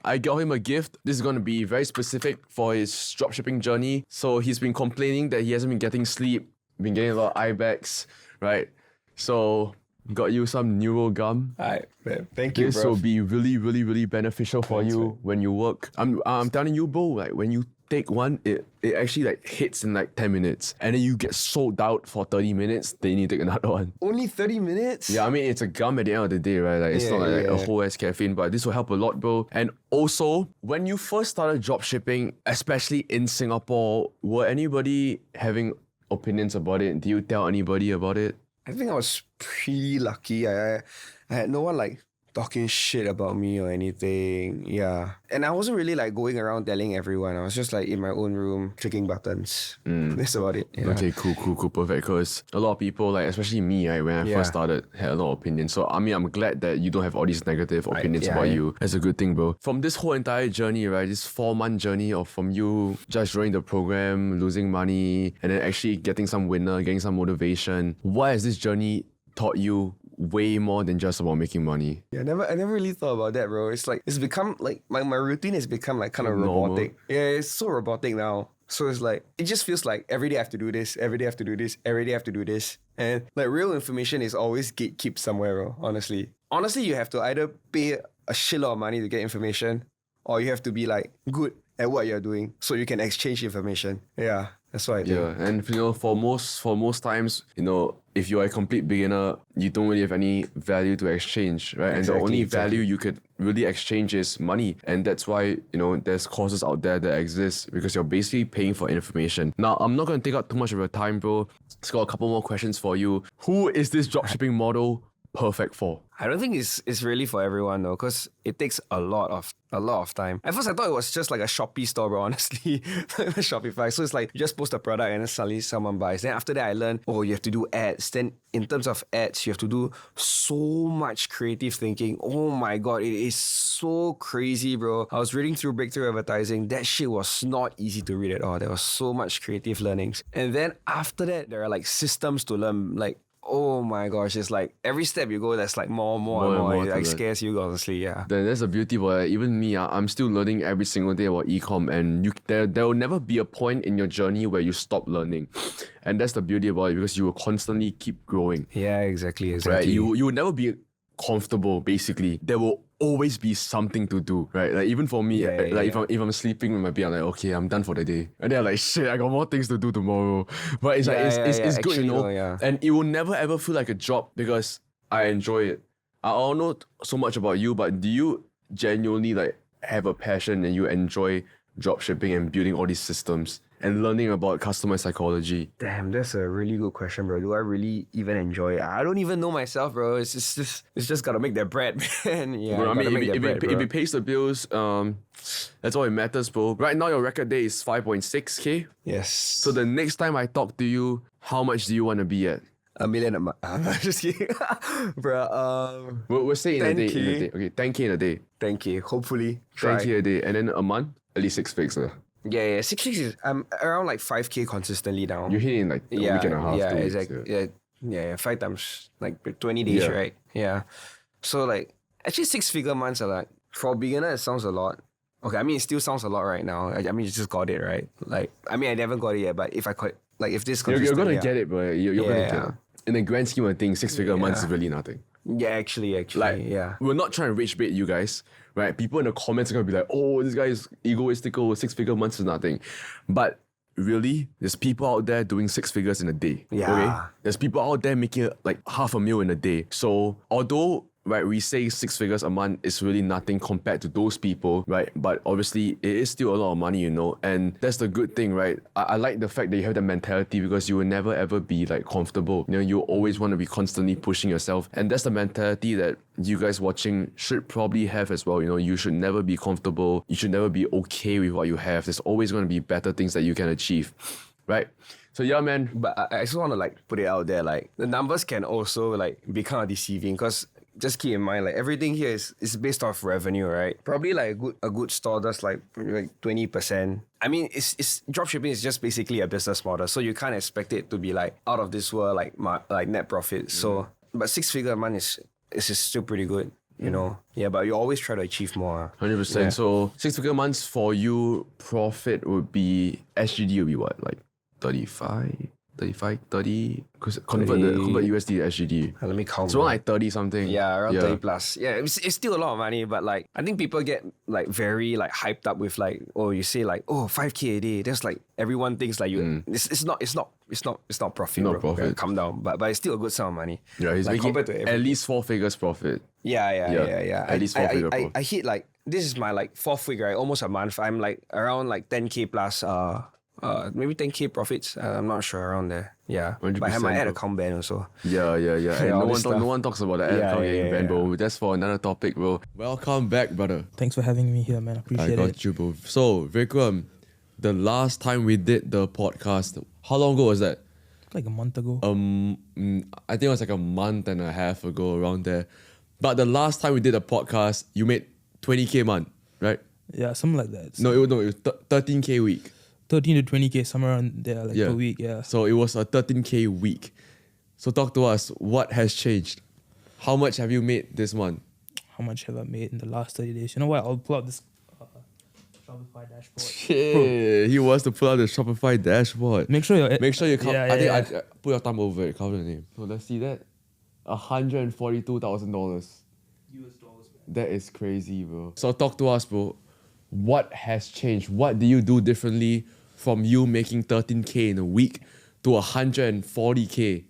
I got him a gift. This is going to be very specific for his dropshipping journey. So he's been complaining that he hasn't been getting sleep, been getting a lot of eye bags, right? So got you some neuro gum. Alright, man. Thank you, bro. This will be really, really, really beneficial for you when you work. I'm telling you, bro, like when you take one, it actually like hits in like 10 minutes. And then you get sold out for 30 minutes, then you need to take another one. Only 30 minutes? Yeah, I mean, it's a gum at the end of the day, right? Like it's not like a whole ass caffeine, but this will help a lot, bro. And also, when you first started dropshipping, especially in Singapore, were anybody having opinions about it? Do you tell anybody about it? I think I was pretty lucky. I had no one like talking shit about me or anything. Yeah. And I wasn't really like going around telling everyone. I was just like in my own room clicking buttons. That's about it. Yeah. Okay, cool, perfect. Because a lot of people, like especially me, right, when I first started, had a lot of opinions. So I mean, I'm glad that you don't have all these negative opinions about you. That's a good thing, bro. From this whole entire journey, right, this 4-month journey from you just joining the program, losing money, and then actually getting some winner, getting some motivation. What has this journey taught you way more than just about making money? Yeah, I never really thought about that, bro. It's like, it's become like, my routine has become like kind of robotic. Yeah, it's so robotic now. So it's like, it just feels like every day I have to do this, every day I have to do this, every day I have to do this. And like real information is always gatekept somewhere, bro, honestly. Honestly, you have to either pay a shitload of money to get information, or you have to be like good at what you're doing so you can exchange information. Yeah, that's what I think. Yeah, and for most times, if you're a complete beginner, you don't really have any value to exchange, right? And the only value you could really exchange is money. And that's why, there's courses out there that exist because you're basically paying for information. Now, I'm not going to take up too much of your time, bro. Just got a couple more questions for you. Who is this dropshipping model perfect for? I don't think it's really for everyone though, because it takes a lot of time. At first I thought it was just like a Shopee store, bro, honestly. Shopify. So it's like you just post a product and then suddenly someone buys. Then after that I learned, you have to do ads. Then in terms of ads, you have to do so much creative thinking. Oh my god, it is so crazy, bro. I was reading through Breakthrough Advertising. That shit was not easy to read at all. There was so much creative learnings. And then after that, there are like systems to learn, like, oh my gosh, it's like every step you go, there's like more and more. It like scares you, honestly, yeah. Then there's the beauty about it. Even me, I'm still learning every single day about e-com, and there will never be a point in your journey where you stop learning. And that's the beauty about it, because you will constantly keep growing. Yeah, exactly. Right? You will never be comfortable, basically. There will always be something to do, right? Like even for me, if I'm sleeping with my bed, I'm like, okay, I'm done for the day. And then I'm like, shit, I got more things to do tomorrow. But it's good, actually, And it will never ever feel like a job, because I enjoy it. I don't know so much about you, but do you genuinely like have a passion and you enjoy dropshipping and building all these systems and learning about customer psychology? Damn, that's a really good question, bro. Do I really even enjoy it? I don't even know myself, bro. It's just gotta make that bread, man. Yeah, Bro, I mean, gotta make that bread, if bro. it pays the bills, that's all it matters, bro. Right now, your record day is 5.6K. Yes. So the next time I talk to you, how much do you want to be at? $1 million a month. I'm just kidding. Bro, We'll say in a day. 10K. Okay, 10K in a day. 10K, hopefully. Try. 10K a day. And then a month, at least 6 figures. Yeah, 6 figures is, I'm around like 5K consistently now. You're hitting like a week and a half. Yeah, 2 weeks, exactly. Yeah, 5 times like 20 days, Yeah. right? Yeah. So like, actually 6-figure months are like, for a beginner, it sounds a lot. Okay, I mean, it still sounds a lot right now. I mean, you just got it, right? Like, I mean, I never got it yet, but if I could, like, if this You're gonna yeah. get it, bro. You're gonna Yeah. get it. In the grand scheme of things, 6-figure months is Yeah. really nothing. Yeah, actually, Like, yeah. we're not trying to rage bait you guys, right? People in the comments are gonna be like, oh, this guy is egoistical, 6-figure months is nothing. But really, there's people out there doing 6 figures in a day. Yeah. Okay? There's people out there making like $500,000 in a day. So although right, we say 6 figures a month is really nothing compared to those people, right? But obviously, it is still a lot of money, you know, and that's the good thing, right? I like the fact that you have that mentality because you will never ever be like comfortable. You know, you always want to be constantly pushing yourself, and that's the mentality that you guys watching should probably have as well. You know, you should never be comfortable. You should never be okay with what you have. There's always going to be better things that you can achieve, right? So yeah, man. But I just want to like put it out there, like the numbers can also like be kind of deceiving because just keep in mind, like everything here is based off revenue, right? Probably like a good store does like 20%. I mean, it's dropshipping is just basically a business model, so you can't expect it to be like out of this world, like net profit. So, but 6-figure a month is still pretty good, you know. Yeah, but you always try to achieve more. 100%. Yeah. So 6-figure months for you, profit would be SGD would be what, like 35, 30, because convert USD to SGD. Let me count. It's around like 30 something. Yeah, around 30 plus. Yeah, it's still a lot of money, but like I think people get like very like hyped up with like, oh, you say like, oh, 5K a day. That's like everyone thinks like you. It's not profit. Not bro. profit. Yeah, calm down, but it's still a good sum of money. Yeah, he's like, making compared to at every- least 4 figures profit. Yeah. At least 4 figure profit. I hit like this is my like 4th week, right? Almost a month. I'm like around like 10K plus. Maybe 10K profits. I'm not sure around there. Yeah, but I have my ad account ban also. Yeah. And all no this stuff. one talks about the ad account getting banned, bro. That's for another topic, bro. Welcome back, brother. Thanks for having me here, man. Appreciate I it. got you, bro. So, Vikram, the last time we did the podcast, how long ago was that? Like a month ago. I think it was like a month and a half ago, around there. But the last time we did a podcast, you made 20K a month, right? Yeah, something like that. No, it was 13K a week. 13 to 20K, somewhere around there, like Yeah. per week, yeah. So it was a 13K week. So talk to us. What has changed? How much have you made this month? How much have I made in the last 30 days? You know what? I'll pull out this Shopify dashboard. Shit, he wants to pull out the Shopify dashboard. Make sure you count. Yeah, I think yeah. I put your thumb over it. Count the name. So let's see that. $142,000. US dollars. That is crazy, bro. So talk to us, bro. What has changed? What do you do differently from you making 13K in a week to 140K?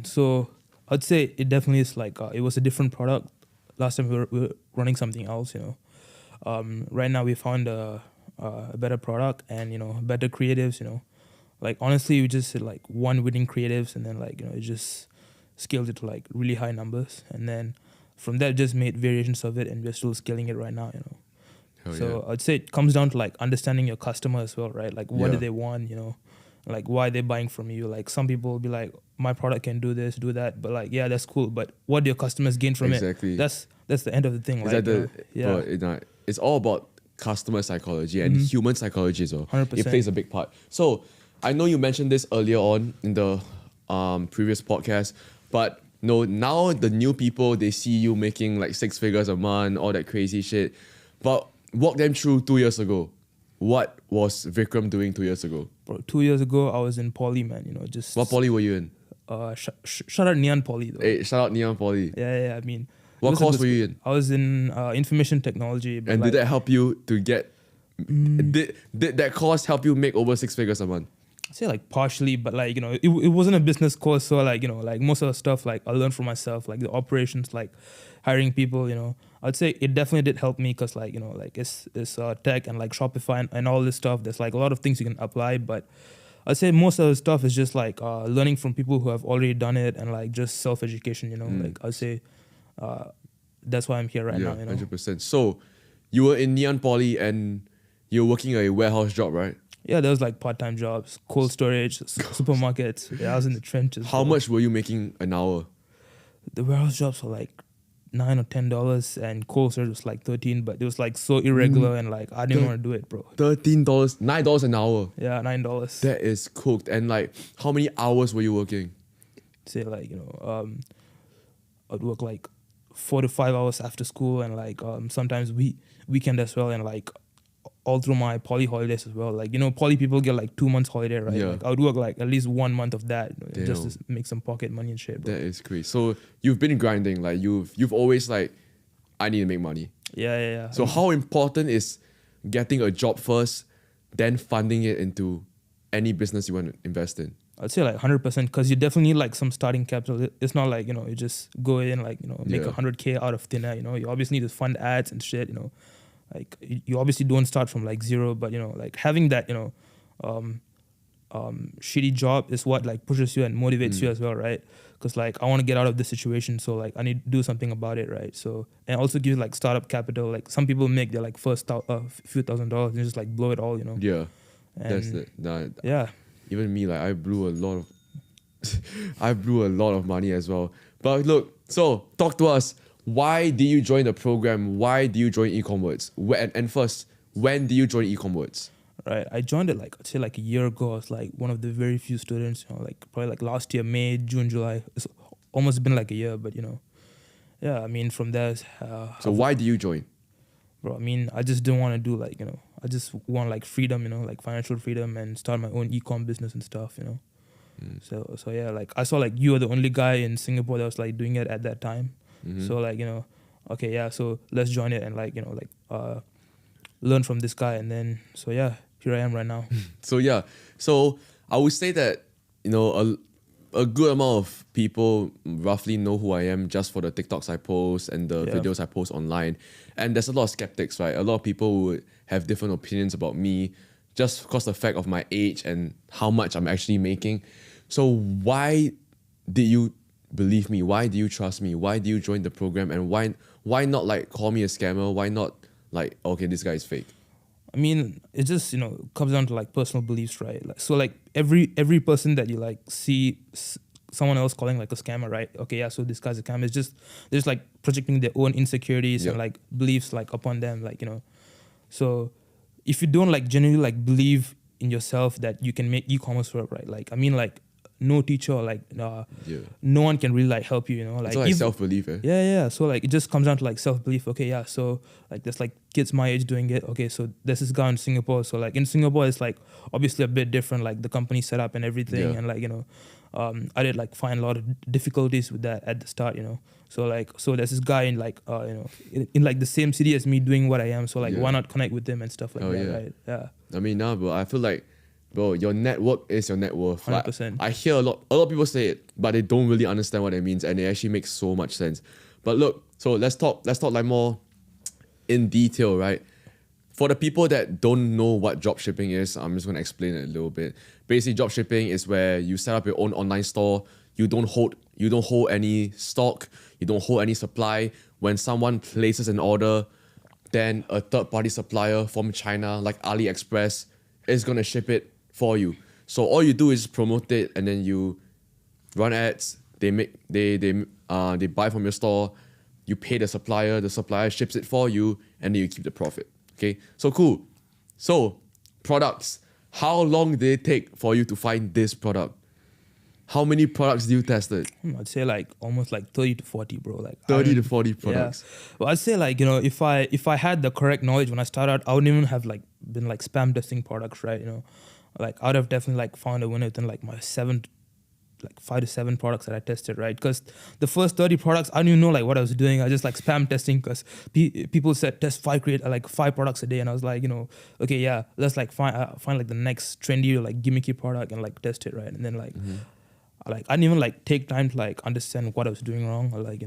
So I'd say it definitely is like, it was a different product. Last time we were running something else, you know. Right now we found a better product and, you know, better creatives, you know. Like, honestly, we just did like one winning creatives and then like, you know, it just scaled it to like really high numbers. And then from there, just made variations of it and we're still scaling it right now, you know. So I'd say it comes down to like understanding your customer as well, right? Like what do they want, you know, like why they're buying from you. Like some people will be like, my product can do this, do that, but like, yeah, that's cool. But what do your customers gain from it? That's the end of the thing. Is Like, that yeah. It's all about customer psychology and human psychology as well. 100%. It plays a big part. So I know you mentioned this earlier on in the previous podcast, but no, now the new people, they see you making like 6 figures a month, all that crazy shit. But walk them through 2 years ago. What was Vikram doing 2 years ago? Bro, 2 years ago, I was in poly, man. You know, just What poly were you in? shout out Neon Poly though. Hey, shout out Neon Poly. Yeah. I mean, What it was a course good were you school. in? I was in information technology. But And like, did that help you to get? Did that course help you make over 6 figures a month? I'd say like partially, but like, it wasn't a business course. So like, like most of the stuff, like I learned from myself, like the operations, like hiring people, I'd say it definitely did help me because like, like it's tech and like Shopify and all this stuff. There's like a lot of things you can apply, but I'd say most of the stuff is just like learning from people who have already done it and like just self-education, like I'd say that's why I'm here right now. 100%. So you were in Neon Poly and you're working a warehouse job, right? Yeah, there was like part-time jobs, cold storage, supermarkets. Yeah, I was in the trenches. How much were you making an hour? The warehouse jobs were like $9 or $10, and cold storage was like 13. But it was like so irregular, and like I didn't want to do it, bro. $13, $9 an hour. Yeah, $9. That is cooked. And like, how many hours were you working? Say like I'd work like 4 to 5 hours after school, and like sometimes weekend as well, and like all through my poly holidays as well. Like, poly people get like 2 months holiday, right? Yeah. Like I would work like at least 1 month of that just to make some pocket money and shit, bro. That is crazy. So you've been grinding, like you've always like, I need to make money. Yeah. So how important is getting a job first, then funding it into any business you want to invest in? I'd say like 100% because you definitely need like some starting capital. It's not like, you just go in like, make 100K out of thin air, You obviously need to fund ads and shit, Like you obviously don't start from like zero, but like having that shitty job is what like pushes you and motivates you as well, right? Because like I want to get out of this situation, so like I need to do something about it, right? So and also give like startup capital. Like some people make their like first few $1,000s and just like blow it all, Yeah, and that's it. Nah, yeah. Even me, like I blew a lot of I blew a lot of money as well. But look, so talk to us. Why did you join the program? Why did you join e-commerce? And first, when did you join e-commerce? Right, I joined it like I'd say like a year ago. I was like one of the very few students, like probably like last year, May, June, July. It's almost been like a year, but yeah. I mean, from there. So why did you join? Bro, I mean, I just didn't want to do like I just want like freedom, like financial freedom, and start my own e-com business and stuff, So yeah, like I saw like you were the only guy in Singapore that was like doing it at that time. So like okay, yeah, so let's join it and like learn from this guy, and then so yeah, here I am right now. So yeah, so I would say that a good amount of people roughly know who I am just for the TikToks I post and the videos I post online, and there's a lot of skeptics, right? A lot of people would have different opinions about me just because of the fact of my age and how much I'm actually making. So why did you believe me? Why do you trust me? Why do you join the program? And why not like call me a scammer? Why not like, okay, this guy is fake? I mean, it just comes down to like personal beliefs, right? Like, so like every person that you like see someone else calling like a scammer, right? Okay, yeah, so this guy's a scammer. It's just they're just like projecting their own insecurities and like beliefs like upon them, like So if you don't like genuinely like believe in yourself that you can make e-commerce work, right? Like I mean, like no teacher or like no one can really like help you, like, it's like self-belief, eh? Yeah. So like it just comes down to like self-belief. Okay, yeah. So like there's like kids my age doing it. Okay, so there's this guy in Singapore. So like in Singapore it's like obviously a bit different, like the company setup and everything, and like I did like find a lot of difficulties with that at the start, So like there's this guy in like in like the same city as me doing what I am. So like why not connect with them and stuff like that, right? Yeah. I mean, bro, I feel like, bro, your network is your net worth. 100%. I hear a lot of people say it, but they don't really understand what it means, and it actually makes so much sense. But look, so let's talk like more in detail, right? For the people that don't know what dropshipping is, I'm just gonna explain it a little bit. Basically, dropshipping is where you set up your own online store. You don't hold any stock. You don't hold any supply. When someone places an order, then a third-party supplier from China, like AliExpress, is gonna ship it for you. So all you do is promote it, and then you run ads. They buy from your store. You pay the supplier ships it for you, and then you keep the profit. Okay, so cool. So products. How long did it take for you to find this product? How many products do you tested? I'd say like almost like 30 to 40, bro. Like 30 to 40 products. Yeah. Well, I'd say like, if I had the correct knowledge when I started, I wouldn't even have like been like spam testing products, right? Like I would have definitely like found a winner within like my 7 like 5 to 7 products that I tested, right? Because the first 30 products, I didn't even know like what I was doing. I just like spam testing because people said test 5 products a day, and I was like, okay, yeah, let's like find like the next trendy or like gimmicky product and like test it, right? And then like I didn't even like take time to like understand what I was doing wrong, or like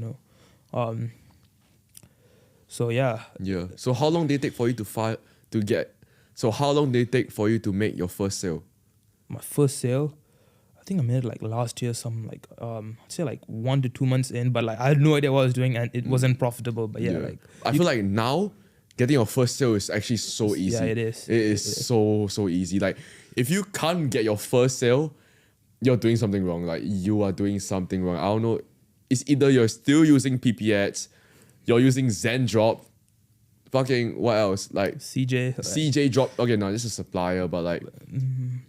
so yeah. Yeah. So how long did it take for you So how long did it take for you to make your first sale? My first sale, I think I made it like last year, I'd say like 1 to 2 months in, but like I had no idea what I was doing and it wasn't profitable. But yeah, like I feel like now getting your first sale is actually so easy. Yeah, it is. It is so easy. Like if you can't get your first sale, you're doing something wrong. Like you are doing something wrong. I don't know. It's either you're still using PPX, you're using Zendrop, fucking what else? Like CJ drop. Okay, no, this is a supplier, but like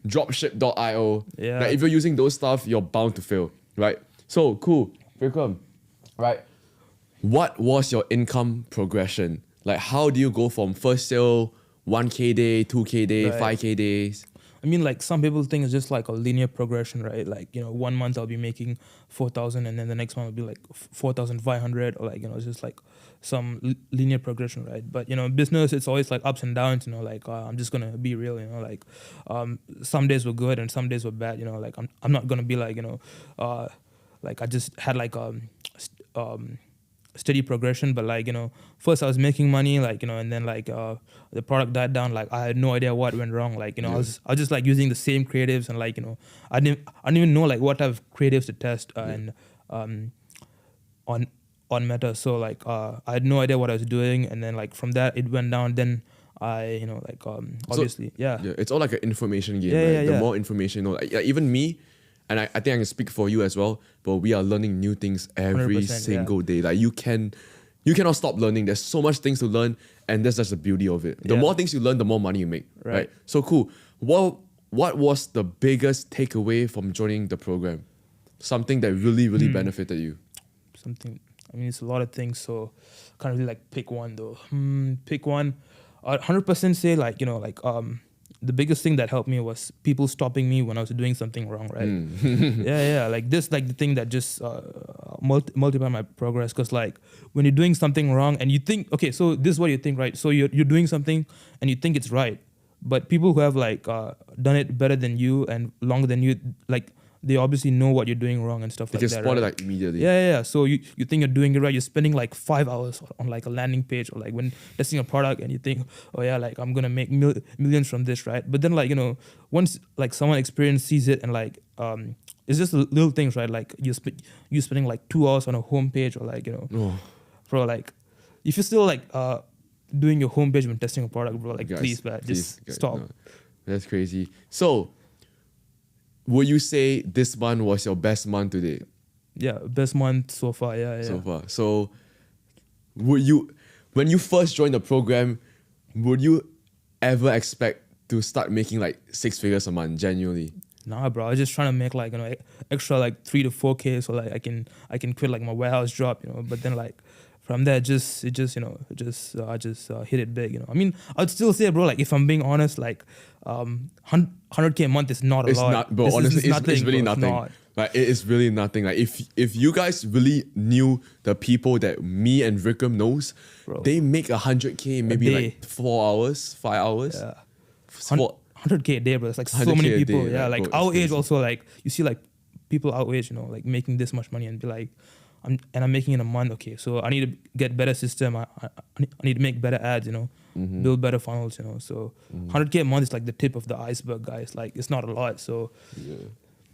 dropship.io. Yeah. Like if you're using those stuff, you're bound to fail, right? So cool, Vikram, right? What was your income progression? Like how do you go from first sale, 1K day, 2K day, Right. 5K days? I mean, like some people think it's just like a linear progression, right? Like 1 month I'll be making 4,000, and then the next month will be like 4,500, or like it's just like some linear progression, right? But business, it's always like ups and downs. Like I'm just gonna be real. Like some days were good and some days were bad. Like I'm not gonna be like like I just had like steady progression, but like first I was making money, like and then like the product died down. Like I had no idea what went wrong. Like I was just like using the same creatives, and like I didn't even know like what type of creatives to test and on Meta. So like I had no idea what I was doing, and then like from that it went down. Then I obviously It's all like an information game, Yeah, right? yeah, The yeah. more information, like even me, and I think I can speak for you as well, but we are learning new things every 100%, single day. Like you cannot stop learning. There's so much things to learn, and that's just the beauty of it. The Yeah. more things you learn, the more money you make. Right. So cool. What was the biggest takeaway from joining the program? Something that really benefited you. Something. I mean, it's a lot of things, so can't really like pick one though. Pick one. I'd 100% say like the biggest thing that helped me was people stopping me when I was doing something wrong, right? yeah. Like this, like the thing that just multiply my progress. Cause like when you're doing something wrong and you think, okay, so this is what you think, right? So you're doing something and you think it's right, but people who have like done it better than you and longer than you, like they obviously know what you're doing wrong and stuff They like can that. spot it right? like immediately. Yeah. So you think you're doing it right. You're spending like 5 hours on like a landing page, or like when testing a product, and you think, oh yeah, like I'm gonna make millions from this, right? But then like once like someone experienced sees it, and like it's just little things, right? Like you spending like 2 hours on a homepage, or like bro, like if you're still like doing your homepage when testing a product, bro, like Guys, please, man, just guys, stop. no. That's crazy. So, would you say this month was your best month to date? Yeah, best month so far. Yeah. So far. So, when you first joined the program, would you ever expect to start making like 6 figures a month, genuinely? Nah, bro. I was just trying to make like extra like 3 to 4K, so like I can quit like my warehouse job, But then like from there, I just hit it big, I mean, I'd still say, bro, like if I'm being honest, like 100K a month is not a It's lot. not, bro. This Honestly, is it's really bro. It's nothing. not. Like it is really nothing. Like if you guys really knew the people that me and Vikram knows, Bro. they make 100K maybe day. like 4 hours, 5 hours. Yeah. What? 100K a day, bro. It's like so 100K many a people. day, Yeah, like, like bro, it's our age crazy. also, like you see like people our age, like making this much money and be like, I'm making in a month. Okay, so I need to get better system. I need to make better ads, build better funnels, So 100K a month is like the tip of the iceberg, guys. Like it's not a lot. So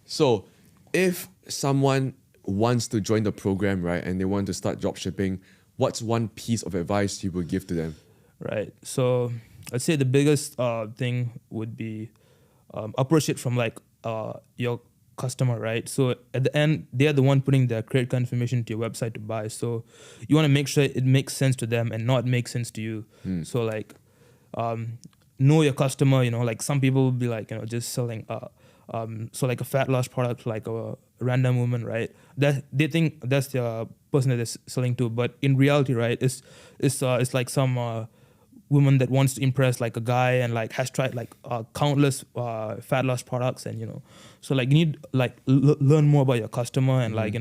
So, if someone wants to join the program, right, and they want to start dropshipping, what's one piece of advice you would give to them? right. So I'd say the biggest thing would be approach it from like your customer, right? So at the end, they're the one putting their credit card information to your website to buy. So you want to make sure it makes sense to them and not make sense to you. So like know your customer, like some people will be like, just selling so like a fat loss product, like a random woman, right? That they think that's the person that they're selling to, but in reality, right, it's like some woman that wants to impress like a guy and like has tried like countless fat loss products, and so like you need like learn more about your customer and like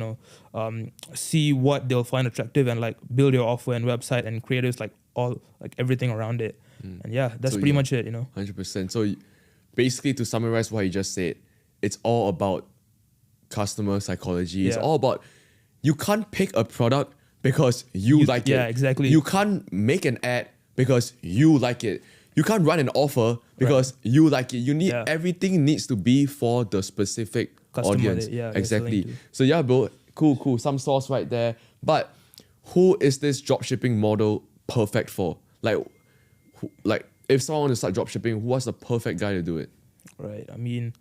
see what they'll find attractive and like build your offer and website and creatives, like all like everything around it. And yeah, that's pretty much it. 100%. So basically, to summarize what you just said, it's all about customer psychology. It's all about, you can't pick a product because you like it. Yeah, exactly. You can't make an ad because you like it. You can't run an offer because you like it. You need everything needs to be for the specific Customer audience. that, Exactly. So yeah, bro, cool. Some sauce right there. But who is this dropshipping model perfect for? Like if someone wants to start dropshipping, what's the perfect guy to do it? Right. I mean,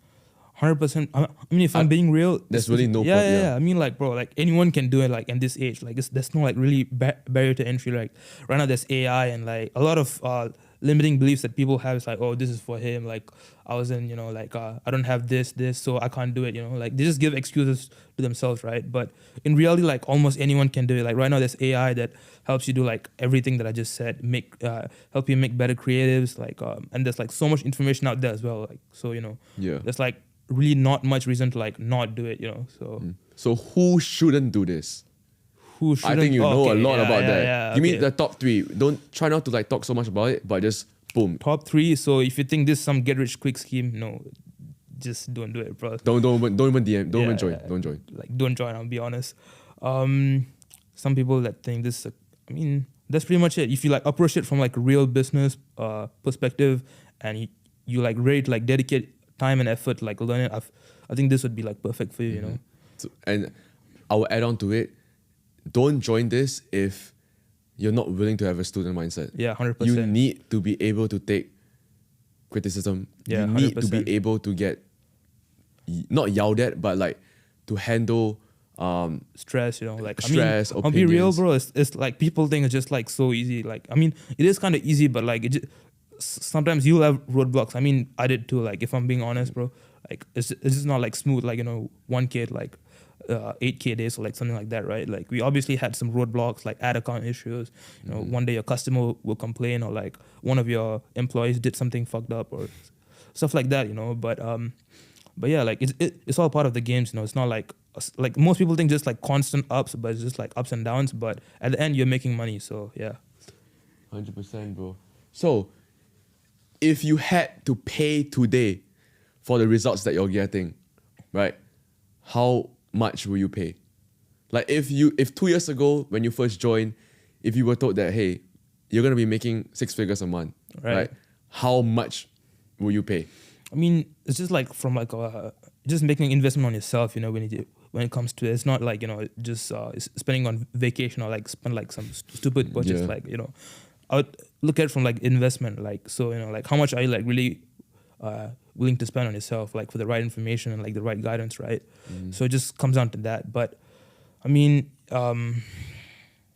100%. I mean, if I'm being real, there's really no yeah. I mean, like, bro, like anyone can do it. Like in this age, like there's no like really barrier to entry. Like right now, there's AI and like a lot of limiting beliefs that people have. It's like, oh, this is for him. Like I wasn't, like I don't have this, so I can't do it. Like they just give excuses to themselves, right? But in reality, like almost anyone can do it. Like right now, there's AI that helps you do like everything that I just said. Help you make better creatives. Like and there's like so much information out there as well. Like so, there's like really not much reason to like not do it. So who shouldn't do this? Who shouldn't? I think you know a lot about that. Yeah, Give me the top 3. Don't try not to like talk so much about it, but just boom. Top 3. So if you think this is some get rich quick scheme, no, just don't do it, bro. Don't even DM. Don't even join. Don't join. Like don't join. I'll be honest. Some people that think this. I mean, that's pretty much it. If you like approach it from like a real business perspective, and you like ready to like dedicate time and effort, like learn it, I think this would be like perfect for you. So, and I will add on to it. Don't join this if you're not willing to have a student mindset. Yeah, 100%. You need to be able to take criticism. Yeah, you need 100%. to be able to get not yelled at, but like to handle stress. Like stress. I mean, I'll be real, bro. It's like people think it's just like so easy. Like I mean, it is kind of easy, but like sometimes you'll have roadblocks. I mean, I did too. Like if I'm being honest, bro, like it's just not like smooth. Like 1K like 8K days or like something like that, right? Like we obviously had some roadblocks, like ad account issues. One day your customer will complain, or like one of your employees did something fucked up or stuff like that. But yeah, like it's all part of the games. It's not like most people think just like constant ups, but it's just like ups and downs. But at the end, you're making money. So yeah, 100%, bro. So if you had to pay today for the results that you're getting, right? How much will you pay? Like if 2 years ago when you first joined, if you were told that, hey, you're gonna be making 6 figures a month, right? How much will you pay? I mean, it's just like from like just making an investment on yourself, when it comes to it. It's not like, just spending on vacation or like spend like some stupid purchase. Like, I would look at it from like investment. Like, so, like how much are you like really willing to spend on yourself, like for the right information and like the right guidance, right? So it just comes down to that. But I mean, damn,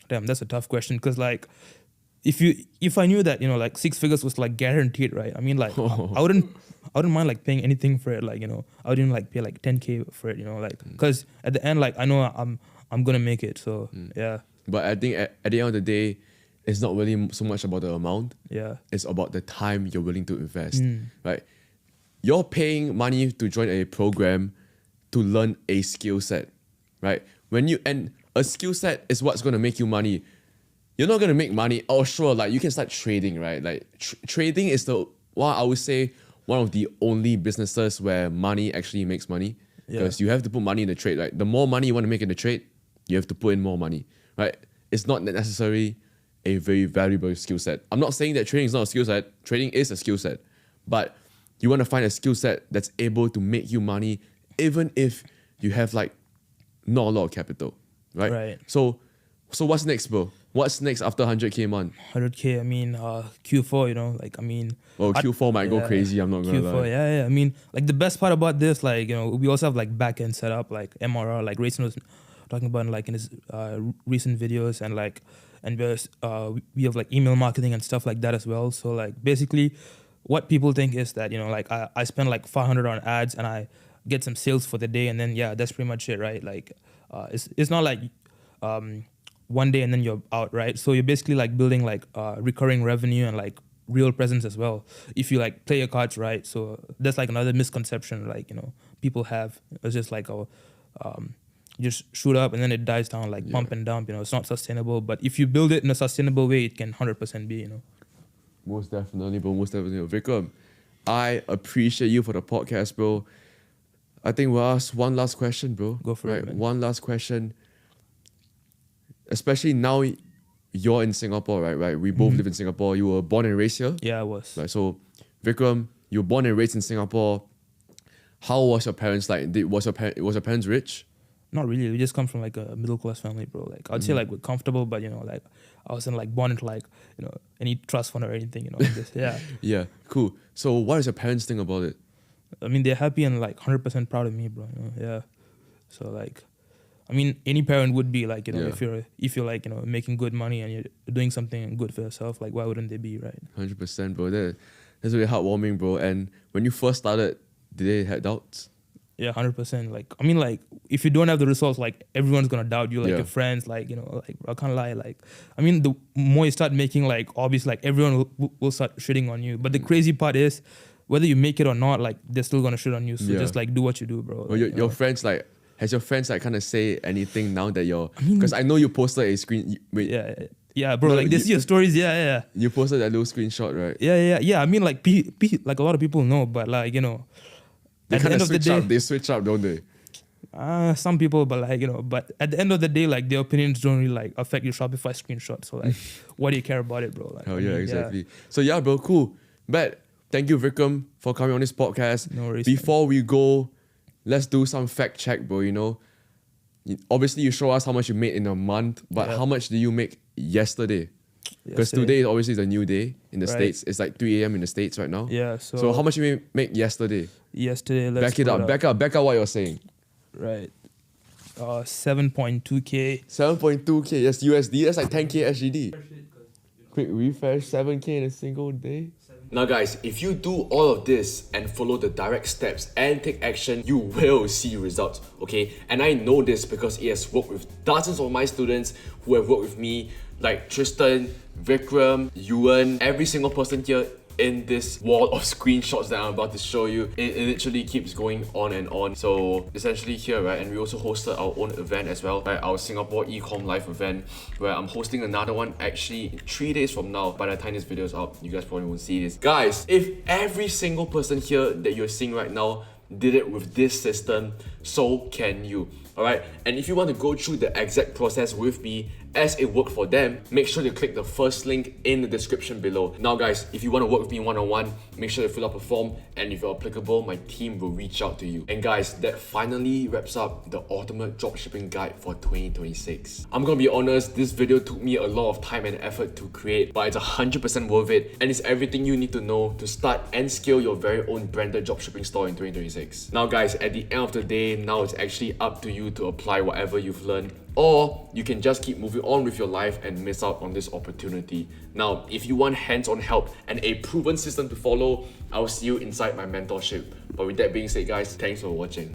that's a tough question, because like if I knew that like 6 figures was like guaranteed, right? I mean, like I wouldn't mind like paying anything for it. Like I would even like pay like 10K for it. Like because at the end, like I know I'm gonna make it. So yeah. But I think at the end of the day, it's not really so much about the amount. Yeah. It's about the time you're willing to invest, right? You're paying money to join a program to learn a skill set, right? And a skill set is what's going to make you money. You're not going to make money. Oh, sure, like you can start trading, right? Like trading is I would say one of the only businesses where money actually makes money, because you have to put money in the trade, right? The more money you want to make in the trade, you have to put in more money, right? It's not necessarily a very valuable skill set. I'm not saying that trading is not a skill set. Trading is a skill set, but you want to find a skill set that's able to make you money, even if you have like not a lot of capital, right? Right. So what's next, bro? What's next after 100K a month? 100K, I mean, Q4, like, I mean... Oh, Q4 might go crazy, I'm not gonna lie. Q4, yeah. I mean, like, the best part about this, like, we also have, like, back-end setup, like, MRR, like, Rayson was talking about, like, in his recent videos, and, like, we have, like, email marketing and stuff like that as well. So, like, basically, what people think is that, like, I spend, like, 500 on ads, and I get some sales for the day, and then, yeah, that's pretty much it, right? Like, it's not like... one day and then you're out, right? So you're basically like building like recurring revenue and like real presence as well if you like play your cards right. So that's like another misconception like, you know, people have. It's just like you just shoot up and then it dies down, like pump and dump, you know. It's not sustainable, but if you build it in a sustainable way, it can 100% be, you know. Most definitely, bro. Most definitely. Vikram, I appreciate you for the podcast, bro. I think we'll ask one last question, bro. Go for it, man. One last question. Especially now you're in Singapore, right? We both live in Singapore. You were born and raised here? Yeah, I was. Right, so, Vikram, you were born and raised in Singapore. How was your parents like? Was your parents rich? Not really. We just come from like a middle class family, bro. Like I'd say like we're comfortable, but you know, like I wasn't like born into like, you know, any trust fund or anything, you know. Just, yeah. Yeah, cool. So what does your parents think about it? I mean, they're happy and like 100% proud of me, bro. You know? Yeah. So like, I mean, any parent would be like, you know, if you're like, you know, making good money and you're doing something good for yourself, like why wouldn't they be, right? 100%, bro. That's really heartwarming, bro. And when you first started, did they have doubts? Yeah, 100%. Like, I mean, like, if you don't have the results, like, everyone's gonna doubt you, like, your friends, like, you know, like, I can't lie, like, I mean, the more you start making, like, obvious, like, everyone will start shitting on you. But the crazy part is, whether you make it or not, like, they're still gonna shit on you. So just, like, do what you do, bro. Well, like, your friends, like, has your friends, like, kind of say anything now that you're, because I know you posted a screen, wait. Yeah, bro, like, they see your stories, You posted that little screenshot, right? Yeah, I mean, like, like, a lot of people know, but, like, you know, they kind of switch up. They switch up, don't they? Some people, but like, you know, but at the end of the day, like their opinions don't really like affect your Shopify screenshot. So like, why do you care about it, bro? Like, Hell yeah, exactly. So yeah, bro, cool. But thank you, Vikram, for coming on this podcast. No worries. Before we go, let's do some fact check, bro. You know, obviously you show us how much you made in a month, but how much did you make yesterday? Because today obviously is a new day in the States. It's like 3 a.m. in the States right now. Yeah. So how much you make yesterday? Yesterday, let's back it up. Back up what you're saying. Right. 7.2K. 7.2K. That's USD. That's like 10K SGD. Quick refresh. 7K in a single day. Now guys, if you do all of this and follow the direct steps and take action, you will see results, okay? And I know this because it has worked with dozens of my students who have worked with me, like Tristan, Vikram, Yuan, every single person here in this wall of screenshots that I'm about to show you. It literally keeps going on and on. So essentially here, right, and we also hosted our own event as well, right, our Singapore Ecom Live event, where I'm hosting another one actually 3 days from now. By the time this video is up, you guys probably won't see this. Guys, if every single person here that you're seeing right now did it with this system, so can you. Alright, and if you want to go through the exact process with me as it worked for them, make sure to click the first link in the description below. Now guys, if you want to work with me one-on-one, make sure to fill up a form, and if you're applicable, my team will reach out to you. And guys, that finally wraps up the ultimate dropshipping guide for 2026. I'm gonna be honest, this video took me a lot of time and effort to create, but it's 100% worth it, and it's everything you need to know to start and scale your very own branded dropshipping store in 2026. Now guys, at the end of the day, now it's actually up to you to apply whatever you've learned, or you can just keep moving on with your life and miss out on this opportunity. Now, if you want hands-on help and a proven system to follow, I'll see you inside my mentorship. But with that being said, guys, thanks for watching.